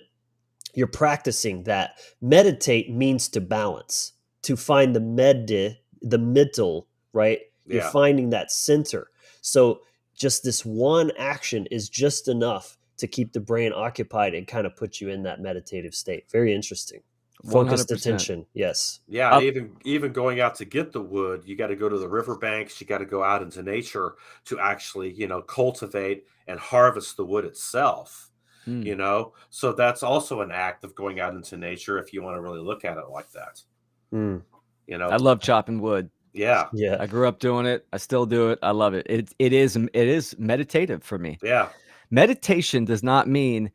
you're practicing that. Meditate means to balance, to find the middle, right? You're Yeah. finding that center. So just this one action is just enough to keep the brain occupied and kind of put you in that meditative state. Very interesting. Focused 100%. attention. Yes. Yeah, and even going out to get the wood, you got to go to the riverbanks. You got to go out into nature to actually, cultivate and harvest the wood itself. So that's also an act of going out into nature if you want to really look at it like that. Mm. I love chopping wood. Yeah. Yeah. I grew up doing it. I still do it. I love it. It is meditative for me. Yeah. Meditation does not mean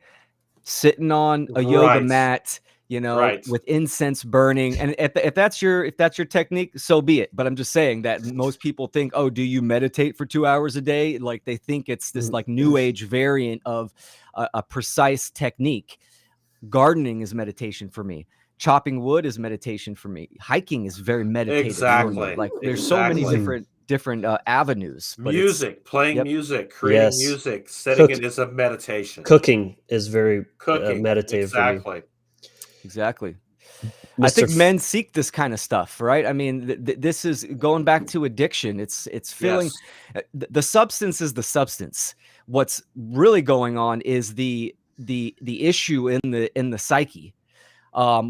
sitting on a yoga Right. mat, Right. with incense burning. And if that's your technique, so be it. But I'm just saying that most people think, oh, do you meditate for 2 hours a day? Like they think it's this like new age variant of a precise technique. Gardening is meditation for me. Chopping wood is meditation for me. Hiking is very meditative for me. Exactly. Like there's so many different avenues. But Music, playing yep. music, creating Yes. music, setting it as a meditation. Cooking is very Cooking, meditative for me. Exactly. Mr. I think men seek this kind of stuff, right? I mean, this is going back to addiction. It's feeling Yes. the substance is the substance. What's really going on is the issue in the psyche,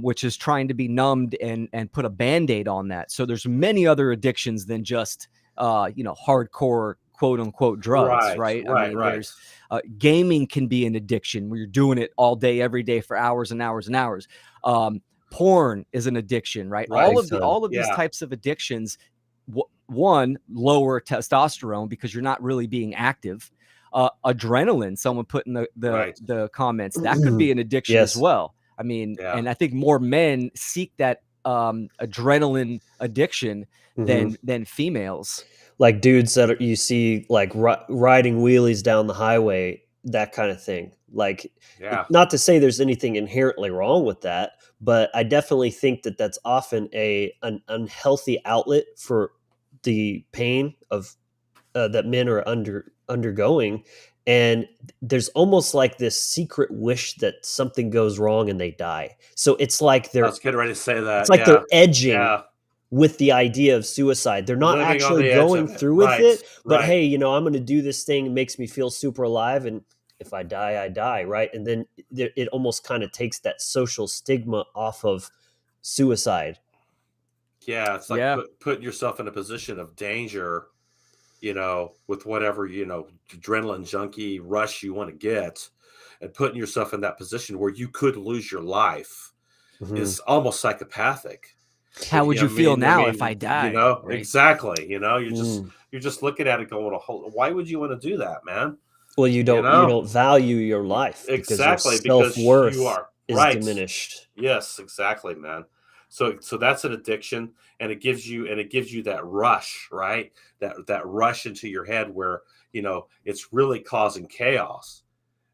which is trying to be numbed and put a Band-Aid on that. So there's many other addictions than just hardcore quote unquote drugs, right? I mean, there's gaming can be an addiction where you're doing it all day, every day for hours and hours and hours. Porn is an addiction, right? All of these types of addictions, one, lower testosterone because you're not really being active. Adrenaline, someone put in the comments, that could be an addiction as well. I mean, and I think more men seek that adrenaline addiction than females. Like dudes that you see like riding wheelies down the highway, that kind of thing. Like, not to say there's anything inherently wrong with that, but I definitely think that that's often an unhealthy outlet for the pain of that men are undergoing. And there's almost like this secret wish that something goes wrong and they die. So it's like I was getting ready to say that. It's like they're edging with the idea of suicide. They're not actually going through with it, but hey, I'm going to do this thing. It makes me feel super alive. And if I die, I die. Right. And then it almost kind of takes that social stigma off of suicide. Yeah. It's like putting yourself in a position of danger, with whatever, adrenaline junkie rush you want to get, and putting yourself in that position where you could lose your life is almost psychopathic. How would you feel now if I died? Right? Exactly. You're just looking at it going, why would you want to do that, man? Well, you don't value your life exactly because your self-worth you are is diminished. Yes, exactly, man. So that's an addiction, and it gives you that rush, right? That rush into your head where it's really causing chaos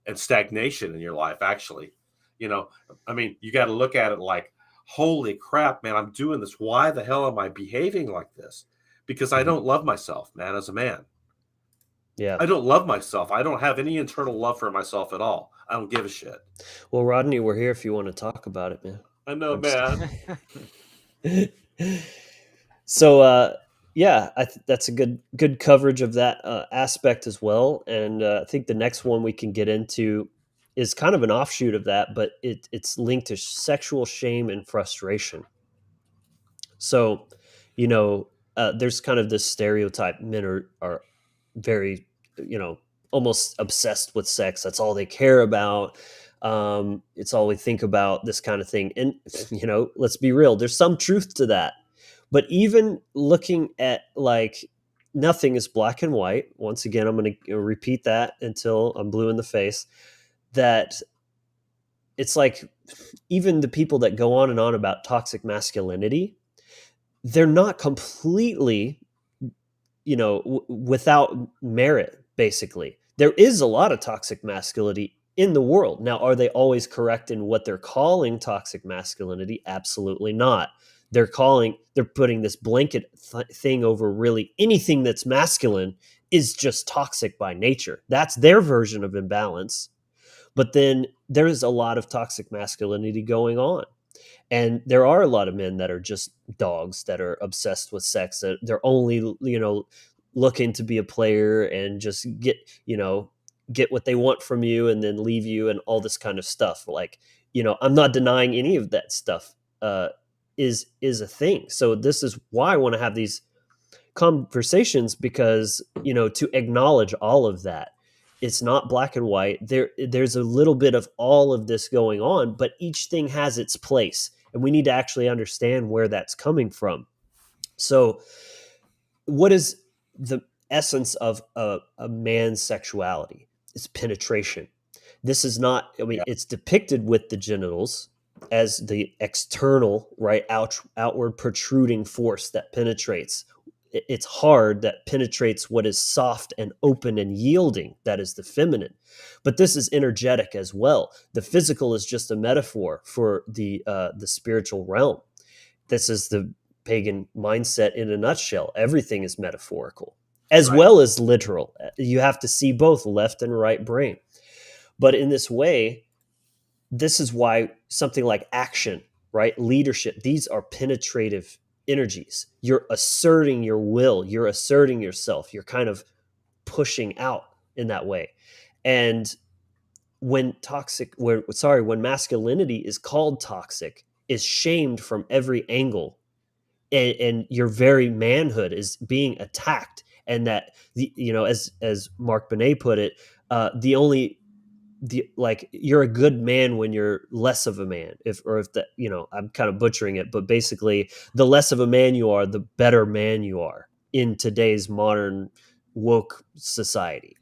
and stagnation in your life. Actually, I mean, you got to look at it like, holy crap, man, I'm doing this. Why the hell am I behaving like this? Because I don't love myself, man, as a man. Yeah. I don't love myself. I don't have any internal love for myself at all. I don't give a shit. Well, Rodney, we're here if you want to talk about it, man. I know, man. So, that's a good coverage of that aspect as well. And I think the next one we can get into is kind of an offshoot of that, but it's linked to sexual shame and frustration. So, there's kind of this stereotype: men are very, almost obsessed with sex. That's all they care about. It's all they think about, this kind of thing. And, let's be real, there's some truth to that. But even looking at like, nothing is black and white. Once again, I'm going to repeat that until I'm blue in the face. That it's like, even the people that go on and on about toxic masculinity, they're not completely, without merit, basically. There is a lot of toxic masculinity in the world. Now, are they always correct in what they're calling toxic masculinity? Absolutely not. They're putting this blanket thing over really anything that's masculine is just toxic by nature. That's their version of imbalance. But then there is a lot of toxic masculinity going on. And there are a lot of men that are just dogs that are obsessed with sex, that they're only, looking to be a player and just get what they want from you and then leave you and all this kind of stuff. Like, I'm not denying any of that stuff is a thing. So this is why I want to have these conversations, because to acknowledge all of that. It's not black and white. There's a little bit of all of this going on, but each thing has its place, and we need to actually understand where that's coming from. So what is the essence of a man's sexuality? It's penetration. This is not, it's depicted with the genitals as the external, right, outward protruding force that penetrates. It's hard, that penetrates what is soft and open and yielding, that is the feminine. But this is energetic as well. The physical is just a metaphor for the spiritual realm. This is the pagan mindset in a nutshell. Everything is metaphorical as well as literal. You have to see both left and right brain. But in this way, this is why something like action, right? Leadership, these are penetrative energies. You're asserting your will, you're asserting yourself, you're kind of pushing out in that way. And when masculinity is called toxic, is shamed from every angle, and your very manhood is being attacked, and that as Mark Benet put it, you're a good man when you're less of a man. If that, I'm kind of butchering it, but basically the less of a man you are, the better man you are in today's modern woke society.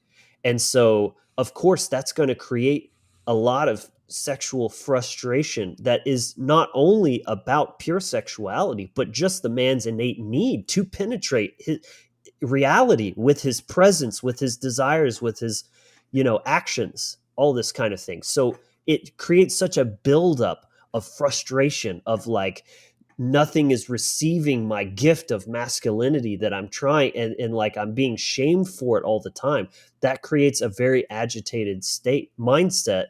And so, of course, that's going to create a lot of sexual frustration that is not only about pure sexuality, but just the man's innate need to penetrate his reality with his presence, with his desires, with his, actions, all this kind of thing. So it creates such a buildup of frustration of like, nothing is receiving my gift of masculinity that I'm trying, and like I'm being shamed for it all the time. That creates a very agitated mindset.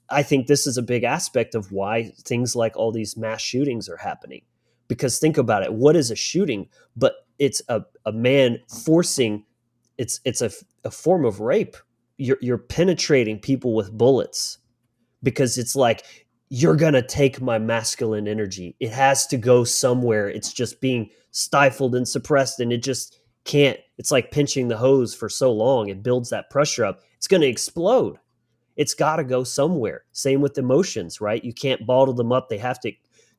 I think this is a big aspect of why things like all these mass shootings are happening. Because think about it, what is a shooting? But it's a man forcing, it's a form of rape. You're penetrating people with bullets, because it's like, you're going to take my masculine energy. It has to go somewhere. It's just being stifled and suppressed, and it just can't. It's like pinching the hose for so long. It builds that pressure up. It's going to explode. It's got to go somewhere. Same with emotions, right? You can't bottle them up. They have to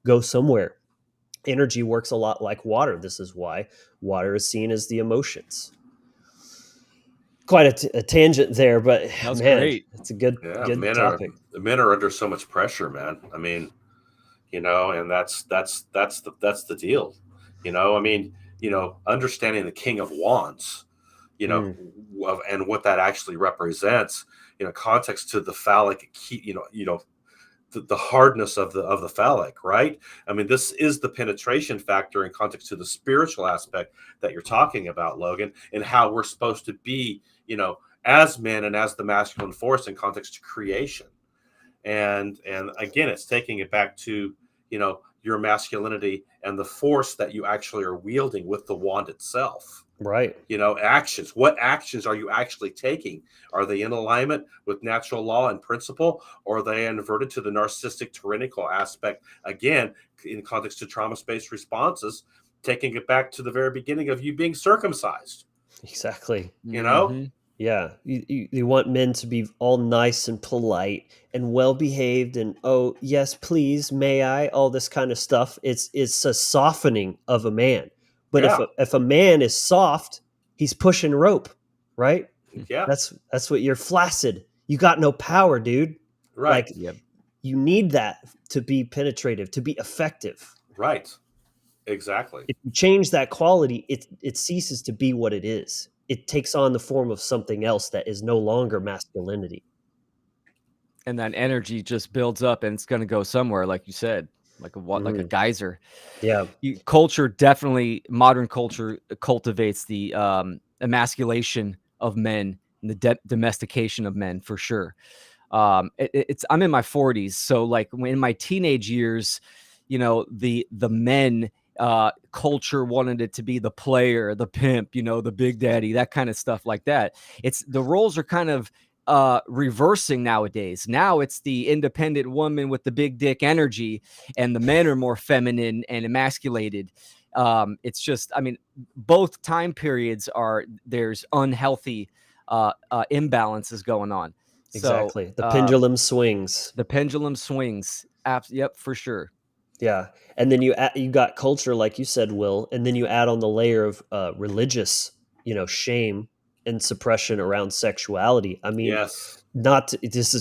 go somewhere. Energy works a lot like water. This is why water is seen as the emotions. Quite a tangent there, but That was man, great. it's a good topic. Men are under so much pressure, man. I mean, and that's the deal. Understanding the King of Wands, and what that actually represents, context to the phallic, the hardness of the phallic, right? I mean, this is the penetration factor in context to the spiritual aspect that you're talking about, Logan, and how we're supposed to be, as men and as the masculine force in context to creation. And again, it's taking it back to, your masculinity and the force that you actually are wielding with the wand itself. Right. Actions. What actions are you actually taking? Are they in alignment with natural law and principle, or are they inverted to the narcissistic tyrannical aspect? Again, in context to trauma-based responses, taking it back to the very beginning of you being circumcised. Exactly. Mm-hmm. Yeah. You want men to be all nice and polite and well-behaved and, oh, yes, please, may I, all this kind of stuff. It's a softening of a man. But if a man is soft, he's pushing rope, right? Yeah. That's what you're flaccid. You got no power, dude. Right. Like, you need that to be penetrative, to be effective. Right. Exactly. If you change that quality, it ceases to be what it is. It takes on the form of something else that is no longer masculinity. And that energy just builds up, and it's going to go somewhere, like you said, like a geyser. Yeah. Modern culture cultivates the emasculation of men and the domestication of men, for sure. I'm in my 40s, so like in my teenage years, the men, culture wanted it to be the player, the pimp, the big daddy, that kind of stuff like that. It's the roles are kind of reversing nowadays. Now it's the independent woman with the big dick energy, and the men are more feminine and emasculated. It's just, I mean, both time periods there's unhealthy imbalances going on. Exactly. So The pendulum swings. the pendulum swings. Yep, for sure. Yeah. And then you got culture, like you said, Will, and then you add on the layer of religious, shame and suppression around sexuality. I mean, Yes.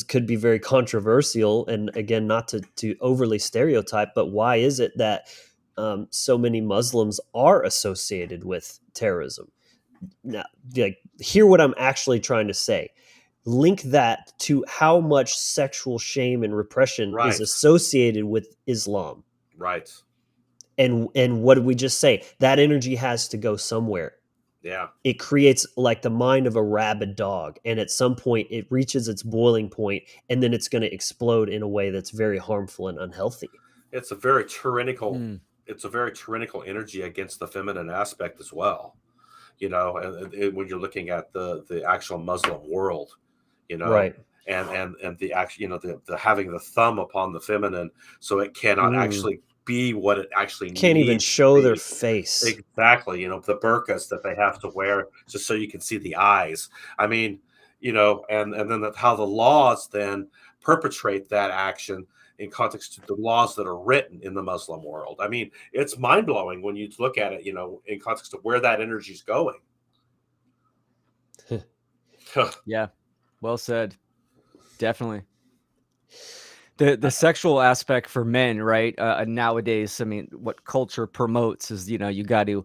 could be very controversial, and again, not to overly stereotype, but why is it that so many Muslims are associated with terrorism? Now, like, hear what I'm actually trying to say. Link that to how much sexual shame and repression is Right. associated with Islam. Right. And what did we just say? That energy has to go somewhere. Yeah. It creates like the mind of a rabid dog, and at some point it reaches its boiling point, and then it's going to explode in a way that's very harmful and unhealthy. It's a very tyrannical. It's a very tyrannical energy against the feminine aspect as well. And when you're looking at the actual Muslim world, Right. and the actual, the having the thumb upon the feminine, so it cannot actually be what it actually can't even needs to show their be. face. Exactly. The burqas that they have to wear just so you can see the eyes. I mean, and then how the laws then perpetrate that action in context to the laws that are written in the Muslim world. I mean, it's mind blowing when you look at it, in context of where that energy is going. Yeah, well said. Definitely. The sexual aspect for men, right? Nowadays, I mean, what culture promotes is, you got to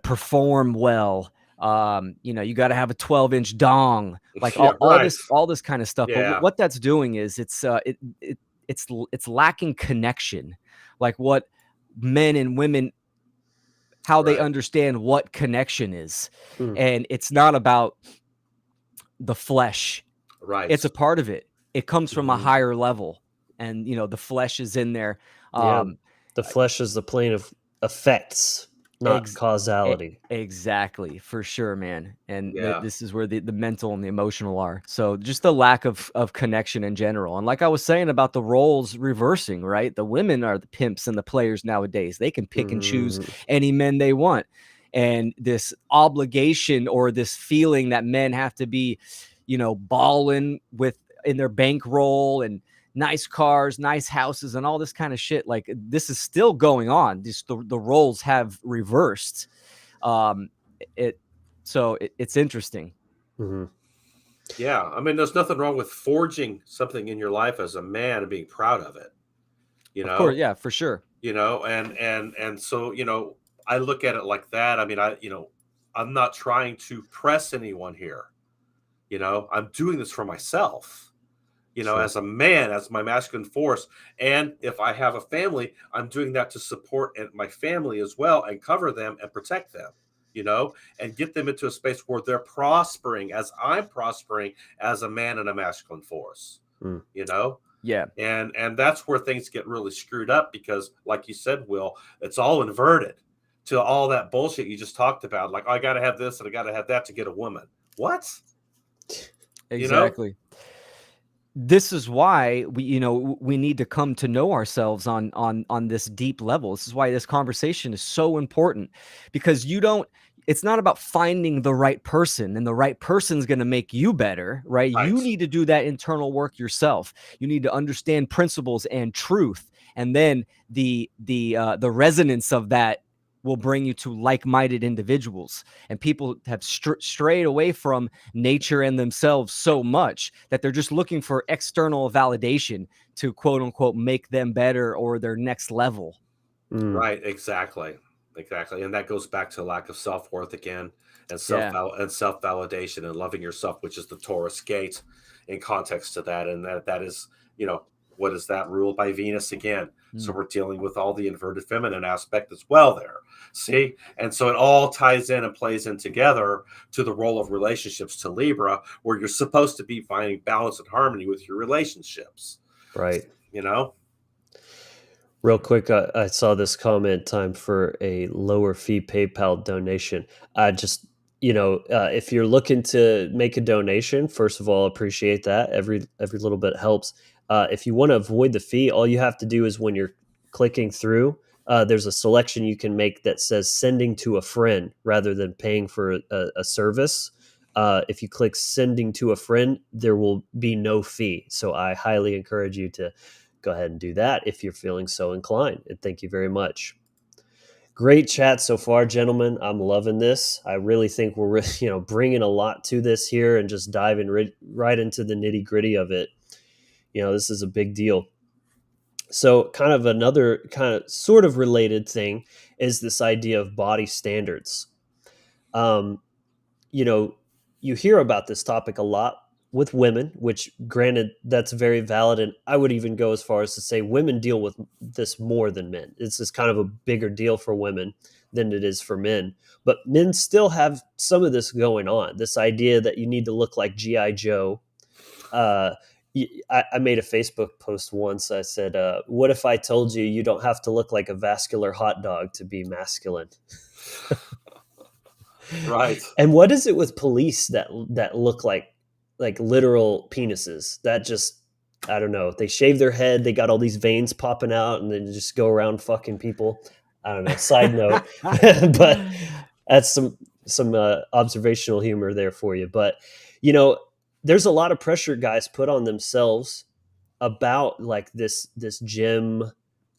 perform well. You got to have a 12-inch dong, like Yeah, all right. this kind of stuff. Yeah. But what that's doing is it's lacking connection, like what men and women, how they Right. understand what connection is. Mm. And it's not about the flesh. Right. It's a part of it. It comes from a higher level, and the flesh is in there. Yeah. The flesh is the plane of effects, not causality. Exactly, for sure, man. And Yeah. this is where the mental and the emotional are. So just the lack of connection in general. And like I was saying about the roles reversing, right? The women are the pimps and the players nowadays. They can pick and choose any men they want. And this obligation or this feeling that men have to be, balling in their bankroll and nice cars, nice houses, and all this kind of shit. Like, this is still going on. The roles have reversed. It's interesting. Mm-hmm. Yeah, I mean, there's nothing wrong with forging something in your life as a man and being proud of it. Of course, yeah, for sure. And so I look at it like that. I mean, I'm not trying to press anyone here. I'm doing this for myself. Sure. As a man, as my masculine force. And if I have a family, I'm doing that to support my family as well and cover them and protect them, and get them into a space where they're prospering as I'm prospering as a man and a masculine force, Yeah. And that's where things get really screwed up because, like you said, Will, it's all inverted to all that bullshit you just talked about. Like, I got to have this and I got to have that to get a woman. What? Exactly. This is why we need to come to know ourselves on this deep level. This is why this conversation is so important, because it's not about finding the right person and the right person's going to make you better, right? You need to do that internal work yourself. You need to understand principles and truth, and then the resonance of that will bring you to like-minded individuals. And people have strayed away from nature and themselves so much that they're just looking for external validation to quote unquote make them better or their next level. Right. Exactly. And that goes back to lack of self-worth again, and self-validation and loving yourself, which is the Taurus gate in context to that. And that is, what is that? Ruled by Venus again. So we're dealing with all the inverted feminine aspect as well there. See? And so it all ties in and plays in together to the role of relationships to Libra, where you're supposed to be finding balance and harmony with your relationships. Right. Real quick, I saw this comment, time for a lower fee PayPal donation. I just, if you're looking to make a donation, first of all, appreciate that. Every little bit helps. If you want to avoid the fee, all you have to do is when you're clicking through, there's a selection you can make that says sending to a friend rather than paying for a service. If you click sending to a friend, there will be no fee. So I highly encourage you to go ahead and do that if you're feeling so inclined. And thank you very much. Great chat so far, gentlemen. I'm loving this. I really think we're bringing a lot to this here and just diving right into the nitty gritty of it. This is a big deal. So kind of another kind of sort of related thing is this idea of body standards. You hear about this topic a lot with women, which granted, that's very valid. And I would even go as far as to say women deal with this more than men. It's just kind of a bigger deal for women than it is for men. But men still have some of this going on. This idea that you need to look like G.I. Joe. I made a Facebook post once. I said, what if I told you you don't have to look like a vascular hot dog to be masculine? Right. And what is it with police that look like literal penises? That just, I don't know. They shave their head. They got all these veins popping out, and then just go around fucking people. I don't know. Side note, but that's some observational humor there for you. But there's a lot of pressure guys put on themselves about like this gym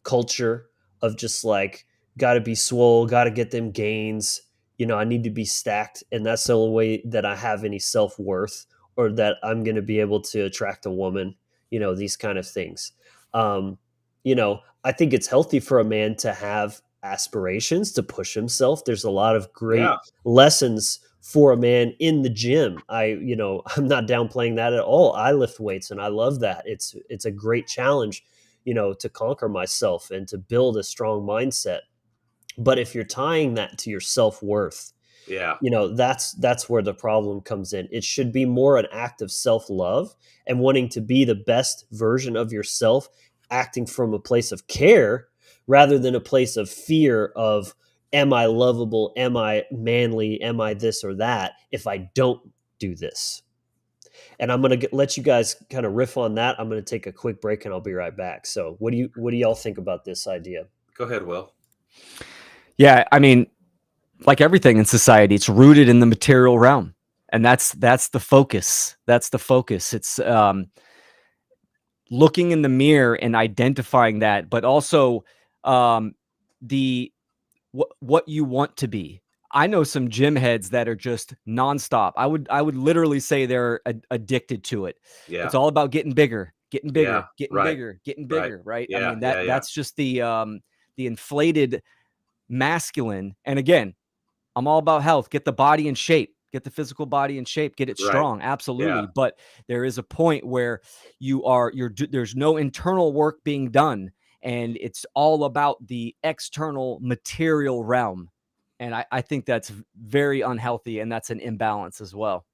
culture of just like, got to be swole, got to get them gains. I need to be stacked, and that's the only way that I have any self-worth or that I'm going to be able to attract a woman, these kind of things. I think it's healthy for a man to have aspirations, to push himself. There's a lot of great lessons for a man in the gym. I'm not downplaying that at all. I lift weights and I love that. It's a great challenge, to conquer myself and to build a strong mindset. But if you're tying that to your self-worth, that's where the problem comes in. It should be more an act of self-love and wanting to be the best version of yourself, acting from a place of care rather than a place of fear of, am I lovable? Am I manly? Am I this or that if I don't do this? And I'm going to let you guys kind of riff on that. I'm going to take a quick break and I'll be right back. So what do y'all think about this idea? Go ahead, Will. Yeah, I mean, like everything in society, it's rooted in the material realm, and that's the focus. That's the focus. It's looking in the mirror and identifying that, but also the what you want to be. I know some gym heads that are just nonstop. I would literally say they're addicted to it. Yeah. It's all about getting bigger, getting bigger, Yeah, getting right. bigger, getting bigger, right? Yeah, I mean, that's just the inflated masculine. And again, I'm all about health. Get the body in shape, get the physical body in shape, get it strong. Absolutely. Yeah. But there is a point where there's no internal work being done, and it's all about the external material realm. And I think that's very unhealthy, and that's an imbalance as well.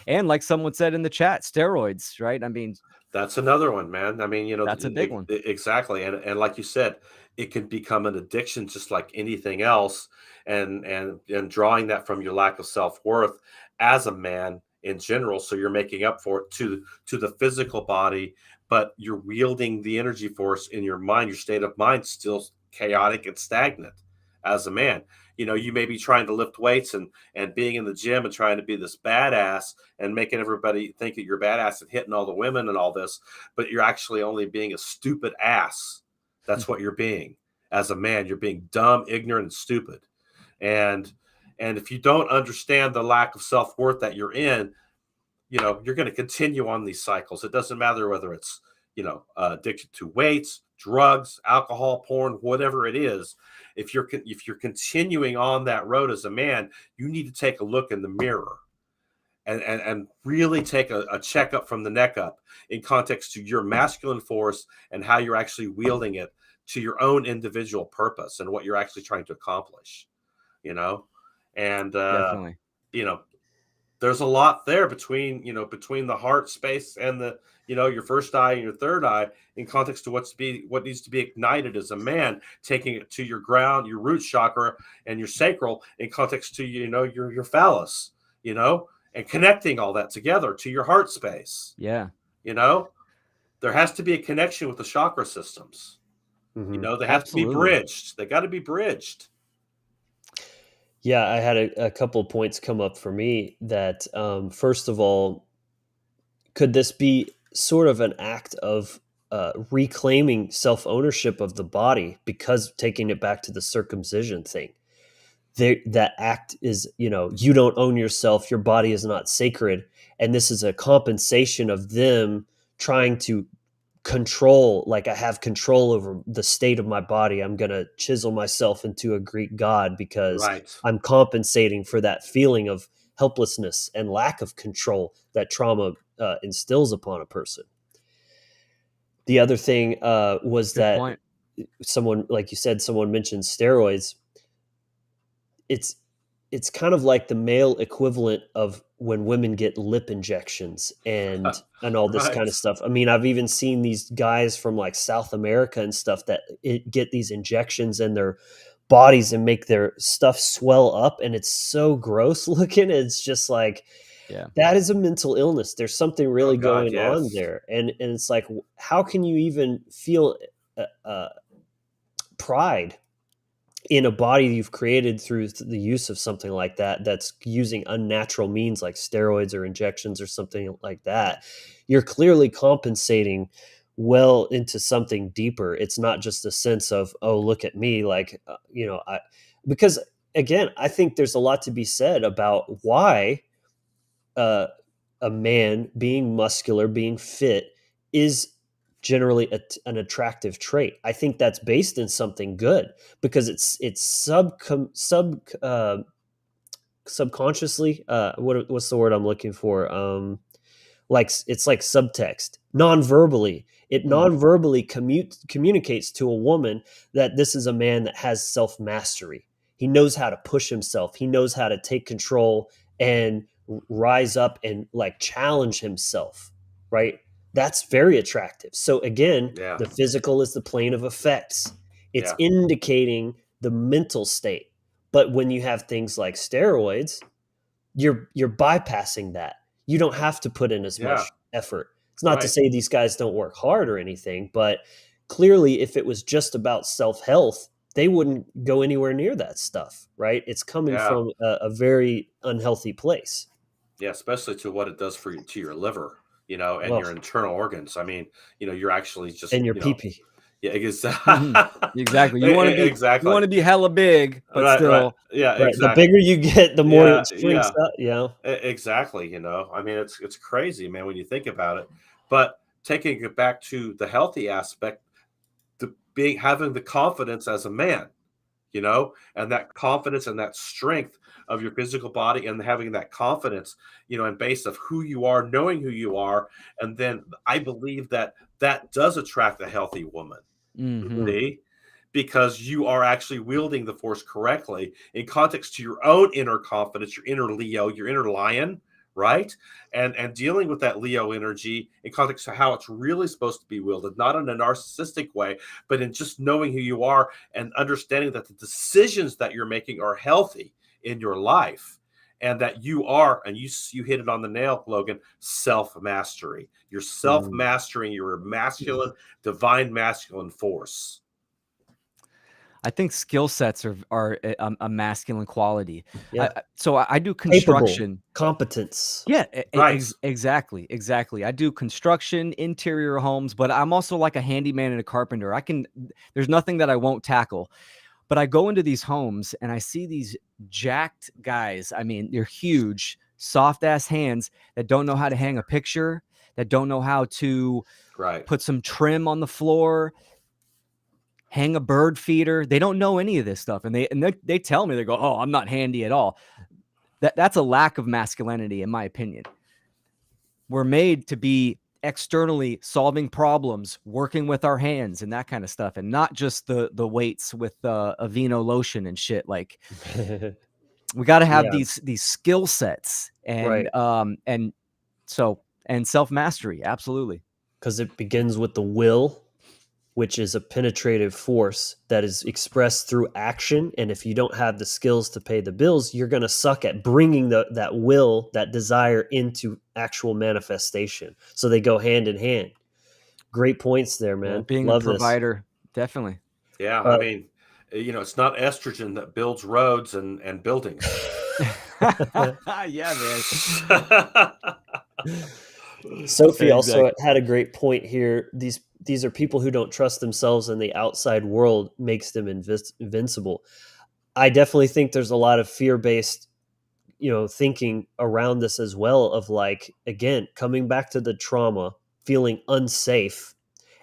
And like someone said in the chat, steroids, right? I mean, that's another one, man. I mean, that's a big one. Exactly. And like you said, it can become an addiction just like anything else. And drawing that from your lack of self-worth as a man in general. So you're making up for it to the physical body, but you're wielding the energy force in your mind. Your state of mind still chaotic and stagnant as a man. You may be trying to lift weights and being in the gym and trying to be this badass and making everybody think that you're badass and hitting all the women and all this, but you're actually only being a stupid ass. That's what you're being as a man. You're being dumb, ignorant, and stupid. And if you don't understand the lack of self-worth that you're in, you're going to continue on these cycles. It doesn't matter whether it's, addicted to weights, drugs, alcohol, porn, whatever it is. If you're continuing on that road as a man, you need to take a look in the mirror and really take a checkup from the neck up in context to your masculine force and how you're actually wielding it to your own individual purpose and what you're actually trying to accomplish, and, definitely. there's a lot there between the heart space and the your first eye and your third eye, in context to what needs to be ignited as a man, taking it to your ground, your root chakra, and your sacral, in context to your phallus, and connecting all that together to your heart space. Yeah. There has to be a connection with the chakra systems. They have to be Absolutely. bridged. They got to be bridged. Yeah, I had a couple points come up for me that, first of all, could this be sort of an act of reclaiming self-ownership of the body, because taking it back to the circumcision thing, that act is, you don't own yourself, your body is not sacred, and this is a compensation of them trying to control, like, I have control over the state of my body. I'm going to chisel myself into a Greek god because Right. I'm compensating for that feeling of helplessness and lack of control that trauma instills upon a person. The other thing was Good that point. someone, like you said, someone mentioned steroids. It's kind of like the male equivalent of when women get lip injections and all this kind of Right. stuff. I mean, I've even seen these guys from like South America and stuff that get these injections in their bodies and make their stuff swell up, and it's so gross looking. It's just like, Yeah. that is a mental illness. There's something really Oh, God, going on yes. there, and it's like, how can you even feel pride in a body you've created through the use of something like that, that's using unnatural means like steroids or injections or something like that? You're clearly compensating well into something deeper. It's not just a sense of, oh, look at me, like, because again, I think there's a lot to be said about why a man being muscular, being fit, is generally an attractive trait. I think that's based in something good, because it's subconsciously, what's the word I'm looking for? Like, it's like subtext, non-verbally. It non-verbally communicates to a woman that this is a man that has self-mastery. He knows how to push himself. He knows how to take control and rise up and like challenge himself, right? That's very attractive. So again, Yeah. the physical is the plane of effects. It's Yeah. indicating the mental state. But when you have things like steroids, you're bypassing that. You don't have to put in as Yeah. much effort. It's not to Right. say these guys don't work hard or anything, but clearly, if it was just about self-health, they wouldn't go anywhere near that stuff, right? It's coming Yeah. from a very unhealthy place. Yeah, especially to what it does to your liver, and Oh, your internal organs. I mean, you're actually just, and your pee-pee. yeah, exactly. Exactly. You want to be Exactly. hella big, but Right, right. still. Yeah, Right. The exactly. bigger you get, the more Yeah, it shrinks yeah. up. Yeah. Exactly. I mean, it's crazy, man, when you think about it. But taking it back to the healthy aspect, having the confidence as a man, and that confidence and that strength of your physical body, and having that confidence, and base of who you are, knowing who you are. And then I believe that does attract a healthy woman. Mhm. See? Because you are actually wielding the force correctly in context to your own inner confidence, your inner Leo, your inner lion, right? And dealing with that Leo energy in context to how it's really supposed to be wielded, not in a narcissistic way, but in just knowing who you are and understanding that the decisions that you're making are healthy in your life. And that you are, and you hit it on the nail, Logan, self-mastery. You're self-mastering your masculine, divine masculine force. I think skill sets are a masculine quality. Yeah. So I do Capable, construction. competence. Yeah, Right. exactly, exactly. I do construction, interior homes, but I'm also like a handyman and a carpenter. There's nothing that I won't tackle. But I go into these homes and I see these jacked guys. I mean, they're huge, soft ass hands that don't know how to hang a picture, that don't know how to Right. put some trim on the floor, hang a bird feeder. They don't know any of this stuff. And they tell me, they go, "Oh, I'm not handy at all." That's a lack of masculinity, in my opinion. We're made to be externally solving problems, working with our hands and that kind of stuff, and not just the weights with Aveeno lotion and shit. Like, We got to have Yeah. these skill sets and Right. and self-mastery. Absolutely. Because it begins with the will, which is a penetrative force that is expressed through action. And if you don't have the skills to pay the bills, you're going to suck at bringing that will, that desire into actual manifestation. So they go hand in hand. Great points there, Yeah, man. being a Love this. provider, definitely. Yeah, I mean, it's not estrogen that builds roads and buildings. Yeah, man. Sophie also Exactly. had a great point here. These are people who don't trust themselves, and the outside world makes them invincible. I definitely think there's a lot of fear-based, thinking around this as well, of like, again, coming back to the trauma, feeling unsafe.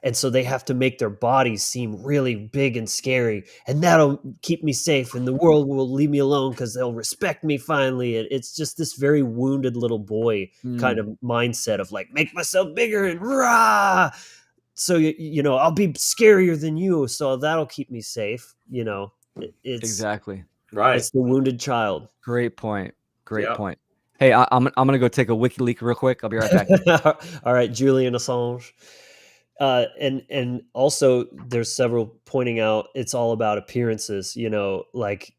And so they have to make their bodies seem really big and scary, and that'll keep me safe, and the world will leave me alone because they'll respect me finally. And it's just this very wounded little boy kind of mindset of like, make myself bigger and rah. So I'll be scarier than you, so that'll keep me safe. Exactly. Right. It's the wounded child. Great point. Great Yeah. point. Hey, I'm gonna go take a wiki leak real quick. I'll be right back. All right, Julian Assange. And also there's several pointing out it's all about appearances, like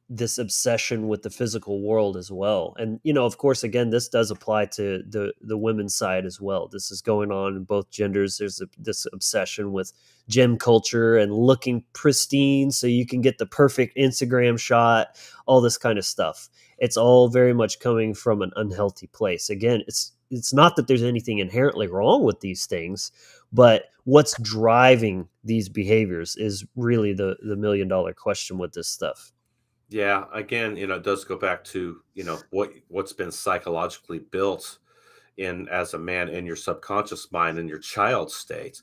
this obsession with the physical world as well. And of course, again, this does apply to the women's side as well. This is going on in both genders. There's this obsession with gym culture and looking pristine so you can get the perfect Instagram shot, all this kind of stuff. It's all very much coming from an unhealthy place. Again, it's not that there's anything inherently wrong with these things, but what's driving these behaviors is really the $1 million question with this stuff. Yeah, again, it does go back to, what's been psychologically built in as a man in your subconscious mind in your child state.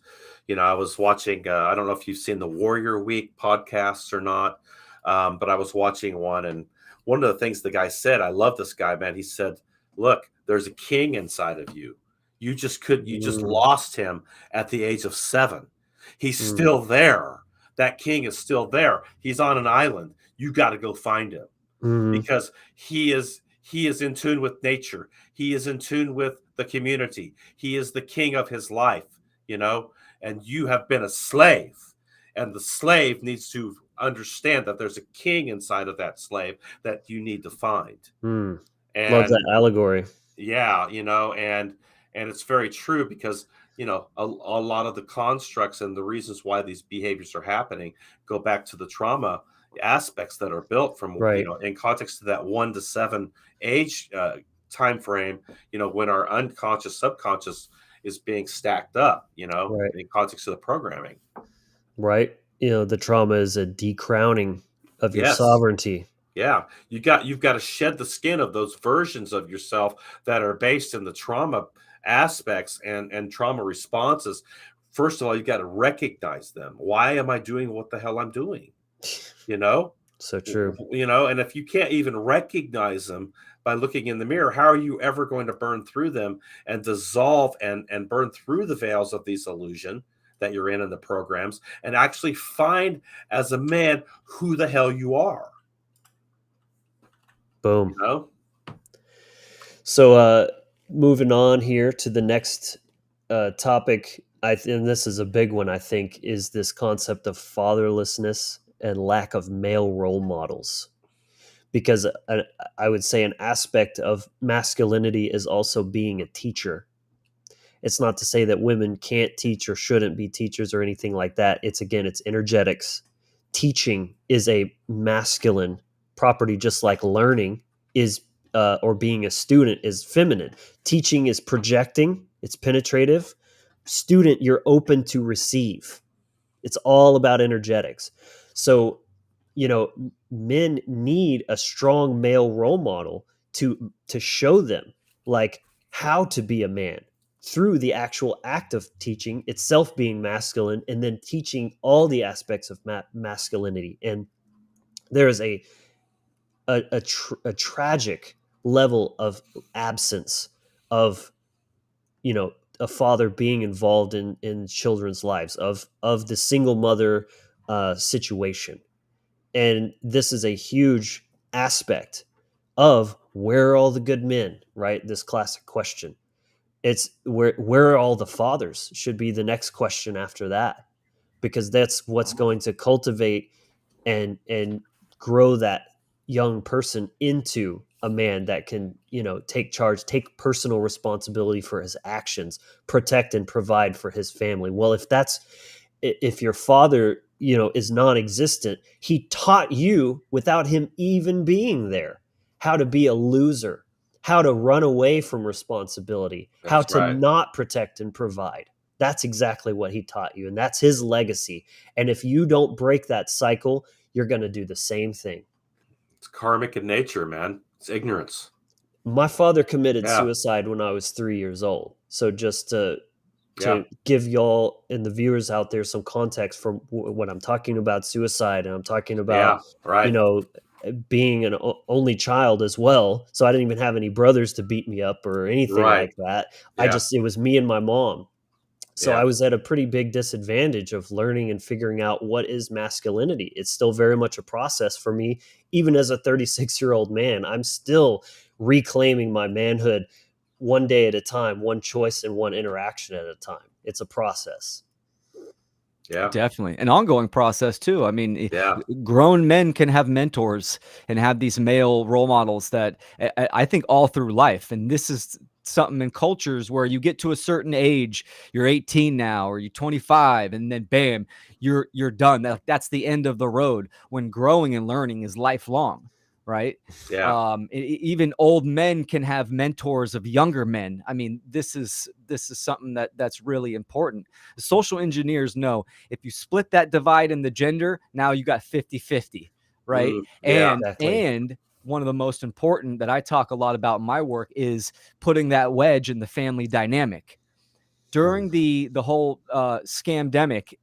I was watching, I don't know if you've seen the Warrior Week podcasts or not, but I was watching one, and one of the things the guy said, I love this guy, man. He said, look, there's a king inside of you. You just lost him at the age of 7. He's still there. That king is still there. He's on an island. You got to go find him because he is in tune with nature. He is in tune with the community. He is the king of his life, and you have been a slave, and the slave needs to understand that there's a king inside of that slave that you need to find. Love And that allegory. yeah, and it's very true because a lot of the constructs and the reasons why these behaviors are happening go back to the trauma aspects that are built from Right. in context to that 1 to 7 age time frame, when our unconscious subconscious is being stacked up, Right. in context of the programming. Right. The trauma is a decrowning of your Yes. sovereignty. Yeah, you've got to shed the skin of those versions of yourself that are based in the trauma aspects and trauma responses. First of all, you got to recognize them. Why am I doing what the hell I'm doing? So true. And if you can't even recognize them by looking in the mirror, how are you ever going to burn through them and dissolve and burn through the veils of these illusion that you're in the programs and actually find as a man who the hell you are? Boom. So moving on here to the next topic, and this is a big one, I think, is this concept of fatherlessness and lack of male role models. Because I would say an aspect of masculinity is also being a teacher. It's not to say that women can't teach or shouldn't be teachers or anything like that. It's energetics. Teaching is a masculine property, just like learning is, or being a student is feminine. Teaching is projecting, it's penetrative. Student, you're open to receive. It's all about energetics. So, men need a strong male role model to show them like how to be a man through the actual act of teaching itself, being masculine, and then teaching all the aspects of masculinity. And there is a tragic level of absence of a father being involved in children's lives, of the single mother situation. And this is a huge aspect of where are all the good men, right? This classic question. It's where are all the fathers should be the next question after that, because that's what's going to cultivate and grow that young person into a man that can, take charge, take personal responsibility for his actions, protect and provide for his family. Well, if your father, is non-existent, he taught you without him even being there how to be a loser, how to run away from responsibility, how That's to right. not protect and provide. That's exactly what he taught you, and that's his legacy. And if you don't break that cycle, you're going to do the same thing. It's karmic in nature, man. It's ignorance. My father committed Yeah. suicide when I was 3 years old. So just to Yeah. give y'all and the viewers out there some context from when I'm talking about suicide, and I'm talking about, Yeah. Right. being an only child as well. So I didn't even have any brothers to beat me up or anything Right. like that. Yeah. It was me and my mom. So Yeah. I was at a pretty big disadvantage of learning and figuring out what is masculinity. It's still very much a process for me. Even as a 36-year-old man, I'm still reclaiming my manhood one day at a time, one choice and one interaction at a time. It's a process. Yeah. Definitely. An ongoing process too. I mean, Yeah. grown men can have mentors and have these male role models that I think all through life. And this is something in cultures where you get to a certain age, you're 18 now, or you're 25, and then bam, you're done. That's the end of the road, when growing and learning is lifelong, right? Yeah. Even old men can have mentors of younger men. I mean, this is something that's really important. The social engineers know if you split that divide in the gender, now you got 50-50, right? Yeah. Exactly. And one of the most important that I talk a lot about in my work is putting that wedge in the family dynamic. During the whole scamdemic,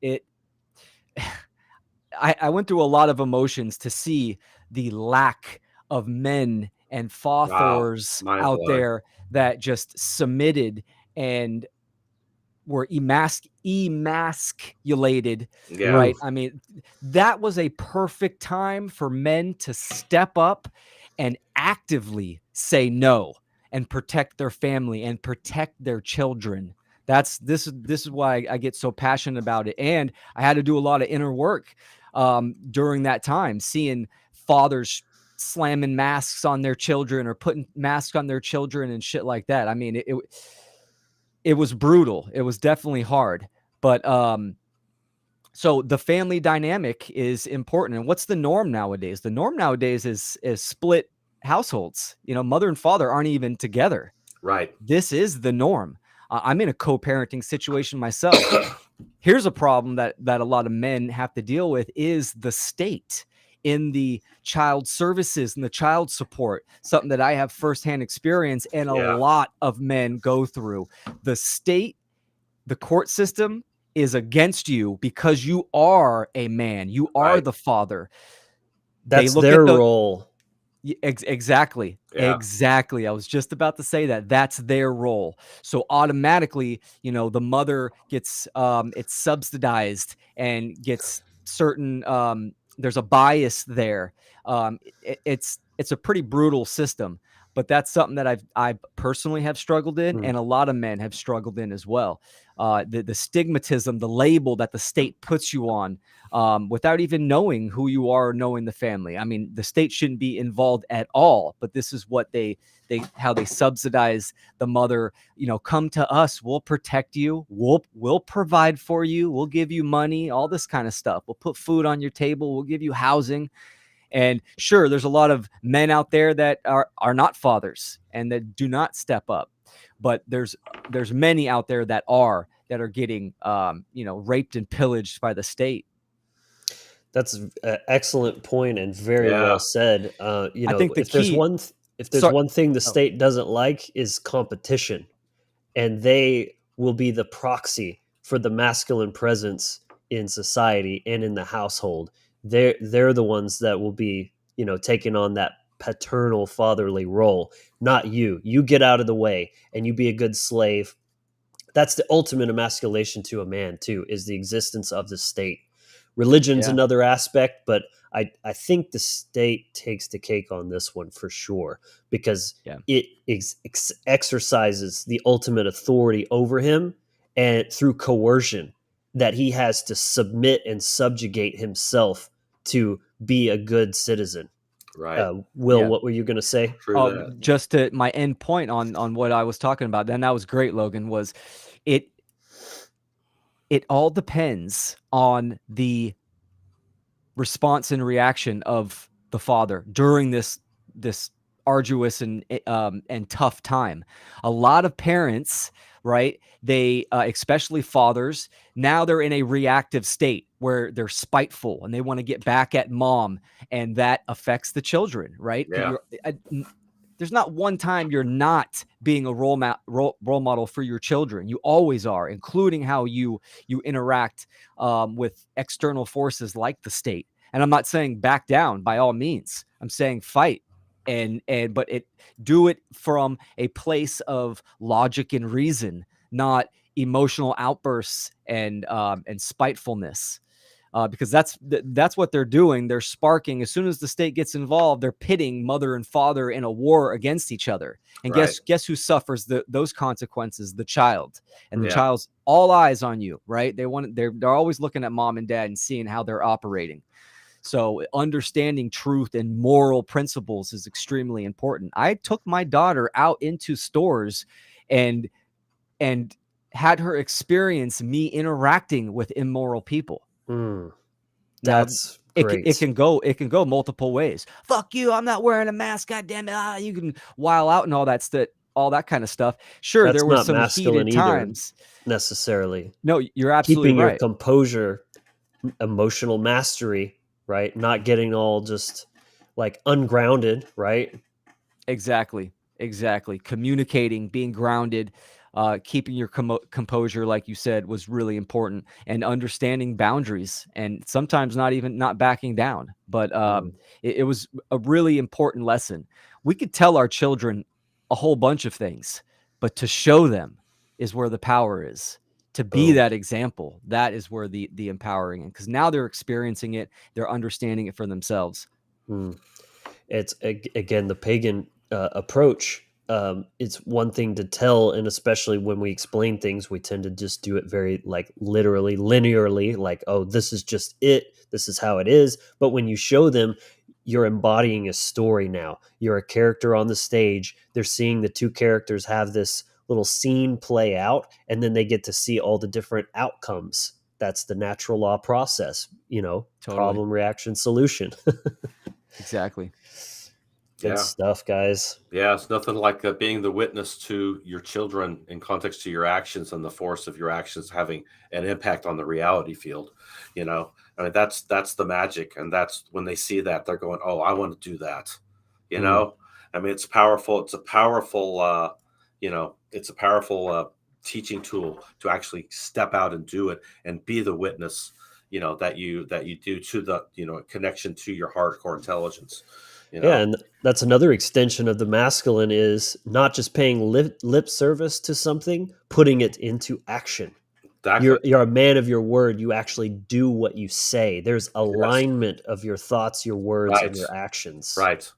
I went through a lot of emotions to see the lack of men and Wow. fathers Mind out blowing. there that just submitted and were emasculated, Yeah. right? I mean, that was a perfect time for men to step up and actively say no and protect their family and protect their children. This is why I get so passionate about it. And I had to do a lot of inner work during that time, seeing fathers slamming masks on their children or putting masks on their children and shit like that. I mean, it was brutal. It was definitely hard. But so the family dynamic is important. And what's the norm nowadays? The norm nowadays is split households. Mother and father aren't even together. Right. This is the norm. I'm in a co-parenting situation myself. Here's a problem that a lot of men have to deal with is the state in the child services and the child support, something that I have firsthand experience and a Yeah. lot of men go through. The state, the court system is against you because you are a man. You are Right. the father. They That's look at their the role. Exactly. Yeah. Exactly. I was just about to say that. That's their role. So automatically, the mother gets it's subsidized and gets certain there's a bias there. It's a pretty brutal system, but that's something that I personally have struggled in, Mm. and a lot of men have struggled in as well. The stigmatism, the label that the state puts you on, without even knowing who you are or knowing the family. I mean, the state shouldn't be involved at all, but this is what how they subsidize the mother. Come to us, we'll protect you, we'll provide for you, we'll give you money, all this kind of stuff. We'll put food on your table, we'll give you housing. And sure, there's a lot of men out there that are not fathers and that do not step up, but there's many out there that are getting raped and pillaged by the state. That's an excellent point and very well Yeah. said. I think the If there's key. Sorry. one thing the Oh, state doesn't like is competition, and they will be the proxy for the masculine presence in society and in the household. They're the ones that will be, taking on that paternal fatherly role, not you. You get out of the way and you be a good slave. That's the ultimate emasculation to a man too, is the existence of the state. Religion's Yeah. another aspect, but I think the state takes the cake on this one for sure, because Yeah. it exercises the ultimate authority over him, and through coercion, that he has to submit and subjugate himself to be a good citizen. Right. Will, Yeah. what were you going to say? True that. Just to my end point on what I was talking about, then that was great, Logan, was it all depends on the response and reaction of the father during this arduous and tough time. A lot of parents, right? They especially fathers, now they're in a reactive state where they're spiteful and they want to get back at mom, and that affects the children, right? Yeah. There's not one time you're not being a role model for your children. You always are, including how you interact with external forces like the state. And I'm not saying back down by all means. I'm saying fight, but do it from a place of logic and reason, not emotional outbursts and spitefulness. Because that's what they're doing. They're sparking. As soon as the state gets involved, they're pitting mother and father in a war against each other. And guess who suffers those consequences? The child. And the child's all eyes on you, right? They're always looking at mom and dad and seeing how they're operating. So understanding truth and moral principles is extremely important. I took my daughter out into stores and had her experience me interacting with immoral people. That's great. It can go multiple ways. Fuck you! I'm not wearing a mask. God damn it! You can while out and all that kind of stuff. Sure, That's there were not some masculine heated either, times. necessarily. No, you're absolutely keeping right. your composure, emotional mastery, right? Not getting all just like ungrounded, right? Exactly. Communicating, being grounded, keeping your composure, like you said, was really important, and understanding boundaries, and sometimes not backing down. But it was a really important lesson. We could tell our children a whole bunch of things, but to show them is where the power is. To be that example, that is where the empowering, because now they're experiencing it, they're understanding it for themselves. It's again the pagan approach. It's one thing to tell, and especially when we explain things, we tend to just do it very like literally, linearly, like, oh, this is just it. This is how it is. But when you show them, you're embodying a story now. You're a character on the stage. They're seeing the two characters have this little scene play out, and then they get to see all the different outcomes. That's the natural law process, Totally. Problem, reaction, solution. Exactly. Good stuff, guys. Yeah, it's nothing like being the witness to your children in context to your actions and the force of your actions having an impact on the reality field. I mean, that's the magic, and that's when they see that they're going, "Oh, I want to do that." I mean, it's powerful. It's a powerful, it's a powerful teaching tool to actually step out and do it and be the witness. That you do to the connection to your hardcore intelligence. Yeah, and that's another extension of the masculine, is not just paying lip service to something, putting it into action. Exactly. You're a man of your word. You actually do what you say. There's alignment of your thoughts, your words, and your actions. Right,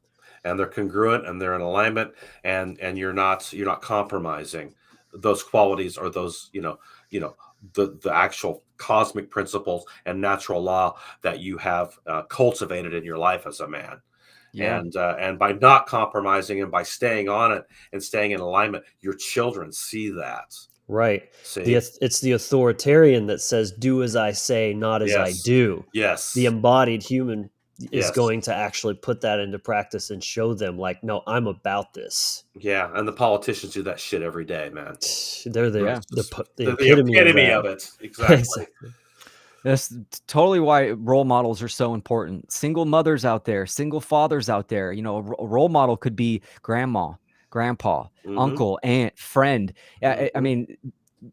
and they're congruent and they're in alignment, and you're not compromising those qualities or those the actual cosmic principles and natural law that you have cultivated in your life as a man. Yeah. And by not compromising and by staying on it and staying in alignment, your children see that. Right. See? It's the authoritarian that says, do as I say, not as I do. Yes. The embodied human is going to actually put that into practice and show them, like, no, I'm about this. Yeah, and the politicians do that shit every day, man. They're the epitome of it. Exactly. That's totally why role models are so important. Single mothers out there, single fathers out there. A role model could be grandma, grandpa, uncle, aunt, friend. I mean,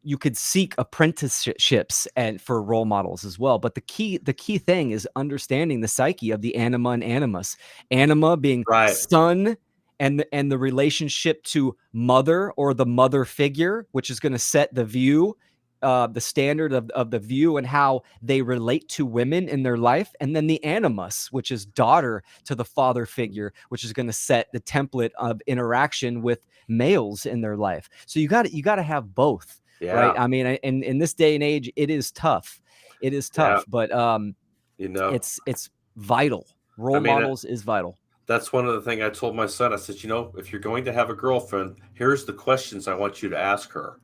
you could seek apprenticeships and for role models as well. But the key thing is understanding the psyche of the anima and animus. Anima being son, and the relationship to mother or the mother figure, which is going to set the view the standard of the view and how they relate to women in their life, and then the animus, which is daughter to the father figure, which is going to set the template of interaction with males in their life. So you got to have both, right? Yeah. I mean, in this day and age, it is tough. It is tough, but it's vital. Role models is vital. That's one of the things I told my son. I said, if you're going to have a girlfriend, here's the questions I want you to ask her.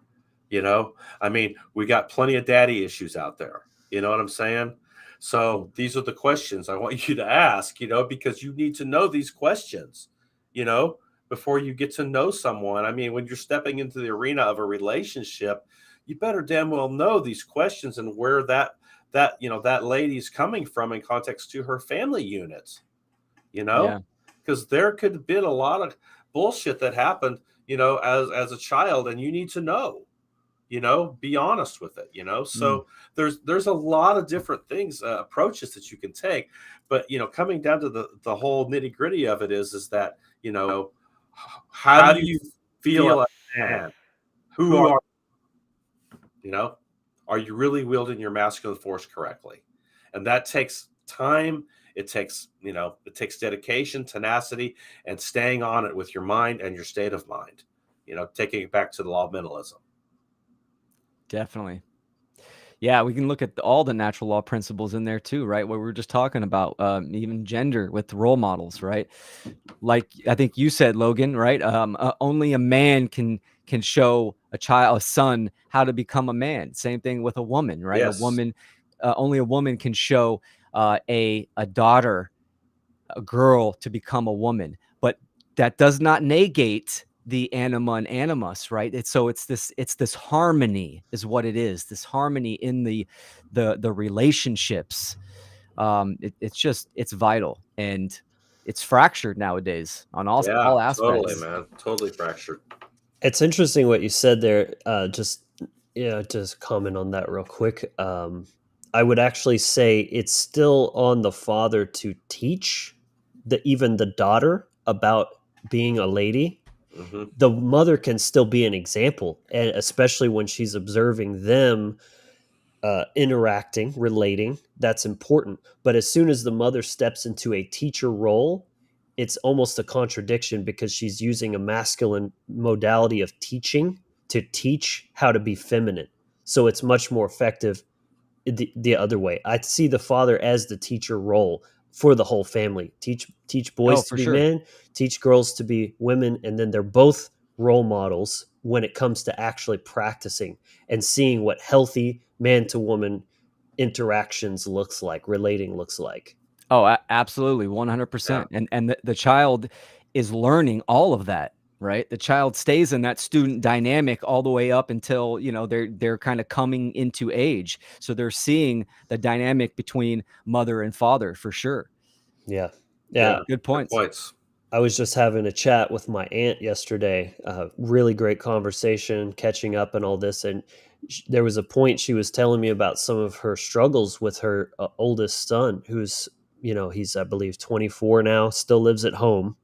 I mean, we got plenty of daddy issues out there. You know what I'm saying? So these are the questions I want you to ask, because you need to know these questions, before you get to know someone. I mean, when you're stepping into the arena of a relationship, you better damn well know these questions and where that lady's coming from in context to her family unit, because there could have been a lot of bullshit that happened, as a child, and you need to know. Be honest with it, so there's a lot of different things, approaches that you can take, but coming down to the whole nitty gritty of it is that how do you feel as a man? Who are you really wielding your masculine force correctly? And that takes time. It takes dedication, tenacity, and staying on it with your mind and your state of mind, taking it back to the law of mentalism. Definitely. Yeah, we can look at all the natural law principles in there too, right? What we were just talking about, even gender with role models, right? Like I think you said, Logan, right? Only a man can show a son, how to become a man. Same thing with a woman, right? Yes. A woman, only a woman can show a daughter, a girl, to become a woman. But that does not negate the anima and animus, right? It's this harmony is what it is. This harmony in the relationships. It's vital, and it's fractured nowadays on all aspects. Totally, man. Totally fractured. It's interesting what you said there. Just comment on that real quick. I would actually say it's still on the father to teach even the daughter about being a lady. Mm-hmm. The mother can still be an example, and especially when she's observing them interacting, relating, that's important. But as soon as the mother steps into a teacher role, it's almost a contradiction, because she's using a masculine modality of teaching to teach how to be feminine. So it's much more effective the other way. I see the father as the teacher role for the whole family. Teach boys to be men, teach girls to be women, and then they're both role models when it comes to actually practicing and seeing what healthy man to woman interactions relating looks like. Oh, absolutely, 100%. Yeah. And the child is learning all of that, right? The child stays in that student dynamic all the way up until, they're kind of coming into age. So they're seeing the dynamic between mother and father for sure. Yeah. Good points. I was just having a chat with my aunt yesterday. Really great conversation, catching up and all this. And there was a point she was telling me about some of her struggles with her oldest son, who's, he's, I believe, 24 now, still lives at home.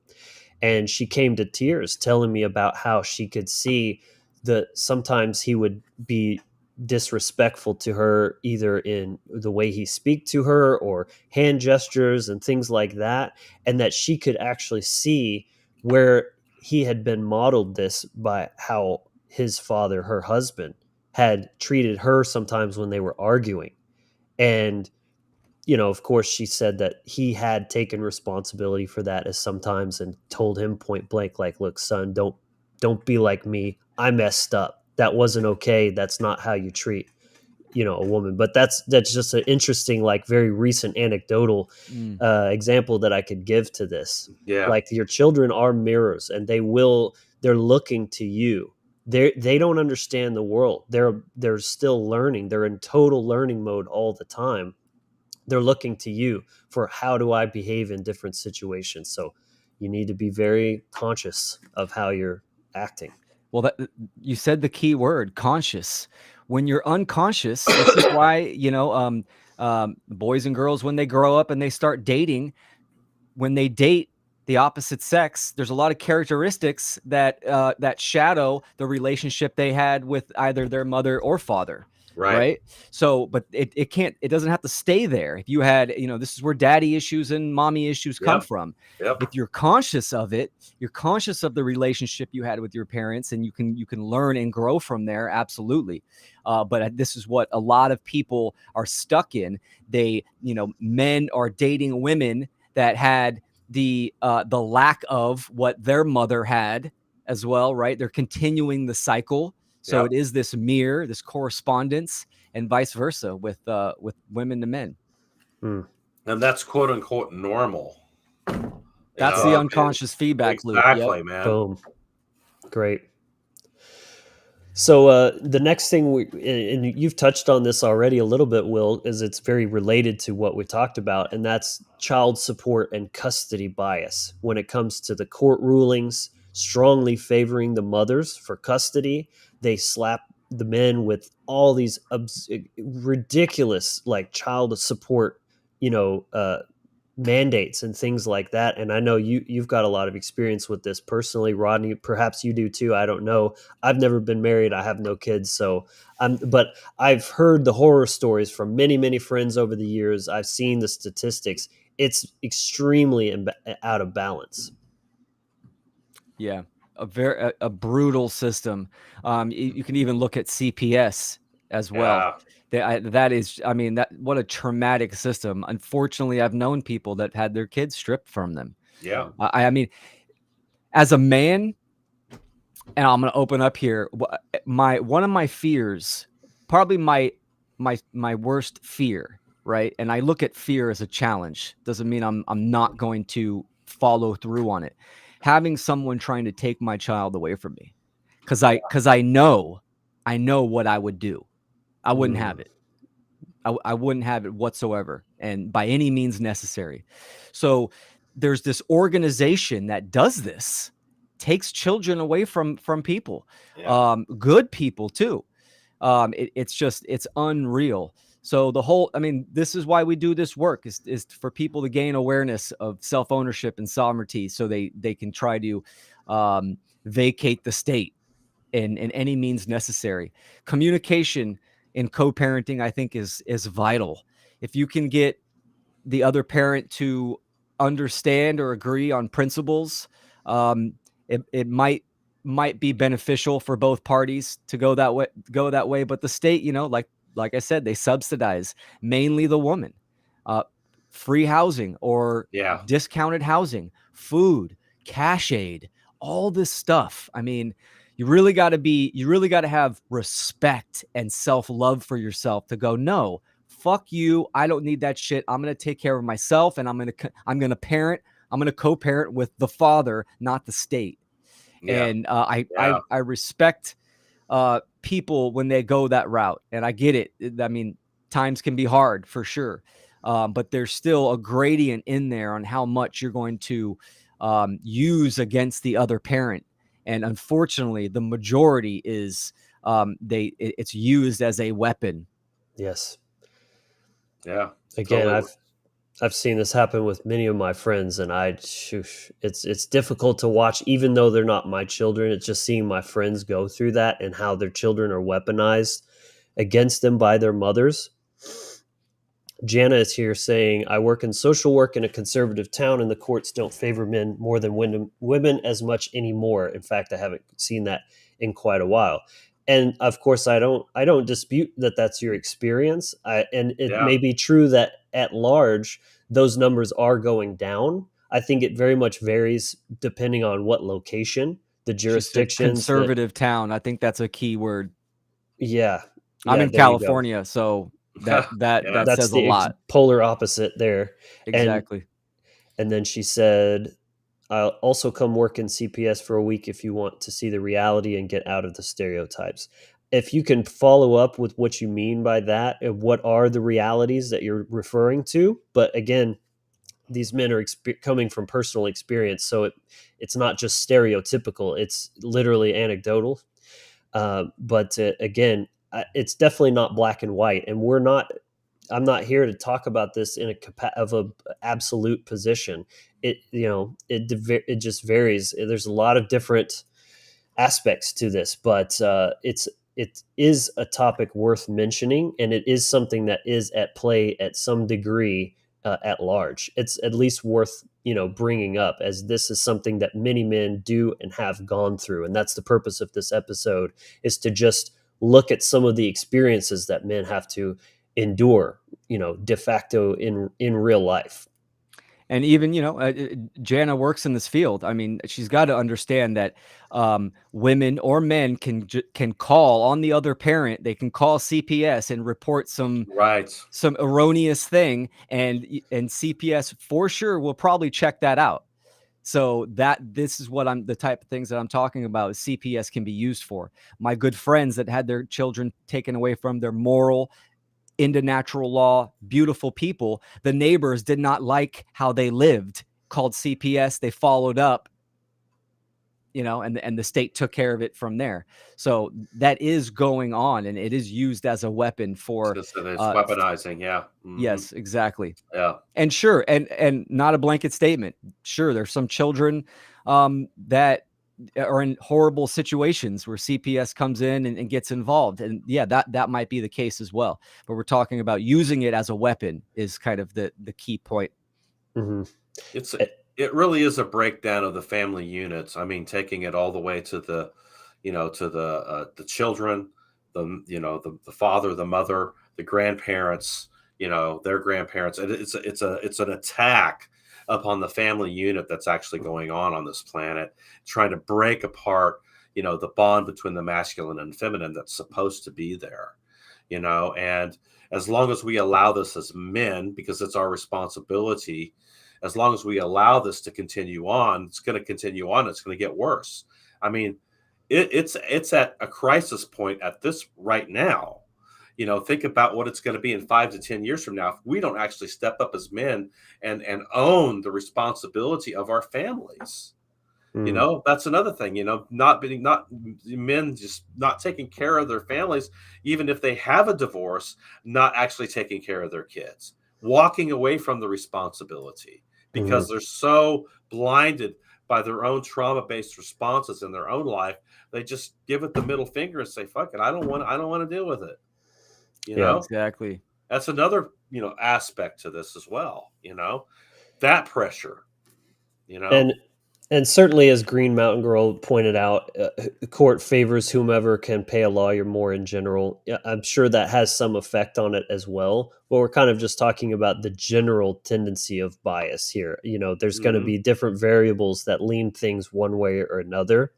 And she came to tears telling me about how she could see that sometimes he would be disrespectful to her, either in the way he speak to her or hand gestures and things like that. And that she could actually see where he had been modeled this by how his father, her husband, had treated her sometimes when they were arguing. And of course, she said that he had taken responsibility for that as sometimes, and told him point blank, like, look, son, don't be like me. I messed up. That wasn't okay. That's not how you treat, a woman. But that's just an interesting, like, very recent anecdotal example that I could give to this. Yeah. Like, your children are mirrors, and they're looking to you. They don't understand the world. They're still learning. They're in total learning mode all the time. They're looking to you for, how do I behave in different situations? So you need to be very conscious of how you're acting. Well, you said the key word, conscious. When you're unconscious, this is why, boys and girls, when they grow up and they start dating, when they date the opposite sex, there's a lot of characteristics that shadow the relationship they had with either their mother or father. Right. So, but it doesn't have to stay there. If you had, this is where daddy issues and mommy issues come from. Yep. If you're conscious of it, you're conscious of the relationship you had with your parents, and you can learn and grow from there. Absolutely. But this is what a lot of people are stuck in. Men are dating women that had the lack of what their mother had as well. Right. They're continuing the cycle. So it is this mirror, this correspondence, and vice versa with women to men. And that's quote unquote normal. That's the unconscious feedback loop. Exactly, man. Boom. Great. So the next thing and you've touched on this already a little bit, Will, is it's very related to what we talked about, and that's child support and custody bias when it comes to the court rulings strongly favoring the mothers for custody. They slap the men with all these ridiculous like child support, mandates and things like that. And I know you've got a lot of experience with this personally, Rodney. Perhaps you do too. I don't know. I've never been married. I have no kids. But I've heard the horror stories from many, many friends over the years. I've seen the statistics. It's extremely out of balance. Yeah. A brutal system. You can even look at CPS as well. That is, what a traumatic system. Unfortunately, I've known people that had their kids stripped from them. Yeah. As a man, and I'm going to open up here. One of my fears, probably my worst fear, right? And I look at fear as a challenge. Doesn't mean I'm not going to follow through on it. Having someone trying to take my child away from me, because I know what I would do. I wouldn't have it. I wouldn't have it whatsoever, and by any means necessary. So there's this organization that does this, takes children away from people, good people too. It's unreal. So this is why we do this work is for people to gain awareness of self-ownership and sovereignty, so they can try to vacate the state in any means necessary. Communication in co-parenting, I think, is vital. If you can get the other parent to understand or agree on principles, it might be beneficial for both parties to go that way. But the state, like I said, they subsidize mainly the woman. Free housing or discounted housing, food, cash aid, all this stuff. You really got to have respect and self-love for yourself to go, no, fuck you. I don't need that shit. I'm going to take care of myself, and I'm going to parent. I'm going to co-parent with the father, not the state. Yeah. And I respect people when they go that route, and I get it. Times can be hard for sure. But there's still a gradient in there on how much you're going to use against the other parent. And unfortunately, the majority is it's used as a weapon. Yes. Yeah. Again, totally. I've seen this happen with many of my friends, and it's difficult to watch, even though they're not my children. It's just seeing my friends go through that and how their children are weaponized against them by their mothers. Jana is here saying, I work in social work in a conservative town, and the courts don't favor men more than women as much anymore. In fact, I haven't seen that in quite a while. And of course, I don't dispute that that's your experience. And it may be true that at large, those numbers are going down. I think it very much varies depending on what location, the jurisdictions. Conservative town. I think that's a key word. Yeah. I'm in California, so that says a lot. Polar opposite there. Exactly. And then she said, I'll also come work in CPS for a week if you want to see the reality and get out of the stereotypes. If you can follow up with what you mean by that, and what are the realities that you're referring to. But again, these men are coming from personal experience, so it's not just stereotypical. It's literally anecdotal. But again, it's definitely not black and white, and I'm not here to talk about this in a absolute position. It just varies. There's a lot of different aspects to this, but it is a topic worth mentioning, and it is something that is at play at some degree at large. It's at least worth bringing up, as this is something that many men do and have gone through, and that's the purpose of this episode, is to just look at some of the experiences that men have to endure, de facto in real life. And even, Jana works in this field. I mean, she's got to understand that women or men can call on the other parent. They can call CPS and report some erroneous thing, and CPS for sure will probably check that out. So this is what the type of things that I'm talking about CPS can be used for. My good friends that had their children taken away from their moral into natural law, beautiful people. The neighbors did not like how they lived, called CPS. They followed up, and the state took care of it from there. So that is going on, and it is used as a weapon for it's weaponizing. Yeah. Mm-hmm. Yes, exactly. Yeah. And sure. And not a blanket statement. Sure. There's some children that are in horrible situations where CPS comes in and gets involved. And yeah, that might be the case as well. But we're talking about using it as a weapon is kind of the key point. Mm-hmm. It really is a breakdown of the family units. I mean, taking it all the way to the children, the father, the mother, the grandparents, their grandparents. It's an attack upon the family unit that's actually going on this planet, trying to break apart, the bond between the masculine and feminine that's supposed to be there, and as long as we allow this as men, because it's our responsibility, as long as we allow this to continue on, it's going to continue on. It's going to get worse. I mean, it's at a crisis point at this right now. Think about what it's going to be in 5 to 10 years from now if we don't actually step up as men and own the responsibility of our families. That's another thing. Not men just not taking care of their families, even if they have a divorce, not actually taking care of their kids, walking away from the responsibility because they're so blinded by their own trauma-based responses in their own life. They just give it the middle finger and say, "Fuck it, I don't want to deal with it." Yeah, exactly. That's another, aspect to this as well, that pressure, And certainly, as Green Mountain Girl pointed out, court favors whomever can pay a lawyer more in general. I'm sure that has some effect on it as well. But we're kind of just talking about the general tendency of bias here. There's going to be different variables that lean things one way or another.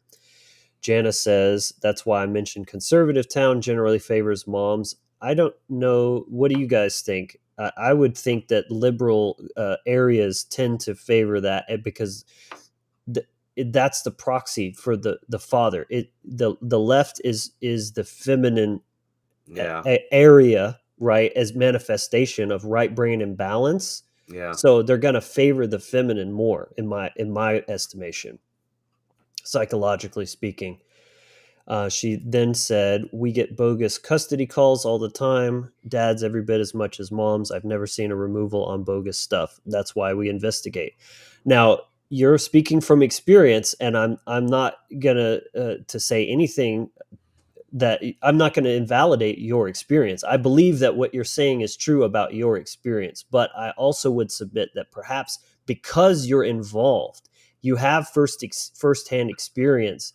Jana says, that's why I mentioned conservative town generally favors moms. I don't know. What do you guys think? I would think that liberal areas tend to favor that because that's the proxy for the father. The left is the feminine area, right, as manifestation of right brain imbalance. Yeah. So they're going to favor the feminine more, in my estimation, psychologically speaking. She then said, we get bogus custody calls all the time. Dads every bit as much as moms. I've never seen a removal on bogus stuff. That's why we investigate. Now, you're speaking from experience, and I'm not gonna to say anything that I'm not going to invalidate your experience. I believe that what you're saying is true about your experience, but I also would submit that perhaps because you're involved, you have firsthand experience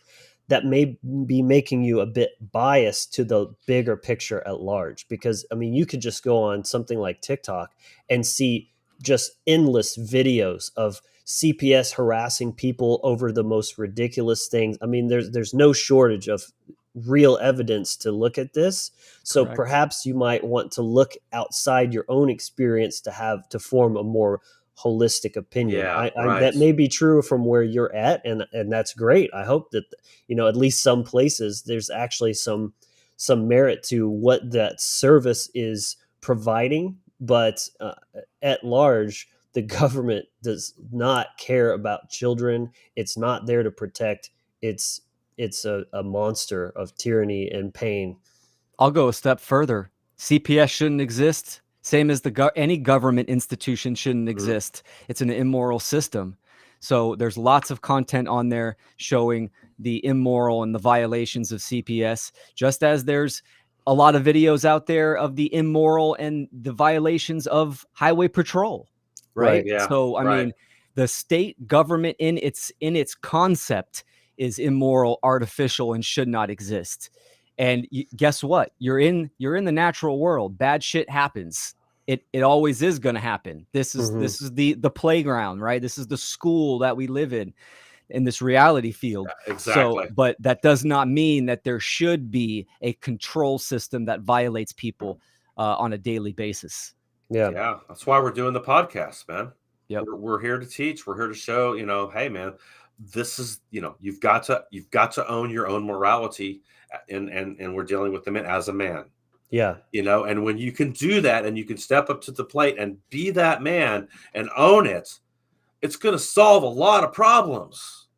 that may be making you a bit biased to the bigger picture at large. Because, I mean, you could just go on something like TikTok and see just endless videos of CPS harassing people over the most ridiculous things. I mean, there's no shortage of real evidence to look at this. So Correct. Perhaps you might want to look outside your own experience to form a more holistic opinion. Yeah, I that may be true from where you're at, and that's great. I hope that at least some places there's actually some merit to what that service is providing, but at large, the government does not care about children. It's not there to protect. It's a monster of tyranny and pain. I'll go a step further. CPS shouldn't exist. Same as any government institution shouldn't exist. It's an immoral system. So there's lots of content on there showing the immoral and the violations of CPS, just as there's a lot of videos out there of the immoral and the violations of highway patrol, right? Yeah, So I mean, the state government in its concept is immoral, artificial, and should not exist. And guess what? You're in the natural world. Bad shit happens. It always is going to happen. This is the playground, right? This is the school that we live in this reality field. exactly. So, but that does not mean that there should be a control system that violates people on a daily basis. Yeah, that's why we're doing the podcast, man. Yep. We're here to teach. We're here to show, hey, man, this is, you've got to own your own morality, and we're dealing with them as a man. Yeah. And when you can do that and you can step up to the plate and be that man and own it, it's going to solve a lot of problems.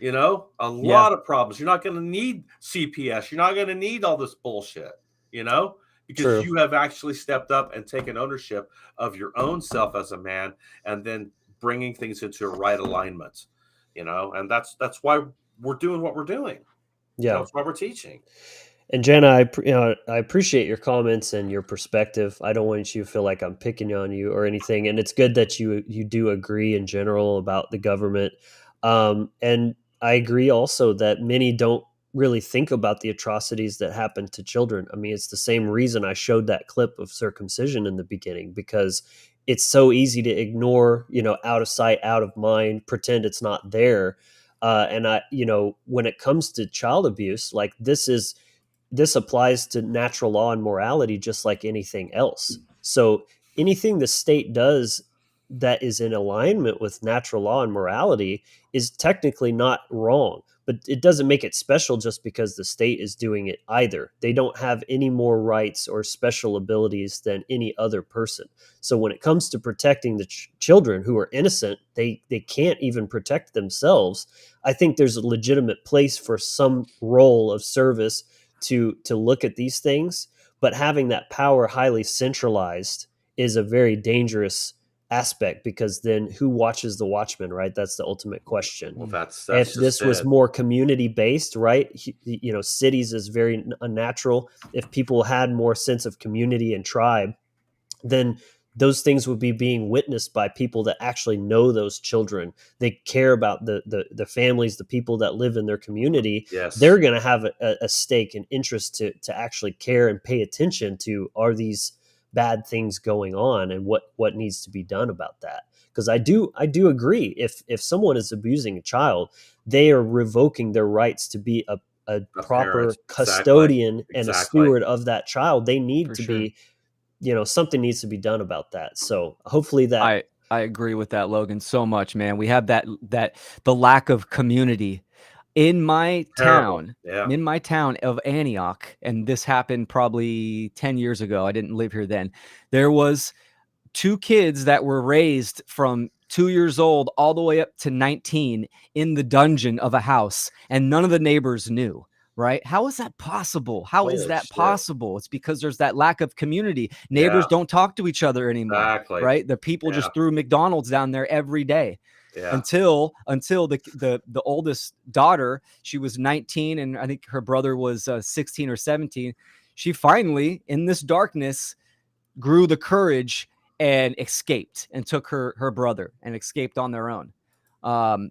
A lot of problems. You're not going to need CPS. You're not going to need all this bullshit, because you have actually stepped up and taken ownership of your own self as a man, and then bringing things into a right alignment, and that's why we're doing what we're doing. Yeah. That's why we're teaching. And Jenna, I appreciate your comments and your perspective. I don't want you to feel like I'm picking on you or anything. And it's good that you do agree in general about the government. And I agree also that many don't really think about the atrocities that happen to children. I mean, it's the same reason I showed that clip of circumcision in the beginning, because it's so easy to ignore, out of sight, out of mind, pretend it's not there. And when it comes to child abuse, like this applies to natural law and morality just like anything else. So anything the state does that is in alignment with natural law and morality is technically not wrong, but it doesn't make it special just because the state is doing it either. They don't have any more rights or special abilities than any other person. So when it comes to protecting the children who are innocent, they can't even protect themselves. I think there's a legitimate place for some role of service to look at these things, but having that power highly centralized is a very dangerous aspect, because then who watches the watchman, right? That's the ultimate question. Well, that's if this was more community based, right? Cities is very unnatural. If people had more sense of community and tribe, then those things would be being witnessed by people that actually know those children. They care about the families, the people that live in their community. Yes. They're going to have a stake and interest to actually care and pay attention to, are these bad things going on, and what needs to be done about that. Because I do agree, if someone is abusing a child, they are revoking their rights to be a proper parent. custodian and a Exactly. steward of that child. They need to be, something needs to be done about that. So hopefully that I agree with that, Logan, so much, man. We have that the lack of community in my town, of Antioch, and this happened probably 10 years ago. I didn't live here then. There was 2 kids that were raised from 2 years old all the way up to 19 in the dungeon of a house, and none of the neighbors knew. Right? How is that possible? How is that possible? It's because there's that lack of community. Neighbors don't talk to each other anymore. Exactly. Right? The people just threw McDonald's down there every day. Yeah. Until the oldest daughter, she was 19, and I think her brother was 16 or 17. She finally, in this darkness, grew the courage and escaped, and took her brother and escaped on their own. So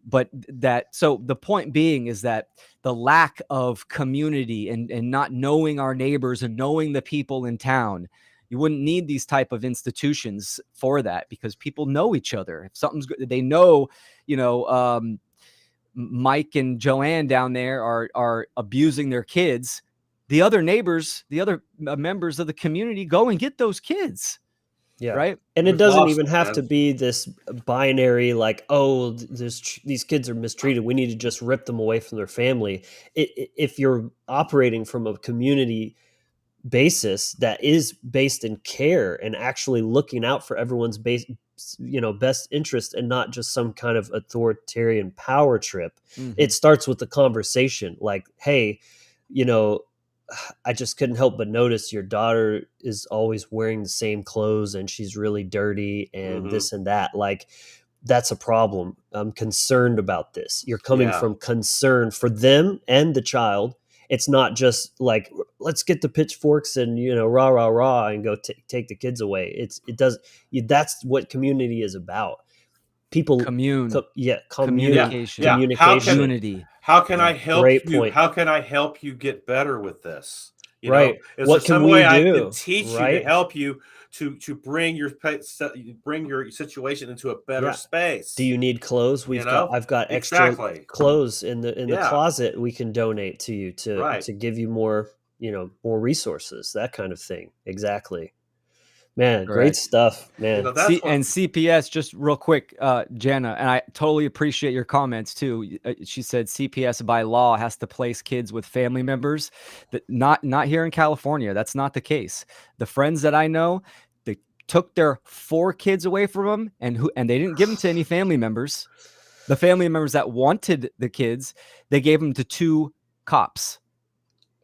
the point being is that the lack of community and not knowing our neighbors and knowing the people in town, you wouldn't need these type of institutions for that, because people know each other. If something's good, they know, Mike and Joanne down there are abusing their kids. The other neighbors, the other members of the community, go and get those kids. Yeah. Right. And it doesn't even have to be this binary, like, oh, these kids are mistreated, we need to just rip them away from their family. If you're operating from a community basis that is based in care and actually looking out for everyone's best interest, and not just some kind of authoritarian power trip, it starts with the conversation. Like, hey, I just couldn't help but notice your daughter is always wearing the same clothes and she's really dirty and this and that. Like, that's a problem. I'm concerned about this. You're coming Yeah. from concern for them and the child. It's not just like, let's get the pitchforks and, rah, rah, rah, and go take the kids away. That's what community is about. People, Communication, Yeah. communication. unity. How can Yeah, I help great you? point. How can I help you get better with this? Right. Is What there can some we way I can do? teach you to Right. help you to bring your situation into a better Yeah. space? Do you need clothes? I've got extra Exactly. clothes in the Yeah. closet we can donate to you Right. to give you more, more resources, that kind of thing. Exactly. Man, great Correct. stuff, man. And CPS, just real quick, Jana, and I totally appreciate your comments too. She said CPS by law has to place kids with family members. That not here in California. That's not the case. The friends that I know, they took their 4 kids away from them, and they didn't give them to any family members. The family members that wanted the kids, they gave them to 2 cops.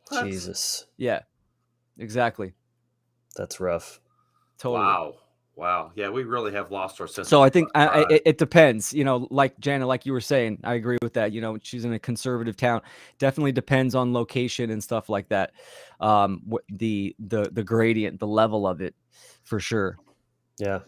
What? Jesus. Yeah, exactly. That's rough. Totally. Wow. Yeah, we really have lost our sense. So I think pride. it depends, like Jana, like you were saying, I agree with that. She's in a conservative town. Definitely depends on location and stuff like that. The gradient, the level of it, for sure. Yeah.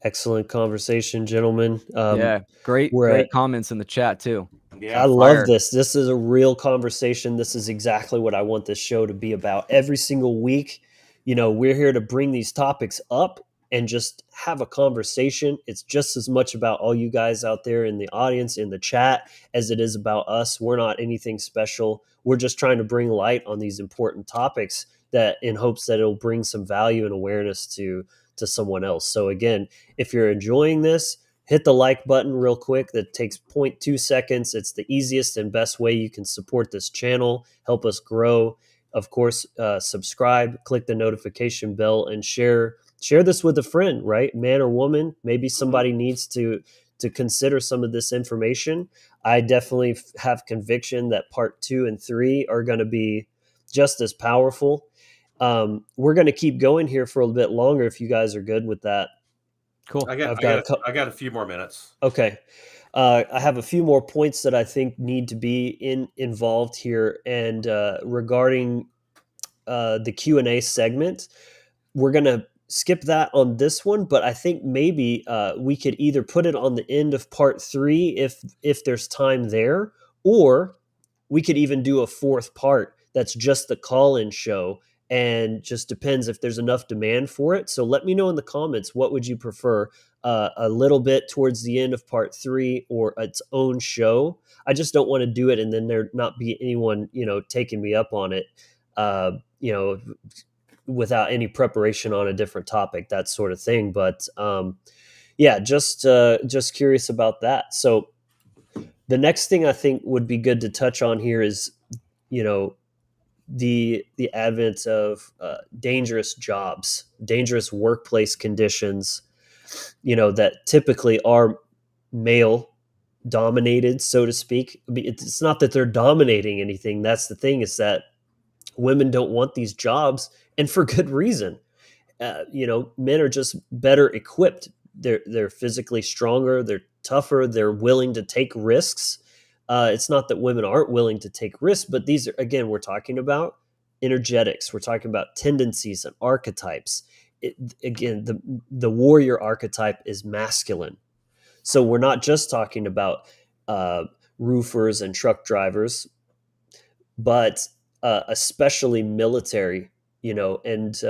Excellent conversation, gentlemen. Yeah, great comments in the chat too. Yeah, I love this. This is a real conversation. This is exactly what I want this show to be about. Every single week, we're here to bring these topics up and just have a conversation. It's just as much about all you guys out there in the audience, in the chat, as it is about us. We're not anything special. We're just trying to bring light on these important topics that in hopes that it'll bring some value and awareness to someone else. So again, if you're enjoying this, hit the like button real quick. That takes 0.2 seconds. It's the easiest and best way you can support this channel, help us grow. Of course, subscribe, click the notification bell, and share this with a friend, right? Man or woman. Maybe somebody needs to consider some of this information. I definitely have conviction that part 2 and 3 are going to be just as powerful. We're going to keep going here for a little bit longer if you guys are good with that. Cool. I got a few more minutes. Okay. I have a few more points that I think need to be involved here. And regarding the Q&A segment, we're going to skip that on this one, but I think maybe we could either put it on the end of part 3 if there's time there, or we could even do a 4th part that's just the call-in show, and just depends if there's enough demand for it. So let me know in the comments, what would you prefer, a little bit towards the end of part 3 or its own show? I just don't want to do it and then there not be anyone, taking me up on it, without any preparation on a different topic, that sort of thing. But yeah, just curious about that. So the next thing I think would be good to touch on here is, the advent of dangerous jobs, dangerous workplace conditions, that typically are male dominated, so to speak. I mean, it's not that they're dominating anything. That's the thing, is that women don't want these jobs, and for good reason. Men are just better equipped. They're physically stronger. They're tougher. They're willing to take risks. It's not that women aren't willing to take risks, but these are, again, we're talking about energetics. We're talking about tendencies and archetypes. Again, the warrior archetype is masculine. So we're not just talking about roofers and truck drivers, but especially military, and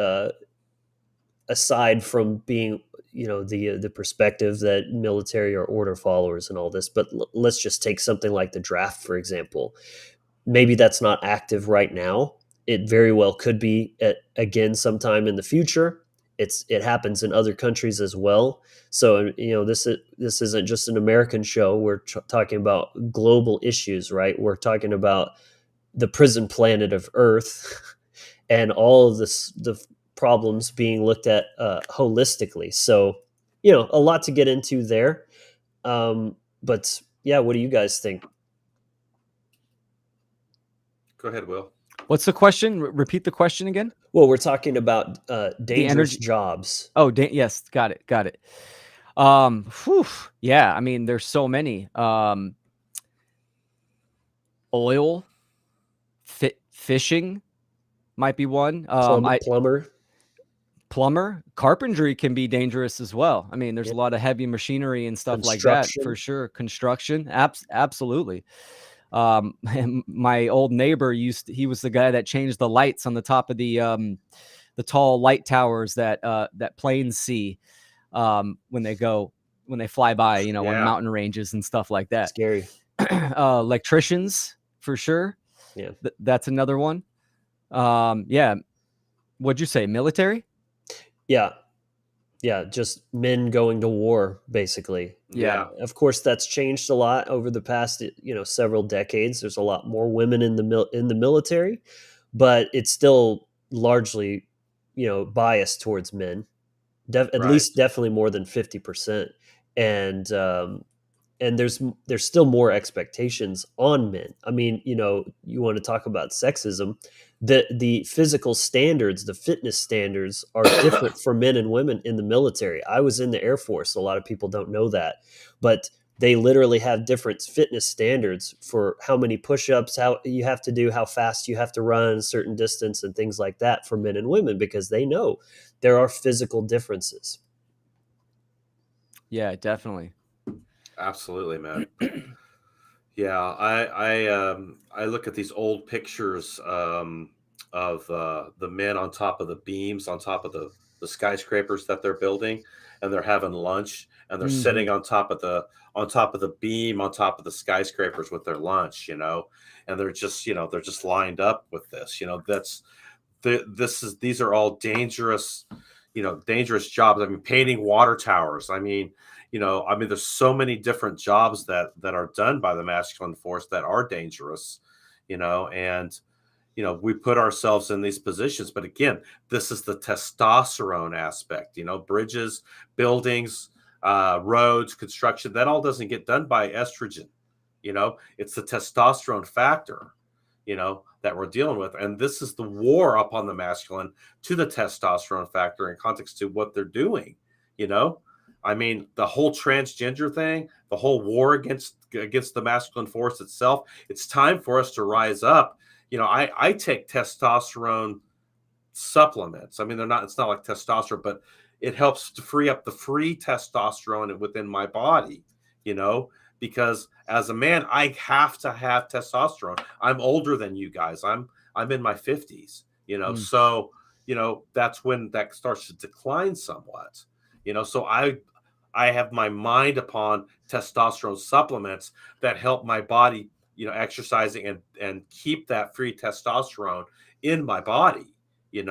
aside from being, the perspective that military are order followers and all this, but let's just take something like the draft, for example. Maybe that's not active right now. It very well could be again sometime in the future. It happens in other countries as well. So this isn't just an American show. We're talking about global issues, right? We're talking about the prison planet of Earth and all of the problems being looked at holistically. So, a lot to get into there. But yeah, what do you guys think? Go ahead, Will. What's the question? Repeat the question again. Well, we're talking about dangerous jobs. Oh, yes, got it. Yeah, I mean, there's so many. Oil, fishing might be one. Plumber. Plumber, carpentry can be dangerous as well. I mean, there's a lot of heavy machinery and stuff like that for Construction. sure. Construction, absolutely. And my old neighbor he was the guy that changed the lights on the top of the tall light towers that planes see when they fly by, you know, on Yeah. mountain ranges and stuff like that. Scary. Electricians for sure. Yeah. That's another one. Yeah. What'd you say? Military? Yeah. Yeah, just men going to war, basically. Yeah. Of course, that's changed a lot over the past, several decades. There's a lot more women in the military, but it's still largely, biased towards men. At Right. least definitely more than 50%. And there's still more expectations on men. I mean, you want to talk about sexism, the physical standards, the fitness standards are different for men and women in the military. I was in the Air Force. A lot of people don't know that, but they literally have different fitness standards for how many push-ups, how you have to do, how fast you have to run a certain distance and things like that for men and women, because they know there are physical differences. Yeah, definitely. Absolutely, man. Yeah, I look at these old pictures of the men on top of the beams, on top of the skyscrapers that they're building, and they're having lunch, and they're sitting on top of the beam, on top of the skyscrapers with their lunch, and they're just lined up with this, these are all dangerous, dangerous jobs. I mean, painting water towers. I mean, there's so many different jobs that are done by the masculine force that are dangerous, and we put ourselves in these positions. But again, this is the testosterone aspect, bridges, buildings, roads, construction, that all doesn't get done by estrogen. It's the testosterone factor, that we're dealing with. And this is the war upon the masculine to the testosterone factor in context to what they're doing, I mean, the whole transgender thing, the whole war against the masculine force itself. It's time for us to rise up. I take testosterone supplements. I mean, it's not like testosterone, but it helps to free up the free testosterone within my body, because as a man, I have to have testosterone. I'm older than you guys. I'm in my 50s, so, that's when that starts to decline somewhat, so I have my mind upon testosterone supplements that help my body, exercising and keep that free testosterone in my body, and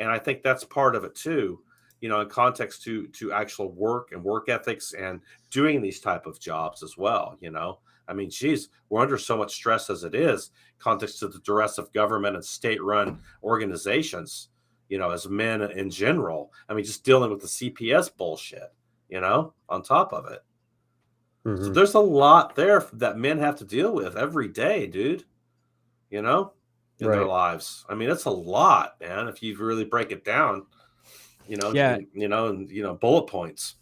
I think that's part of it too, in context to actual work and work ethics and doing these type of jobs as well, I mean, geez, we're under so much stress as it is, context to the duress of government and state-run organizations, as men in general. I mean, just dealing with the CPS bullshit, on top of it. So there's a lot there that men have to deal with every day, dude, in their lives. I mean, it's a lot, man, if you really break it down, and bullet points.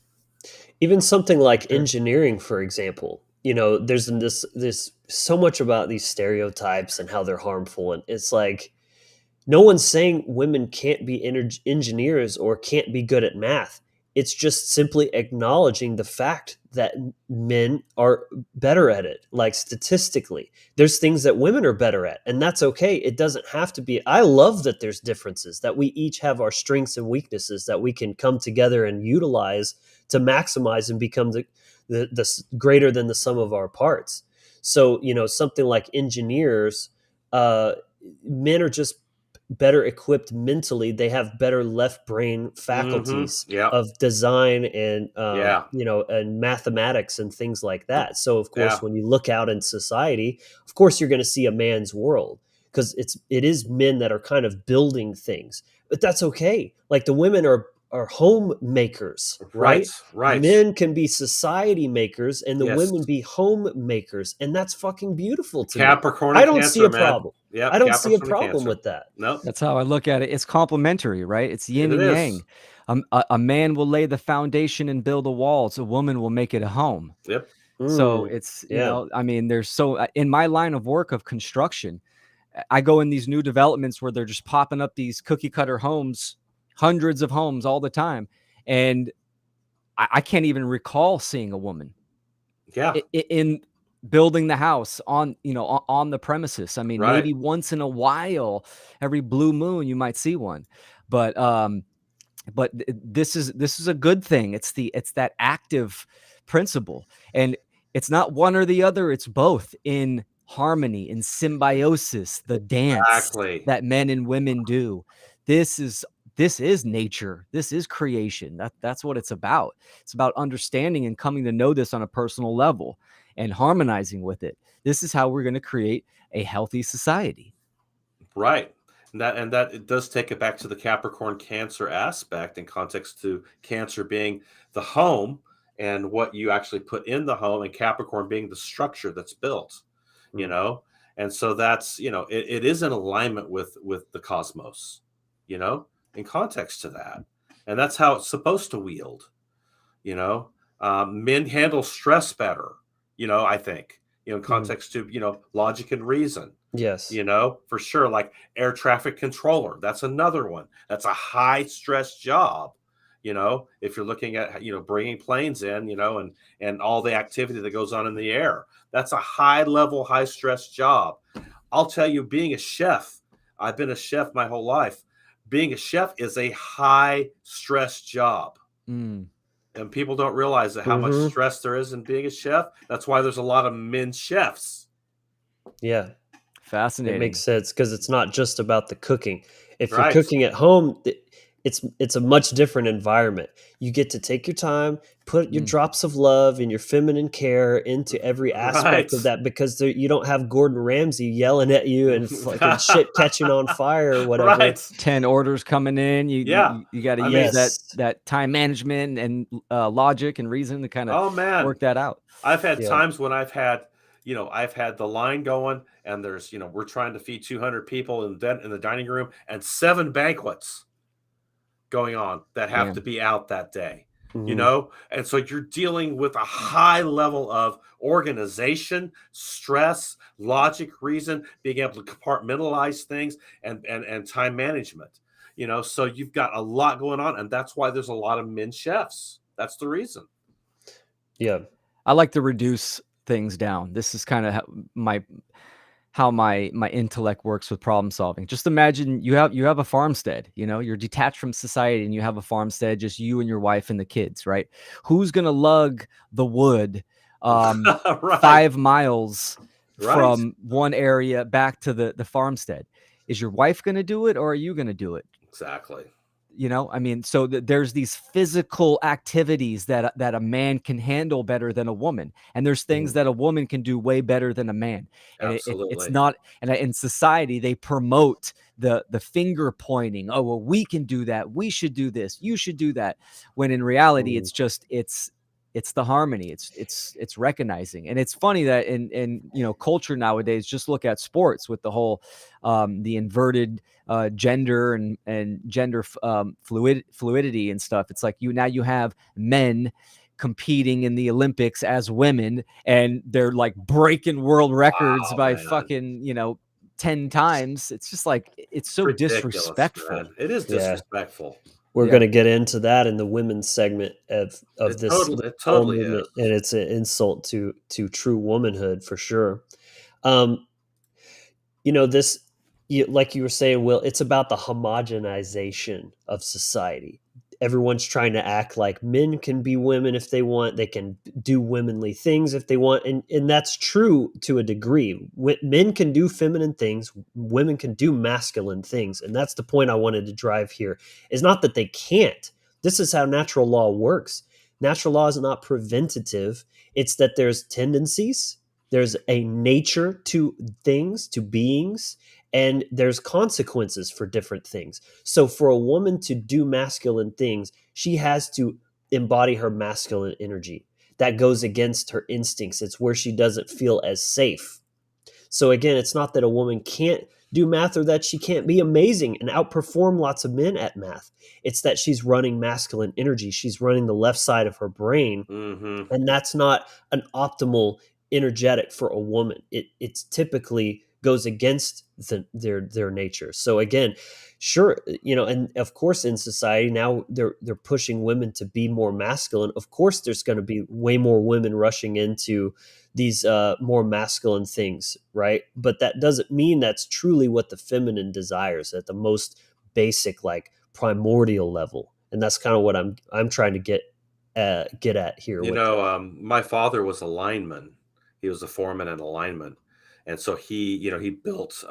Even something like engineering, for example, there's this so much about these stereotypes and how they're harmful. And it's like, no one's saying women can't be engineers or can't be good at math. It's just simply acknowledging the fact that men are better at it. Like, statistically, there's things that women are better at, and that's okay. It doesn't have to be. I love that there's differences, that we each have our strengths and weaknesses that we can come together and utilize to maximize and become the greater than the sum of our parts. So, something like engineers, men are just better equipped mentally. They have better left brain faculties of design and and mathematics and things like that. So of course, when you look out in society, of course you're going to see a man's world, because it is men that are kind of building things. But that's okay. Like, the women are homemakers, right? Men can be society makers, and the women be homemakers, and that's fucking beautiful to Capricorn me. I don't Cancer, see a man. problem. Yep, I don't see a Capricorn problem Cancer. with that. No, That's how I look at it. It's complementary, right? It's yin and yang. A man will lay the foundation and build the walls. A woman will make it a home. Yep. So it's, yeah. I mean, there's in my line of work of construction, I go in these new developments where they're just popping up these cookie cutter homes, hundreds of homes all the time. And I can't even recall seeing a woman Yeah. in building the house on, on the premises. I mean, Right. maybe once in a while, every blue moon, you might see one, but this is a good thing. It's that active principle, and it's not one or the other. It's both in harmony, in symbiosis, the dance Exactly. that men and women do. This is nature. This is creation. That's what it's about. It's about understanding and coming to know this on a personal level and harmonizing with it. This is how we're going to create a healthy society. Right. And that it does take it back to the Capricorn Cancer aspect in context to Cancer being the home and what you actually put in the home, and Capricorn being the structure that's built, you know? And so that's, it is in alignment with the cosmos, in context to that. And that's how it's supposed to wield, you know? Men handle stress better, I think, in context to, logic and reason. Yes. For sure. Like air traffic controller. That's another one. That's a high stress job. If you're looking at, bringing planes in, and all the activity that goes on in the air, that's a high level, high stress job. I'll tell you, being a chef, I've been a chef my whole life. Being a chef is a high stress job. And people don't realize that how much stress there is in being a chef. That's why there's a lot of men chefs. Yeah. Fascinating. It makes sense because it's not just about the cooking. If you're Right. cooking at home, it's a much different environment. You get to take your time, put your drops of love and your feminine care into every aspect of that, because you don't have Gordon Ramsay yelling at you and fucking shit catching on fire or whatever. Right. 10 orders coming in. You got to use that time management and logic and reason to kind of work that out. I've had times when I've had the line going, and there's, we're trying to feed 200 people in the dining room, and 7 banquets going on that have to be out that day, and so you're dealing with a high level of organization, stress, logic, reason, being able to compartmentalize things, and time management, so you've got a lot going on, and that's why there's a lot of men chefs. That's the reason. Yeah. I like to reduce things down. This is kind of how my intellect works with problem solving. Just imagine you have a farmstead, you're detached from society and you have a farmstead, just you and your wife and the kids, right? Who's going to lug the wood 5 miles from one area back to the farmstead? Is your wife going to do it, or are you going to do it? Exactly. I mean, so there's these physical activities that a man can handle better than a woman. And there's things that a woman can do way better than a man. And it's not, and in society, they promote the finger pointing. Oh, well, we can do that. We should do this. You should do that. When in reality, it's just, it's the harmony. It's recognizing. And it's funny that in culture nowadays, just look at sports with the whole the inverted gender and gender fluidity and stuff. It's like you have men competing in the Olympics as women, and they're like breaking world records by fucking 10 times. It's just like, it's so disrespectful. Man. It is disrespectful. We're going to get into that in the women's segment of it this whole movement, is. And it's an insult to true womanhood for sure. This, like you were saying, Will, it's about the homogenization of society. Everyone's trying to act like men can be women if they want. They can do womanly things if they want. And that's true to a degree. Men can do feminine things. Women can do masculine things. And that's the point I wanted to drive here, is not that they can't. This is how natural law works. Natural law is not preventative. It's that there's tendencies. There's a nature to things, to beings, and there's consequences for different things. So for a woman to do masculine things, she has to embody her masculine energy. That goes against her instincts. It's where she doesn't feel as safe. So again, it's not that a woman can't do math or that she can't be amazing and outperform lots of men at math. It's that she's running masculine energy. She's running the left side of her brain, and that's not an optimal energetic for a woman. It's typically goes against their nature. So again, sure, and of course in society now they're pushing women to be more masculine. Of course there's going to be way more women rushing into these more masculine things, right? But that doesn't mean that's truly what the feminine desires at the most basic, like primordial level. And that's kind of what I'm trying to get at here. My father was a lineman. He was a foreman in a lineman, and so he built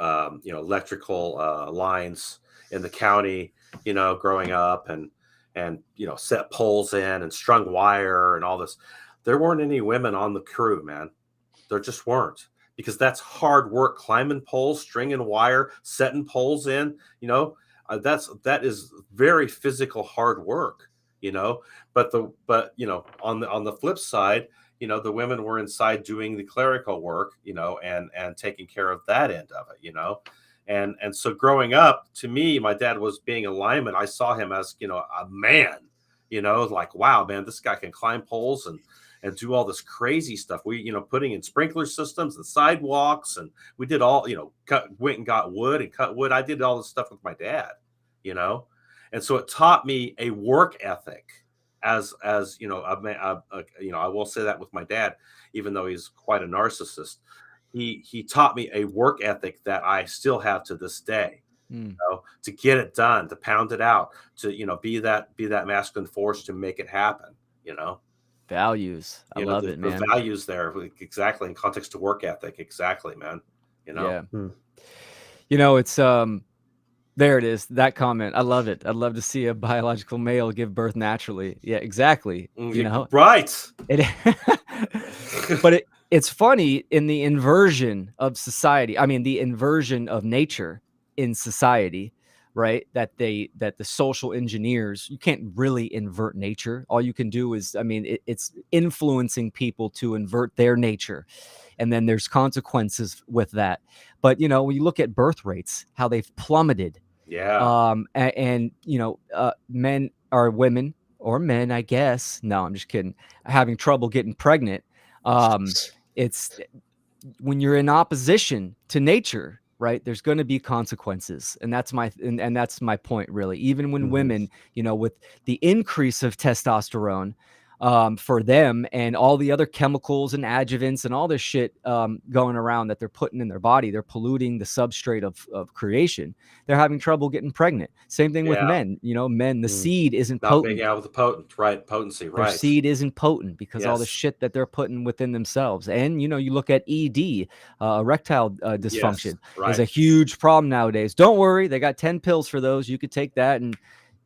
electrical lines in the county, growing up, and set poles in and strung wire and all this. There weren't any women on the crew, man. There just weren't, because that's hard work, climbing poles, stringing wire, setting poles in. That is very physical hard work. But on the flip side, the women were inside doing the clerical work, and taking care of that end of it, and so growing up, to me, my dad was being a lineman. I saw him as a man, like, wow, man, this guy can climb poles and do all this crazy stuff. We putting in sprinkler systems and sidewalks, and we did all went and got wood and cut wood. I did all this stuff with my dad, and so it taught me a work ethic. As I will say that with my dad, even though he's quite a narcissist, he taught me a work ethic that I still have to this day. To get it done, to pound it out, to be that masculine force to make it happen. Values. I love it, man. The values there, exactly, in context to work ethic, exactly, man. Yeah. It's there it is. That comment. I love it. I'd love to see a biological male give birth naturally. Yeah, exactly. Right. But it's funny in the inversion of society. I mean, the inversion of nature in society, right? That the social engineers, you can't really invert nature. All you can do is, it's influencing people to invert their nature. And then there's consequences with that. But, when you look at birth rates, how they've plummeted. Yeah. Men or women or men, I guess. No, I'm just kidding. Having trouble getting pregnant. It's when you're in opposition to nature, right? There's going to be consequences. And that's my point, really. Even when women, with the increase of testosterone, for them and all the other chemicals and adjuvants and all this shit going around that they're putting in their body, they're polluting the substrate of creation. They're having trouble getting pregnant. Same thing with men. The seed isn't not potent. being out with the potency, right? Their seed isn't potent because all the shit that they're putting within themselves. And you look at ED, erectile dysfunction, is a huge problem nowadays. Don't worry, they got 10 pills for those. You could take that and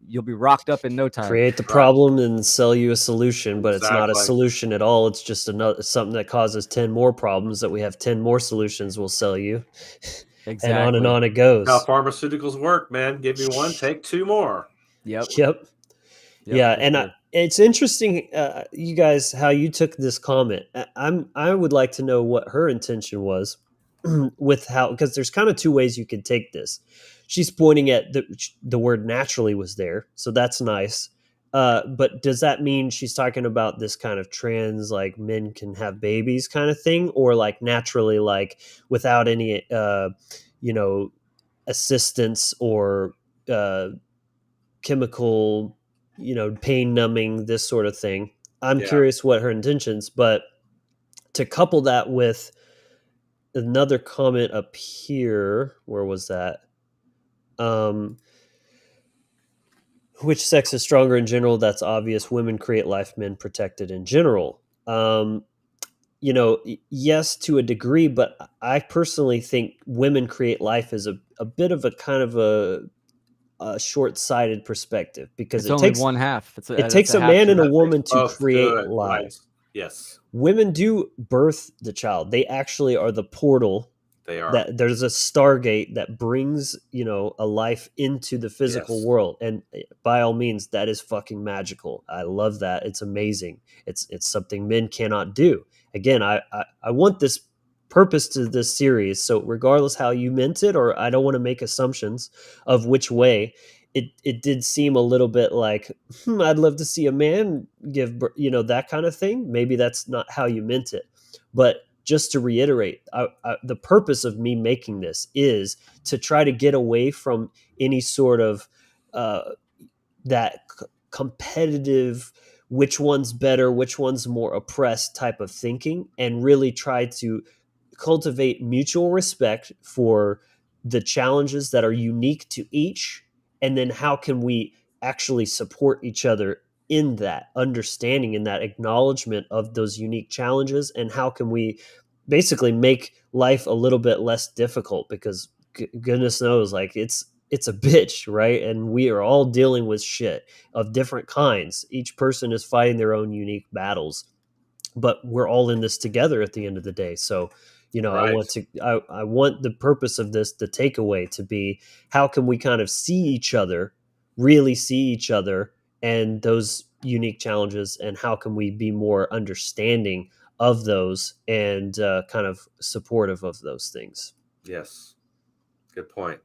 you'll be rocked up in no time. Create the problem and sell you a solution, but it's not a solution at all. It's just something that causes 10 more problems that we have 10 more solutions we'll sell you. Exactly. And on it goes. How pharmaceuticals work, man. Give me one, take two more. Yep. Yeah, and sure. It's interesting, you guys, how you took this comment. I would like to know what her intention was with because there's kind of two ways you could take this. She's pointing at the word naturally was there, so that's nice. But does that mean she's talking about this kind of trans, like men can have babies kind of thing, or like naturally, like without any, assistance or chemical, pain numbing, this sort of thing? I'm curious what her intentions, but to couple that with another comment up here, where was that? Which sex is stronger in general? That's obvious. Women create life, men protect it in general. Yes, to a degree, but I personally think women create life as a bit of a kind of a short-sighted perspective, because it's only one half. It takes a man and a woman to create life. Right. Yes. Women do birth the child. They actually are the portal. They are. There's a stargate that brings, a life into the physical world. And by all means, that is fucking magical. I love that. It's amazing. It's something men cannot do. Again, I want this purpose to this series. So regardless how you meant it, or I don't want to make assumptions of which way, it did seem a little bit like, I'd love to see a man give, that kind of thing. Maybe that's not how you meant it. But just to reiterate, the purpose of me making this is to try to get away from any sort of that competitive, which one's better, which one's more oppressed type of thinking, and really try to cultivate mutual respect for the challenges that are unique to each. And then how can we actually support each other in that understanding and that acknowledgement of those unique challenges? And how can we basically make life a little bit less difficult? Because goodness knows, like it's a bitch, right? And we are all dealing with shit of different kinds. Each person is fighting their own unique battles, but we're all in this together at the end of the day. So, Right. I want the purpose of this, the takeaway, to be how can we kind of see each other, really see each other and those unique challenges, and how can we be more understanding of those and kind of supportive of those things. Yes. Good point.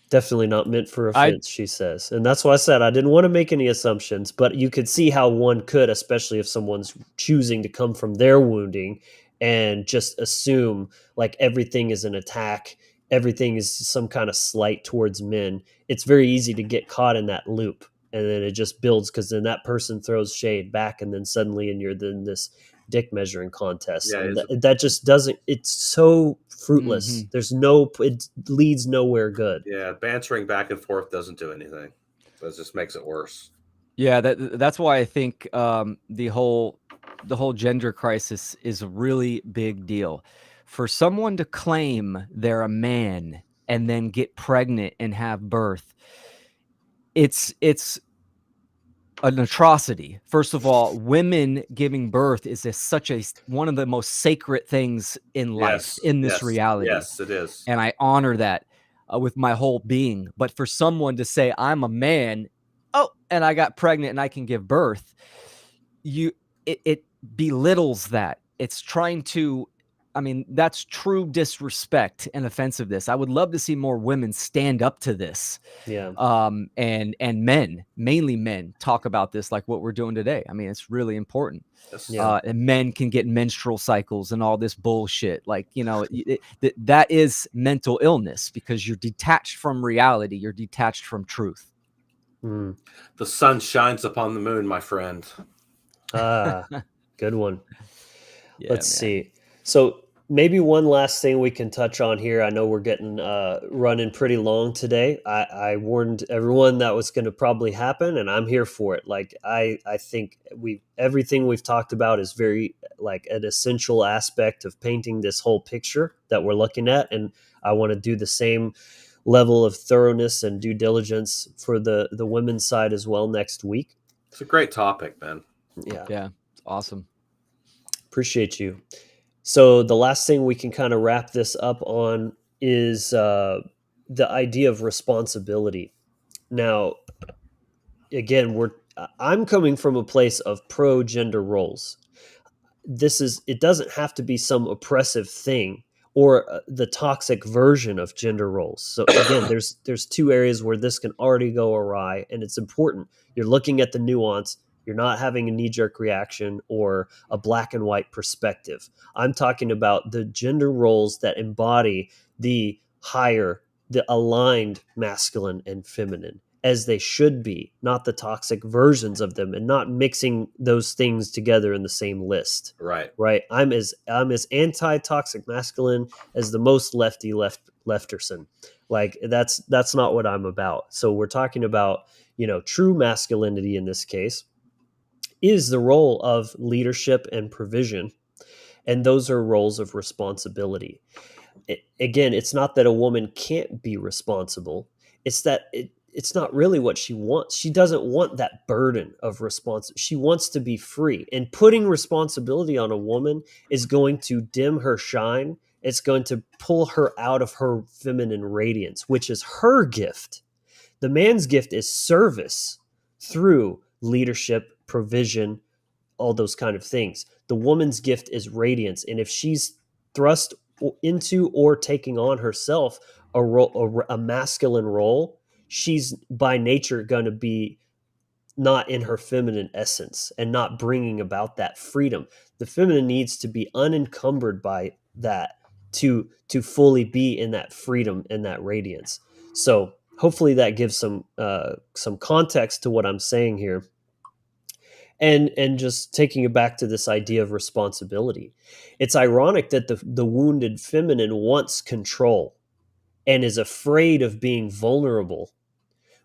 Definitely not meant for offense, she says. And that's why I said I didn't want to make any assumptions, but you could see how one could, especially if someone's choosing to come from their wounding and just assume like everything is an attack, everything is some kind of slight towards men. It's very easy to get caught in that loop. And then it just builds, because then that person throws shade back, and then suddenly you're in this dick measuring contest. Yeah, And that just doesn't, it's so fruitless. There's it leads nowhere good. Yeah, bantering back and forth doesn't do anything. It just makes it worse. Yeah, that's why I think the whole gender crisis is a really big deal. For someone to claim they're a man and then get pregnant and have birth, it's an atrocity. First of all, women giving birth is such a one of the most sacred things in life, in this reality. Yes, it is. And I honor that with my whole being. But for someone to say I'm a man, and I got pregnant and I can give birth, it belittles that. It's trying to, I mean, that's true disrespect and offensiveness. I would love to see more women stand up to this. Yeah. And men, mainly men, talk about this like what we're doing today. I mean, it's really important. Yeah. And men can get menstrual cycles and all this bullshit. Like, that is mental illness, because you're detached from reality. You're detached from truth. The sun shines upon the moon, my friend. Good one. Yeah, Let's see. So maybe one last thing we can touch on here. I know we're getting running pretty long today. I warned everyone that was going to probably happen, and I'm here for it. Like I think everything we've talked about is very like an essential aspect of painting this whole picture that we're looking at, and I want to do the same level of thoroughness and due diligence for the women's side as well next week. It's a great topic, man. Yeah, it's awesome. Appreciate you. So the last thing we can kind of wrap this up on is the idea of responsibility. Now, again, I'm coming from a place of pro gender roles. It doesn't have to be some oppressive thing or the toxic version of gender roles. So again, there's two areas where this can already go awry, and it's important. You're looking at the nuance. You're not having a knee-jerk reaction or a black and white perspective. I'm talking about the gender roles that embody the aligned masculine and feminine as they should be, not the toxic versions of them, and not mixing those things together in the same list. Right. I'm as anti-toxic masculine as the most lefterson. Like that's not what I'm about. So we're talking about, true masculinity in this case is the role of leadership and provision, and those are roles of responsibility. Again, it's not that a woman can't be responsible. It's that it's not really what she wants. She doesn't want that burden of responsibility. She wants to be free. And putting responsibility on a woman is going to dim her shine. It's going to pull her out of her feminine radiance, which is her gift. The man's gift is service through leadership, provision, all those kind of things. The woman's gift is radiance. And if she's thrust into or taking on herself a masculine role, she's by nature going to be not in her feminine essence and not bringing about that freedom. The feminine needs to be unencumbered by that to fully be in that freedom and that radiance. So hopefully that gives some context to what I'm saying here. And just taking it back to this idea of responsibility. It's ironic that the wounded feminine wants control and is afraid of being vulnerable,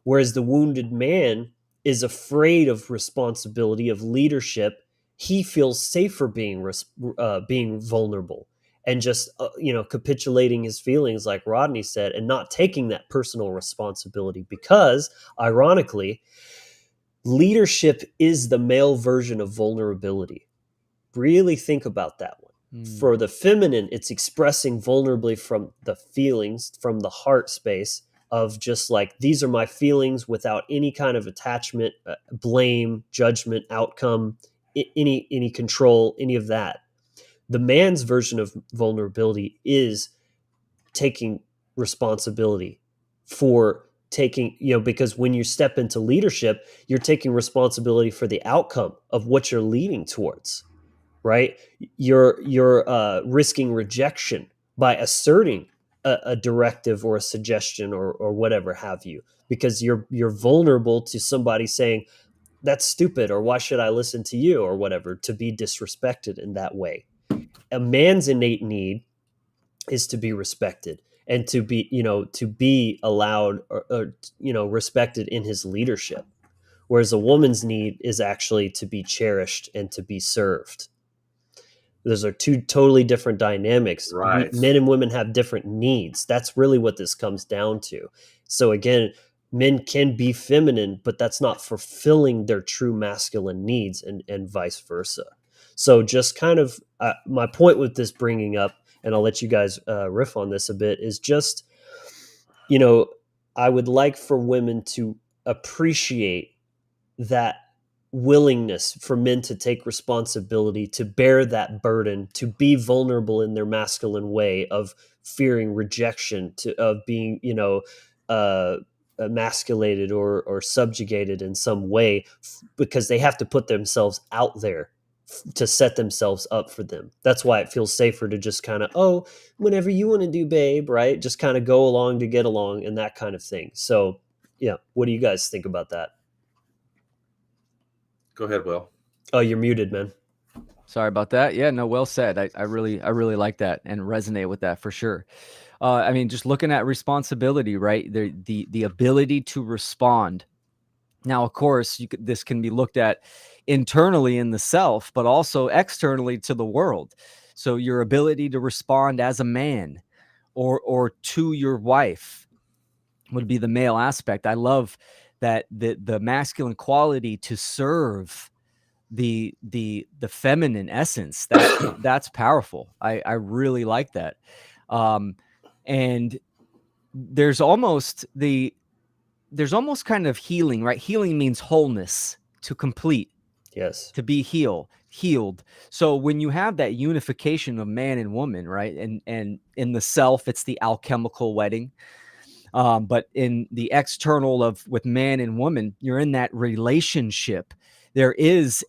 whereas the wounded man is afraid of responsibility, of leadership. He feels safer being vulnerable and just capitulating his feelings, like Rodney said, and not taking that personal responsibility, because ironically, leadership is the male version of vulnerability. Really think about that one. For the feminine, it's expressing vulnerably from the feelings, from the heart space of just like, these are my feelings without any kind of attachment, blame, judgment, outcome, any control, any of that. The man's version of vulnerability is taking responsibility for taking, because when you step into leadership, you're taking responsibility for the outcome of what you're leading towards, right? You're risking rejection by asserting a directive or a suggestion or whatever have you, because you're vulnerable to somebody saying, that's stupid, or why should I listen to you, or whatever, to be disrespected in that way. A man's innate need is to be respected and to be allowed or respected in his leadership, whereas a woman's need is actually to be cherished and to be served. Those are two totally different dynamics. Right. Men and women have different needs. That's really what this comes down to. So again, men can be feminine, but that's not fulfilling their true masculine needs, and vice versa. So just kind of my point with this bringing up, and I'll let you guys riff on this a bit, is just, I would like for women to appreciate that willingness for men to take responsibility, to bear that burden, to be vulnerable in their masculine way of fearing rejection, of being, emasculated or subjugated in some way, because they have to put themselves out there to set themselves up for them. That's why it feels safer to just kind of, whenever you want to do, babe, right? Just kind of go along to get along and that kind of thing. So, yeah, what do you guys think about that? Go ahead, Will. Oh, you're muted, man. Sorry about that. Yeah, no, well said. I really like that and resonate with that for sure. I mean, just looking at responsibility, right? The ability to respond. Now, of course, this can be looked at internally in the self, but also externally to the world. So your ability to respond as a man or to your wife would be the male aspect. I love that the masculine quality to serve the feminine essence, that's powerful. I really like that. And there's almost kind of healing, right? Healing means wholeness, to complete. Yes. To be healed. So when you have that unification of man and woman, right? And in the self, it's the alchemical wedding. But in the external with man and woman, you're in that relationship. There is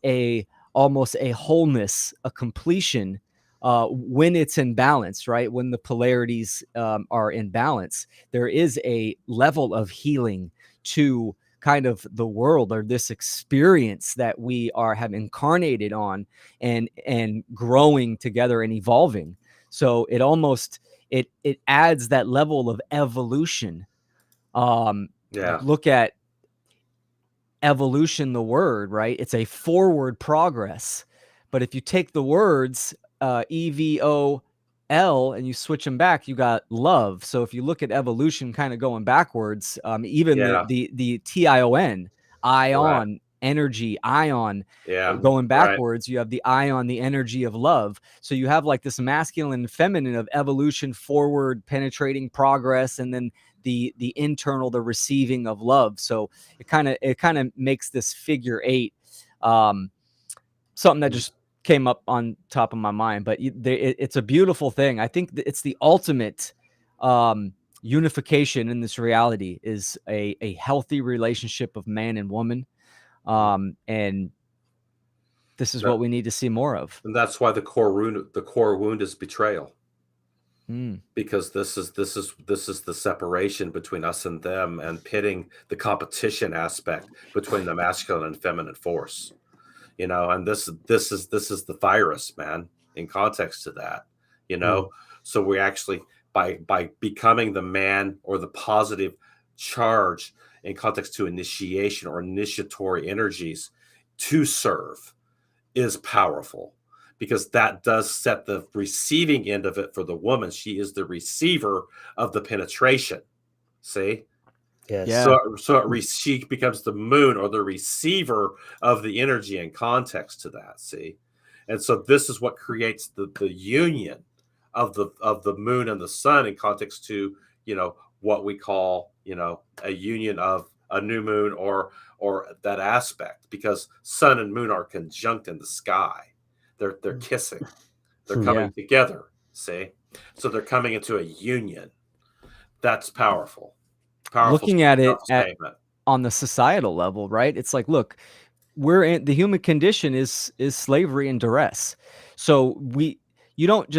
almost a wholeness, a completion when it's in balance, right? When the polarities are in balance, there is a level of healing to kind of the world, or this experience that we have incarnated on and growing together and evolving. So it almost it adds that level of evolution. Look at evolution, the word, right? It's a forward progress. But if you take the words EVOL and you switch them back, you got love. So if you look at evolution kind of going backwards, even the TION, ion, right. Energy, ion, going backwards, right. You have the ion, the energy of love. So you have like this masculine and feminine of evolution, forward, penetrating progress, and then the internal, the receiving of love. So it kind of makes this figure 8 something that just came up on top of my mind, but it's a beautiful thing. I think it's the ultimate unification in this reality is a healthy relationship of man and woman. And this is what we need to see more of. And that's why the core wound is betrayal. Because this is the separation between us and them, and pitting the competition aspect between the masculine and feminine force. And this is the virus, man, in context to that. So we actually, by becoming the man or the positive charge in context to initiation or initiatory energies to serve is powerful, because that does set the receiving end of it for the woman. She is the receiver of the penetration. See? Yes. Yeah. So she becomes the moon, or the receiver of the energy in context to that. See? And so this is what creates the union of the moon and the sun in context to, what we call, a union of a new moon or that aspect, because sun and moon are conjunct in the sky. They're kissing. They're coming together. See? So they're coming into a union. That's powerful. Looking at it on the societal level, right? It's like, look, the human condition is slavery and duress. So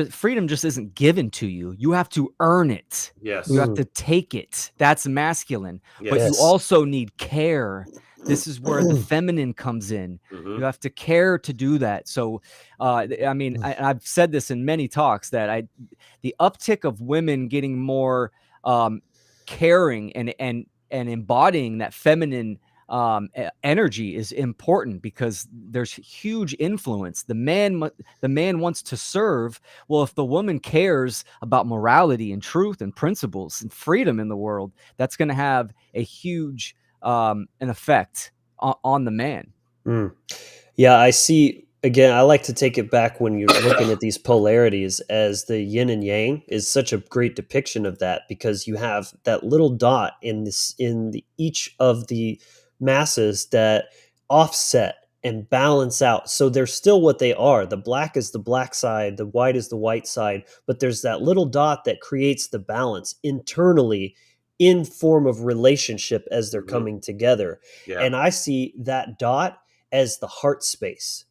freedom just isn't given to you. You have to earn it. Yes. You have to take it. That's masculine. Yes. But you also need care. This is where the feminine comes in. You have to care to do that. So, I've said this in many talks that the uptick of women getting more caring and embodying that feminine energy is important, because there's huge influence. The man wants to serve. Well, if the woman cares about morality and truth and principles and freedom in the world, that's going to have a huge an effect on the man. Yeah, I see. Again, I like to take it back when you're looking at these polarities, as the yin and yang is such a great depiction of that, because you have that little dot in each of the masses that offset and balance out. So they're still what they are. The black is the black side, the white is the white side, but there's that little dot that creates the balance internally in form of relationship as they're coming together. Yeah. And I see that dot as the heart space,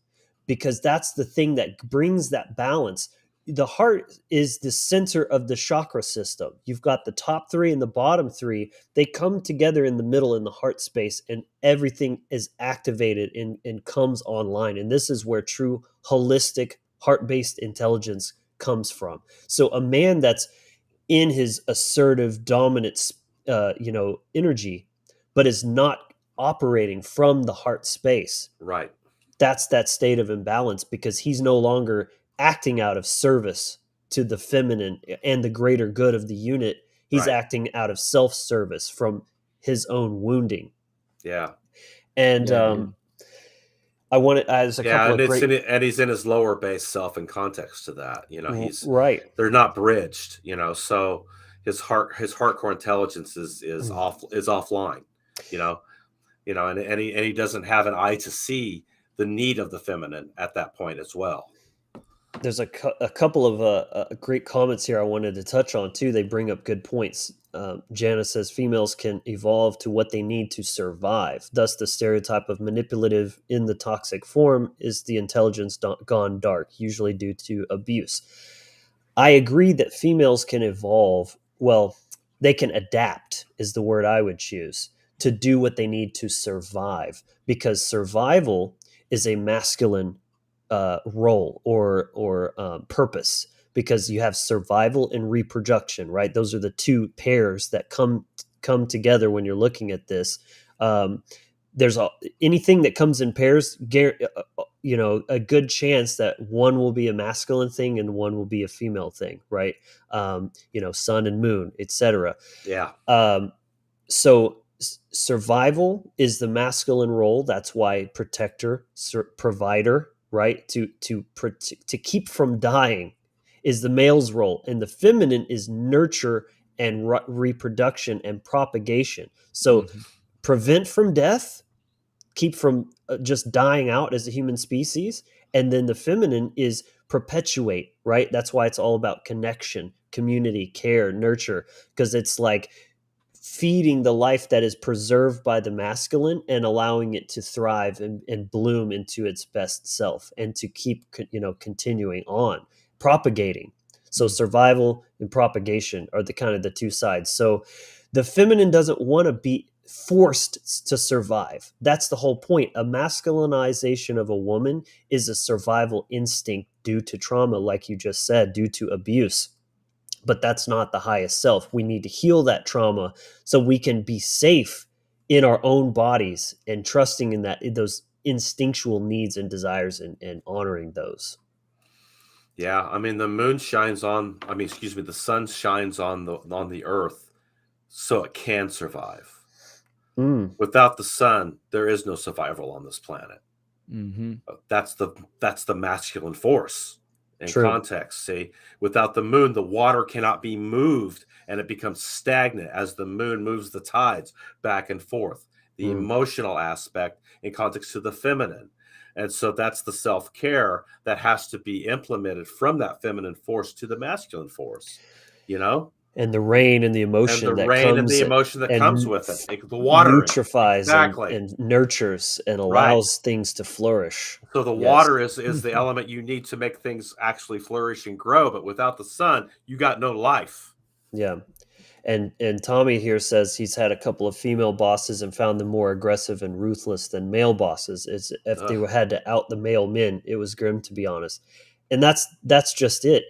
because that's the thing that brings that balance. The heart is the center of the chakra system. You've got the top three and the bottom three. They come together in the middle in the heart space, and everything is activated and comes online. And this is where true holistic heart-based intelligence comes from. So a man that's in his assertive, dominant, energy, but is not operating from the heart space. Right. That's that state of imbalance, because he's no longer acting out of service to the feminine and the greater good of the unit. He's acting out of self-service from his own wounding. Yeah. And I want it as a couple of great... and he's in his lower base self in context to that. He's right. They're not bridged. So his hardcore intelligence is offline. And he doesn't have an eye to see the need of the feminine at that point as well. There's a couple of great comments here I wanted to touch on too. They bring up good points. Jana says females can evolve to what they need to survive. Thus, the stereotype of manipulative in the toxic form is the intelligence gone dark, usually due to abuse. I agree that females can evolve. Well, they can adapt is the word I would choose, to do what they need to survive, because survival is a masculine role or purpose, because you have survival and reproduction, right? Those are the two pairs that come together when you're looking at this. There's anything that comes in pairs, a good chance that one will be a masculine thing and one will be a female thing, right? Sun and moon, etc. Yeah. So survival is the masculine role. That's why protector, provider, right? To keep from dying is the male's role, and the feminine is nurture and reproduction and propagation. So prevent from death keep from just dying out as a human species. And then the feminine is perpetuate, right? That's why it's all about connection, community, care, nurture, because it's like feeding the life that is preserved by the masculine and allowing it to thrive and bloom into its best self and to keep continuing on propagating. So survival and propagation are the kind of the two sides. So the feminine doesn't want to be forced to survive. That's the whole point. A masculinization of a woman is a survival instinct due to trauma, like you just said, due to abuse. But that's not the highest self. We need to heal that trauma so we can be safe in our own bodies and trusting in those instinctual needs and desires and honoring those. Yeah, I mean the moon shines on. I mean, excuse me, the sun shines on the earth so it can survive. Without the sun, there is no survival on this planet. Mm-hmm. That's the masculine force in True. context. See, without the moon, the water cannot be moved and it becomes stagnant as the moon moves the tides back and forth. The emotional aspect in context to the feminine. And so that's the self-care that has to be implemented from that feminine force to the masculine force, you know? And the rain and the And emotion the that rain and comes the emotion that and comes with it. The watering. nutrifies Exactly. and nurtures and Right. allows things to flourish. So the Yes. water is the element you need to make things actually flourish and grow. But without the sun, you got no life. Yeah. And Tommy here says he's had a couple of female bosses and found them more aggressive and ruthless than male bosses. It's if they had to out the male men, it was grim, to be honest. And that's just it.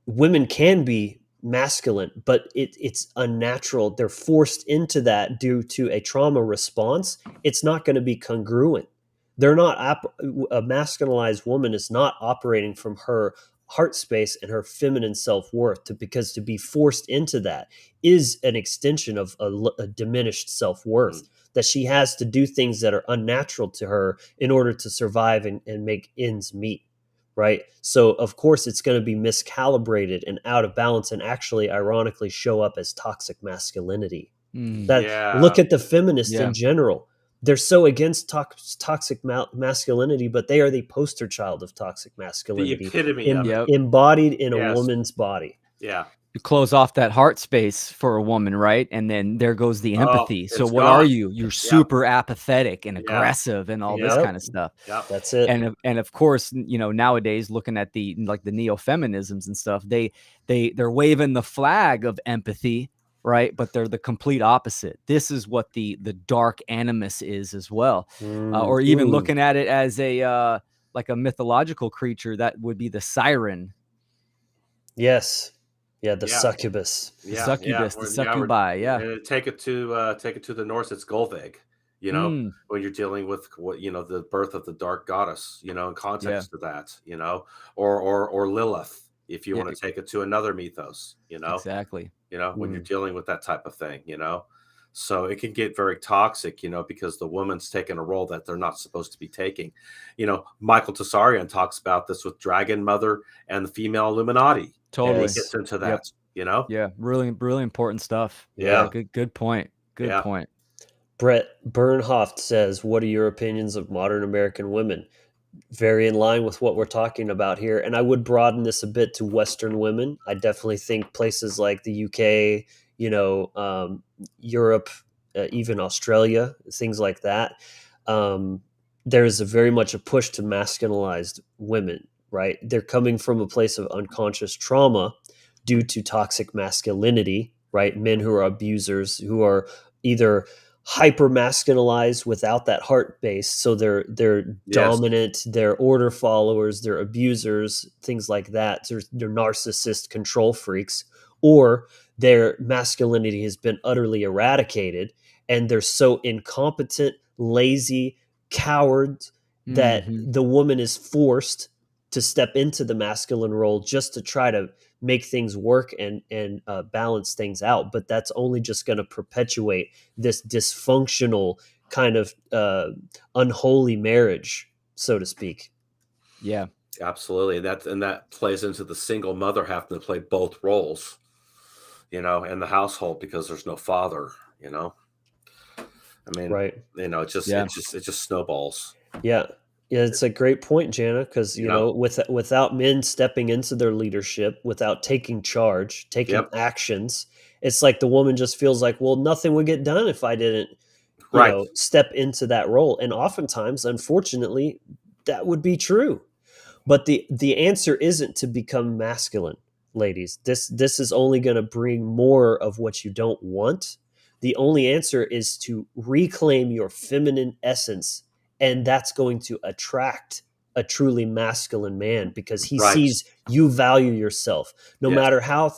Women can be masculine, but it's unnatural. They're forced into that due to a trauma response. It's not going to be congruent. They're not a masculinized woman is not operating from her heart space and her feminine self-worth because to be forced into that is an extension of a diminished self-worth that she has to do things that are unnatural to her in order to survive and make ends meet. Right. So, of course, it's going to be miscalibrated and out of balance and actually, ironically, show up as toxic masculinity. Look at the feminists in general. They're so against toxic masculinity, but they are the poster child of toxic masculinity. The epitome of it. Embodied in a woman's body. Yeah. You close off that heart space for a woman, right? And then there goes the empathy. So what gone. are you? You're super apathetic and aggressive and all this kind of stuff. Yep. That's it. And of course, nowadays looking at the neo-feminisms and stuff, they're waving the flag of empathy, right? But they're the complete opposite. This is what the dark animus is as well. Or even looking at it as a like a mythological creature, that would be the siren. Yes. Yeah, the succubus. The succubus, the succubi, And take it to the Norse, it's Golvig, when you're dealing with the birth of the dark goddess, in context of that, or Lilith, if you want to take it to another mythos, Exactly. when you're dealing with that type of thing, So it can get very toxic, because the woman's taking a role that they're not supposed to be taking. Michael Tessarian talks about this with Dragon Mother and the female Illuminati. Totally. He gets into that, Yeah, really, really important stuff. Yeah. Good point. Good point. Brett Bernhoft says, what are your opinions of modern American women? Very in line with what we're talking about here. And I would broaden this a bit to Western women. I definitely think places like the UK, Europe, even Australia, things like that. There's very much a push to masculinized women, right? They're coming from a place of unconscious trauma due to toxic masculinity, right? Men who are abusers, who are either hyper masculinized without that heart base, so they're dominant, they're order followers, they're abusers, things like that. They're narcissist control freaks, or their masculinity has been utterly eradicated and they're so incompetent, lazy, cowards that the woman is forced to step into the masculine role just to try to make things work and balance things out. But that's only just going to perpetuate this dysfunctional kind of unholy marriage, so to speak. Yeah, absolutely. And that plays into the single mother having to play both roles, in the household because there's no father, I mean, Right. it just snowballs. Yeah. Yeah, it's a great point, Jana, because You know? without men stepping into their leadership, without taking charge, taking Yep. actions, it's like the woman just feels like, well, nothing would get done if I didn't, Right. step into that role. And oftentimes, unfortunately, that would be true. But the answer isn't to become masculine, ladies. This is only going to bring more of what you don't want. The only answer is to reclaim your feminine essence, and that's going to attract a truly masculine man because he Right. sees you value yourself. No Yes. matter how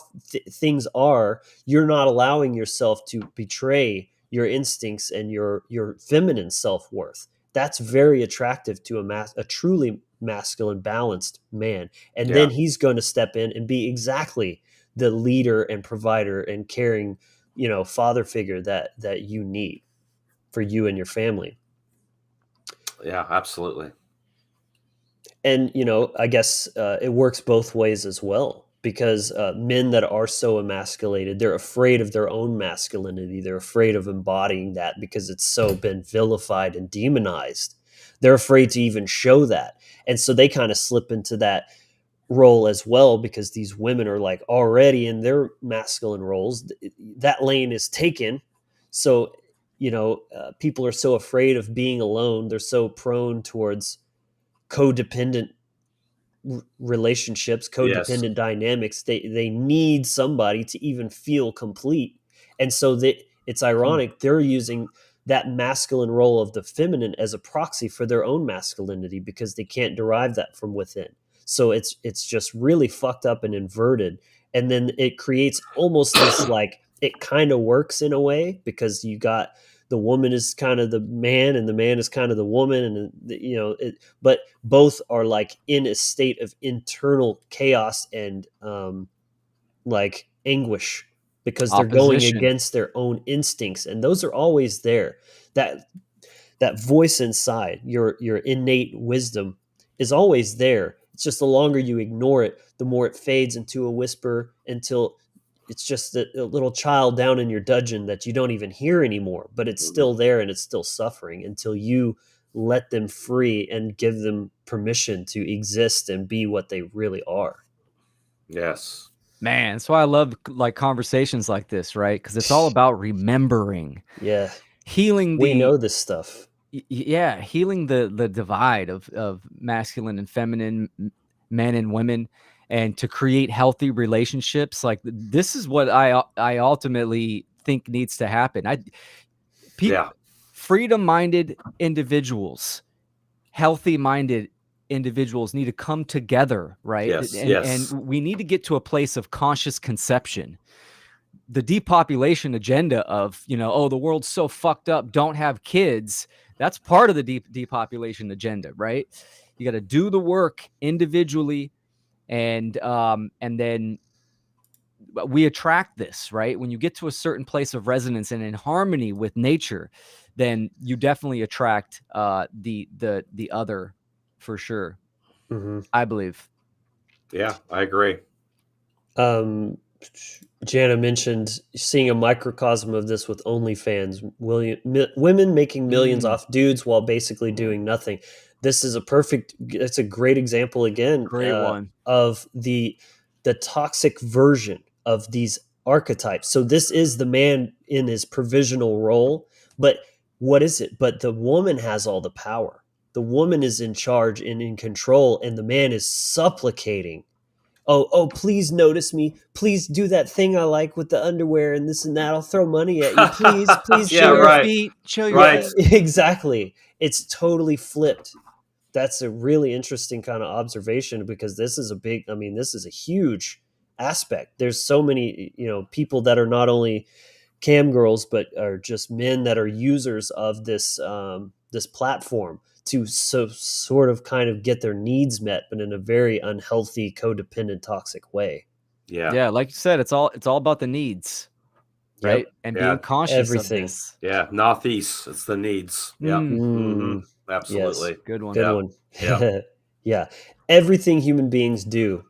things are, you're not allowing yourself to betray your instincts and your feminine self-worth. That's very attractive to a truly masculine, balanced man. And Yeah. then he's going to step in and be exactly the leader and provider and caring, father figure that you need for you and your family. Yeah, absolutely. And, I guess it works both ways as well because men that are so emasculated, they're afraid of their own masculinity. They're afraid of embodying that because it's so been vilified and demonized. They're afraid to even show that. And so they kind of slip into that role as well because these women are like already in their masculine roles. That lane is taken. So, people are so afraid of being alone. They're so prone towards codependent relationships, Yes. codependent dynamics. They need somebody to even feel complete. And so it's ironic they're using that masculine role of the feminine as a proxy for their own masculinity because they can't derive that from within. So it's just really fucked up and inverted. And then it creates almost this like it kind of works in a way because you got the woman is kind of the man and the man is kind of the woman and but both are like in a state of internal chaos and like anguish because they're going Opposition. against their own instincts, and those are always there. That voice inside, your innate wisdom, is always there. It's just the longer you ignore it, the more it fades into a whisper until it's just a little child down in your dungeon that you don't even hear anymore, but it's still there and it's still suffering until you let them free and give them permission to exist and be what they really are. Yes. Man, that's why I love like conversations like this, right? Because it's all about remembering, Yeah. healing We know this stuff. healing the divide of masculine and feminine, men and women, and to create healthy relationships. Like this is what I ultimately think needs to happen. Yeah. Freedom-minded individuals, healthy-minded individuals need to come together, right? Yes. And Yes. we need to get to a place of conscious conception. The depopulation agenda of, oh, the world's so fucked up, don't have kids. That's part of the depopulation agenda, right? You got to do the work individually, and then we attract this, right? When you get to a certain place of resonance and in harmony with nature, then you definitely attract the other, for sure. Mm-hmm. I believe. Yeah, I agree. Jana mentioned seeing a microcosm of this with OnlyFans. Women making millions off dudes while basically doing nothing. This is it's a great example again Great one. of the toxic version of these archetypes. So this is the man in his provisional role, but what is it? But the woman has all the power. The woman is in charge and in control, and the man is supplicating. Oh, please notice me. Please do that thing I like with the underwear and this and that. I'll throw money at you. Please Yeah, show your right. feet. Show your Right. feet. Exactly. It's totally flipped. That's a really interesting kind of observation because this is a huge aspect. There's so many, people that are not only cam girls, but are just men that are users of this this platform to sort of kind of get their needs met, but in a very unhealthy, codependent, toxic way. Yeah. Like you said, it's all about the needs, right? Yep. And Yeah. being conscious Everything. of this. Yeah. Northeast. It's the needs. Yeah. Mm-hmm. Absolutely. Yes. Good one. Good Yeah. one. Yeah. Yeah. Everything human beings do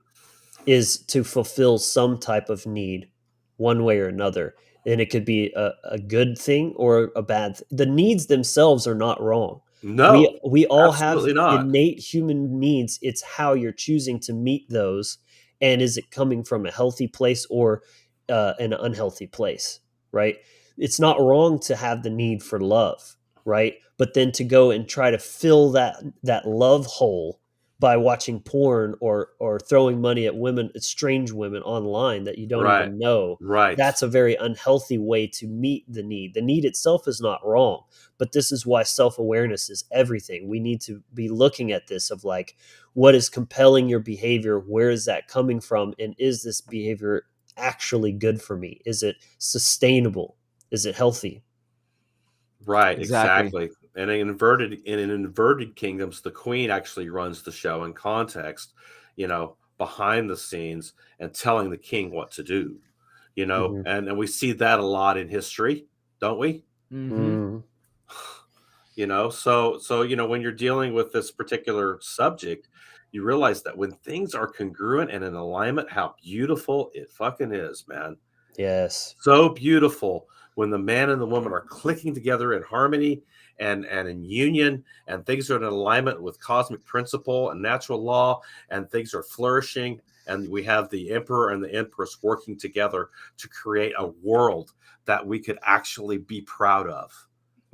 is to fulfill some type of need one way or another. and it could be a good thing or a bad the needs themselves are not wrong. No, We all have absolutely not. innate human needs. It's how you're choosing to meet those, and is it coming from a healthy place or an unhealthy place, right? It's not wrong to have the need for love, right? But then to go and try to fill that love hole by watching porn or throwing money at women, strange women online that you don't Right. even know, Right. that's a very unhealthy way to meet the need. The need itself is not wrong, but this is why self-awareness is everything. We need to be looking at this of like, what is compelling your behavior? Where is that coming from? And is this behavior actually good for me? Is it sustainable? Is it healthy? Right, Exactly. exactly. And in inverted kingdoms, the queen actually runs the show in context, behind the scenes and telling the king what to do, Mhm. and we see that a lot in history, don't we? Mm-hmm. Mm. So when you're dealing with this particular subject, you realize that when things are congruent and in alignment, how beautiful it fucking is, man. Yes. So beautiful when the man and the woman are clicking together in harmony and in union, and things are in alignment with cosmic principle and natural law, and things are flourishing, and we have the emperor and the empress working together to create a world that we could actually be proud of.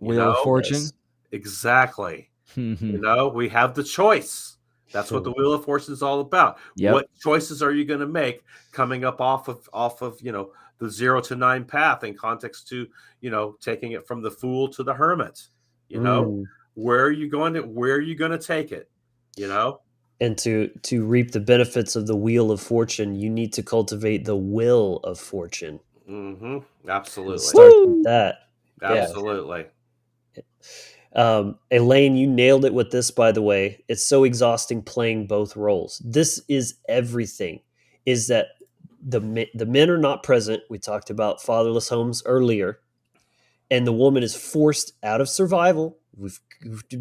You Wheel of know? Yes. Fortune. Exactly. Mhm. We have the choice. That's what the Wheel of Fortune is all about. Yep. What choices are you going to make coming up off of the 0 to 9 path in context to taking it from the fool to the hermit? You know, Mm. where are you going to take it? You know, And to reap the benefits of the wheel of fortune, you need to cultivate the will of fortune. It absolutely, starts with Woo! that. Yeah. absolutely. Elaine, you nailed it with this, by the way. It's so exhausting playing both roles. This is everything, is that the men are not present. We talked about fatherless homes earlier, and the woman is forced out of survival. We've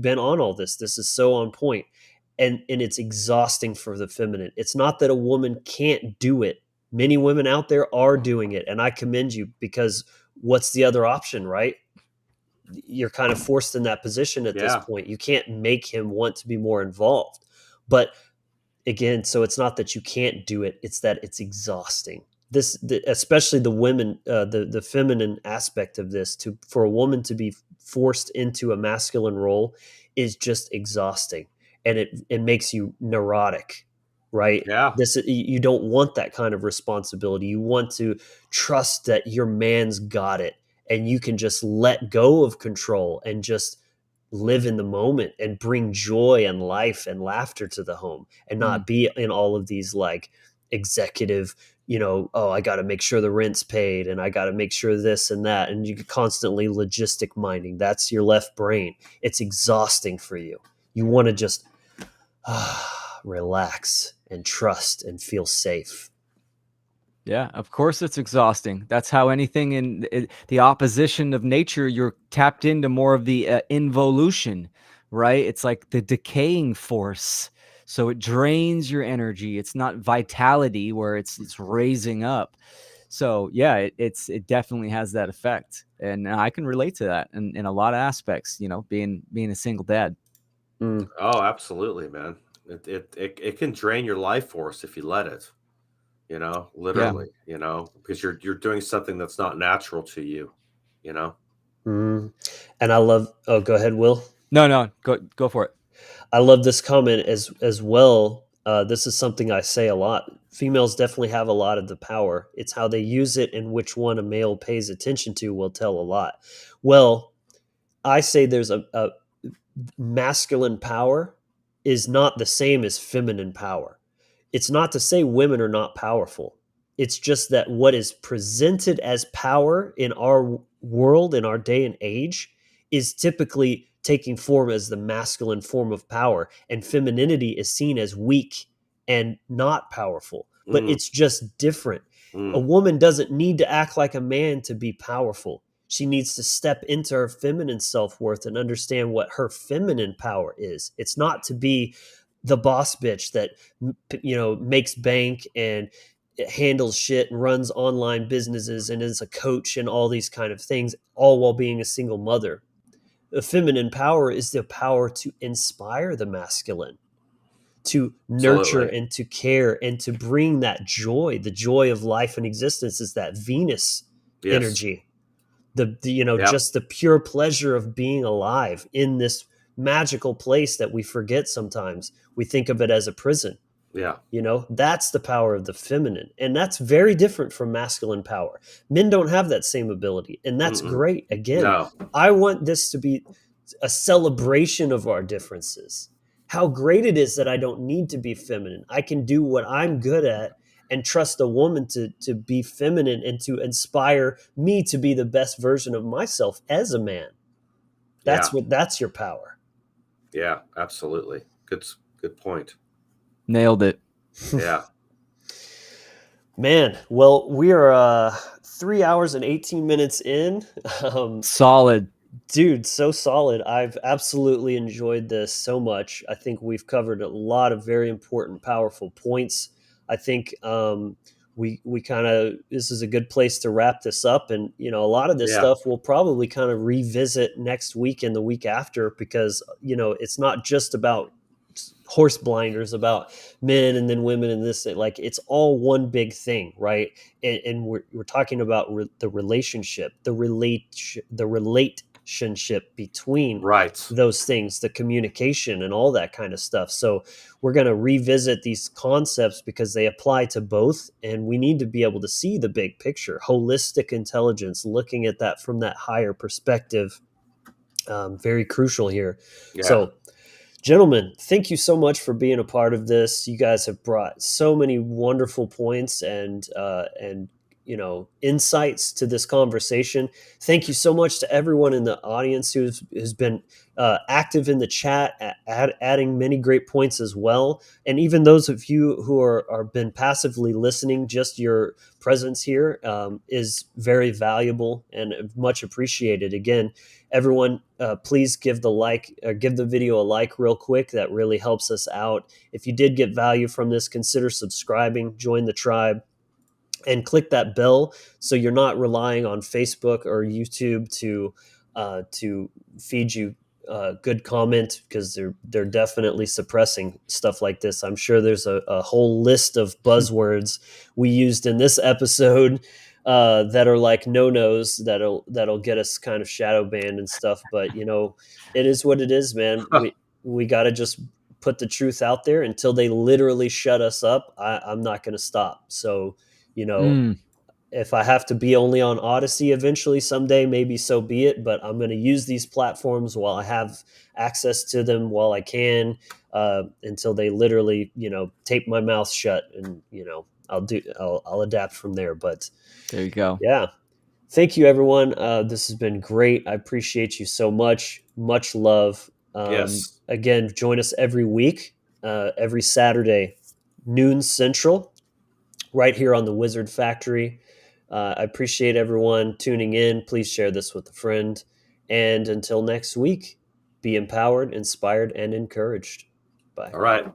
been on all this. This is so on point. And it's exhausting for the feminine. It's not that a woman can't do it. Many women out there are doing it, and I commend you because what's the other option, right? You're kind of forced in that position at this Yeah, point. You can't make him want to be more involved. But again, so it's not that you can't do it, it's that it's exhausting. Especially the women, the feminine aspect of this, to for a woman to be forced into a masculine role is just exhausting, and it makes you neurotic, right? yeah, You don't want that kind of responsibility. You want to trust that your man's got it, and you can just let go of control and just live in the moment and bring joy and life and laughter to the home and Mm. not be in all of these like executive, oh, I got to make sure the rent's paid and I got to make sure this and that. And you constantly logistic minding. That's your left brain. It's exhausting for you. You want to just relax and trust and feel safe. Yeah, of course it's exhausting. That's how anything in the opposition of nature, you're tapped into more of the involution, right? It's like the decaying force. So it drains your energy. It's not vitality where it's raising up. So yeah, it definitely has that effect. And I can relate to that in a lot of aspects, being a single dad. Mm. oh, absolutely, man. It can drain your life force if you let it. Yeah. Literally, because you're doing something that's not natural to you, you know. Mm. And I love, oh, go ahead, Will. No, go for it. I love this comment as well. This is something I say a lot. Females definitely have a lot of the power. It's how they use it and which one a male pays attention to will tell a lot. Well, I say there's a masculine power is not the same as feminine power. It's not to say women are not powerful. It's just that what is presented as power in our world, in our day and age, is typically taking form as the masculine form of power, and femininity is seen as weak and not powerful. But Mm, it's just different. A mm, woman doesn't need to act like a man to be powerful. She needs to step into her feminine self-worth and understand what her feminine power is. It's not to be the boss bitch that makes bank and handles shit and runs online businesses and is a coach and all these kind of things, all while being a single mother. The feminine power is the power to inspire the masculine, to nurture Absolutely. and to care and to bring that joy. The joy of life and existence is that Venus Yes. energy. Yep. Just the pure pleasure of being alive in this magical place that we forget sometimes. We think of it as a prison. Yeah. That's the power of the feminine. And that's very different from masculine power. Men don't have that same ability. And that's great. Again, No. I want this to be a celebration of our differences. How great it is that I don't need to be feminine. I can do what I'm good at and trust a woman to be feminine and to inspire me to be the best version of myself as a man. That's your power. Yeah, absolutely. Good point. Nailed it. Yeah. Man, well, we are 3 hours and 18 minutes in. Solid. Dude, so solid. I've absolutely enjoyed this so much. I think we've covered a lot of very important, powerful points. I think we kind of, this is a good place to wrap this up. And, a lot of this stuff we'll probably kind of revisit next week and the week after, because, it's not just about horse blinders about men and then women and this, like, it's all one big thing, right? And we're talking about the relationship, the relationship between those things, the communication and all that kind of stuff. So we're going to revisit these concepts because they apply to both, and we need to be able to see the big picture, holistic intelligence, looking at that from that higher perspective. Very crucial here. Yeah. So, gentlemen, thank you so much for being a part of this. You guys have brought so many wonderful points and insights to this conversation. Thank you so much to everyone in the audience who's been active in the chat, adding many great points as well. And even those of you who are been passively listening, just your presence here is very valuable and much appreciated. Again, everyone, please give the video a like real quick. That really helps us out. If you did get value from this, consider subscribing, join the tribe, and click that bell so you're not relying on Facebook or YouTube to feed you good comment, because they're definitely suppressing stuff like this. I'm sure there's a whole list of buzzwords we used in this episode that are like no-nos that'll get us kind of shadow banned and stuff. But it is what it is, man. We got to just put the truth out there until they literally shut us up. I'm not going to stop. So if I have to be only on Odyssey eventually someday, maybe so be it. But I'm going to use these platforms while I have access to them, while I can, until they literally, tape my mouth shut, and I'll adapt from there. But there you go. Yeah. Thank you, everyone. This has been great. I appreciate you so much. Much love. Yes. Again, join us every week, every Saturday, noon Central, right here on the Wizard Factory. I appreciate everyone tuning in. Please share this with a friend. And until next week, be empowered, inspired, and encouraged. Bye. All right.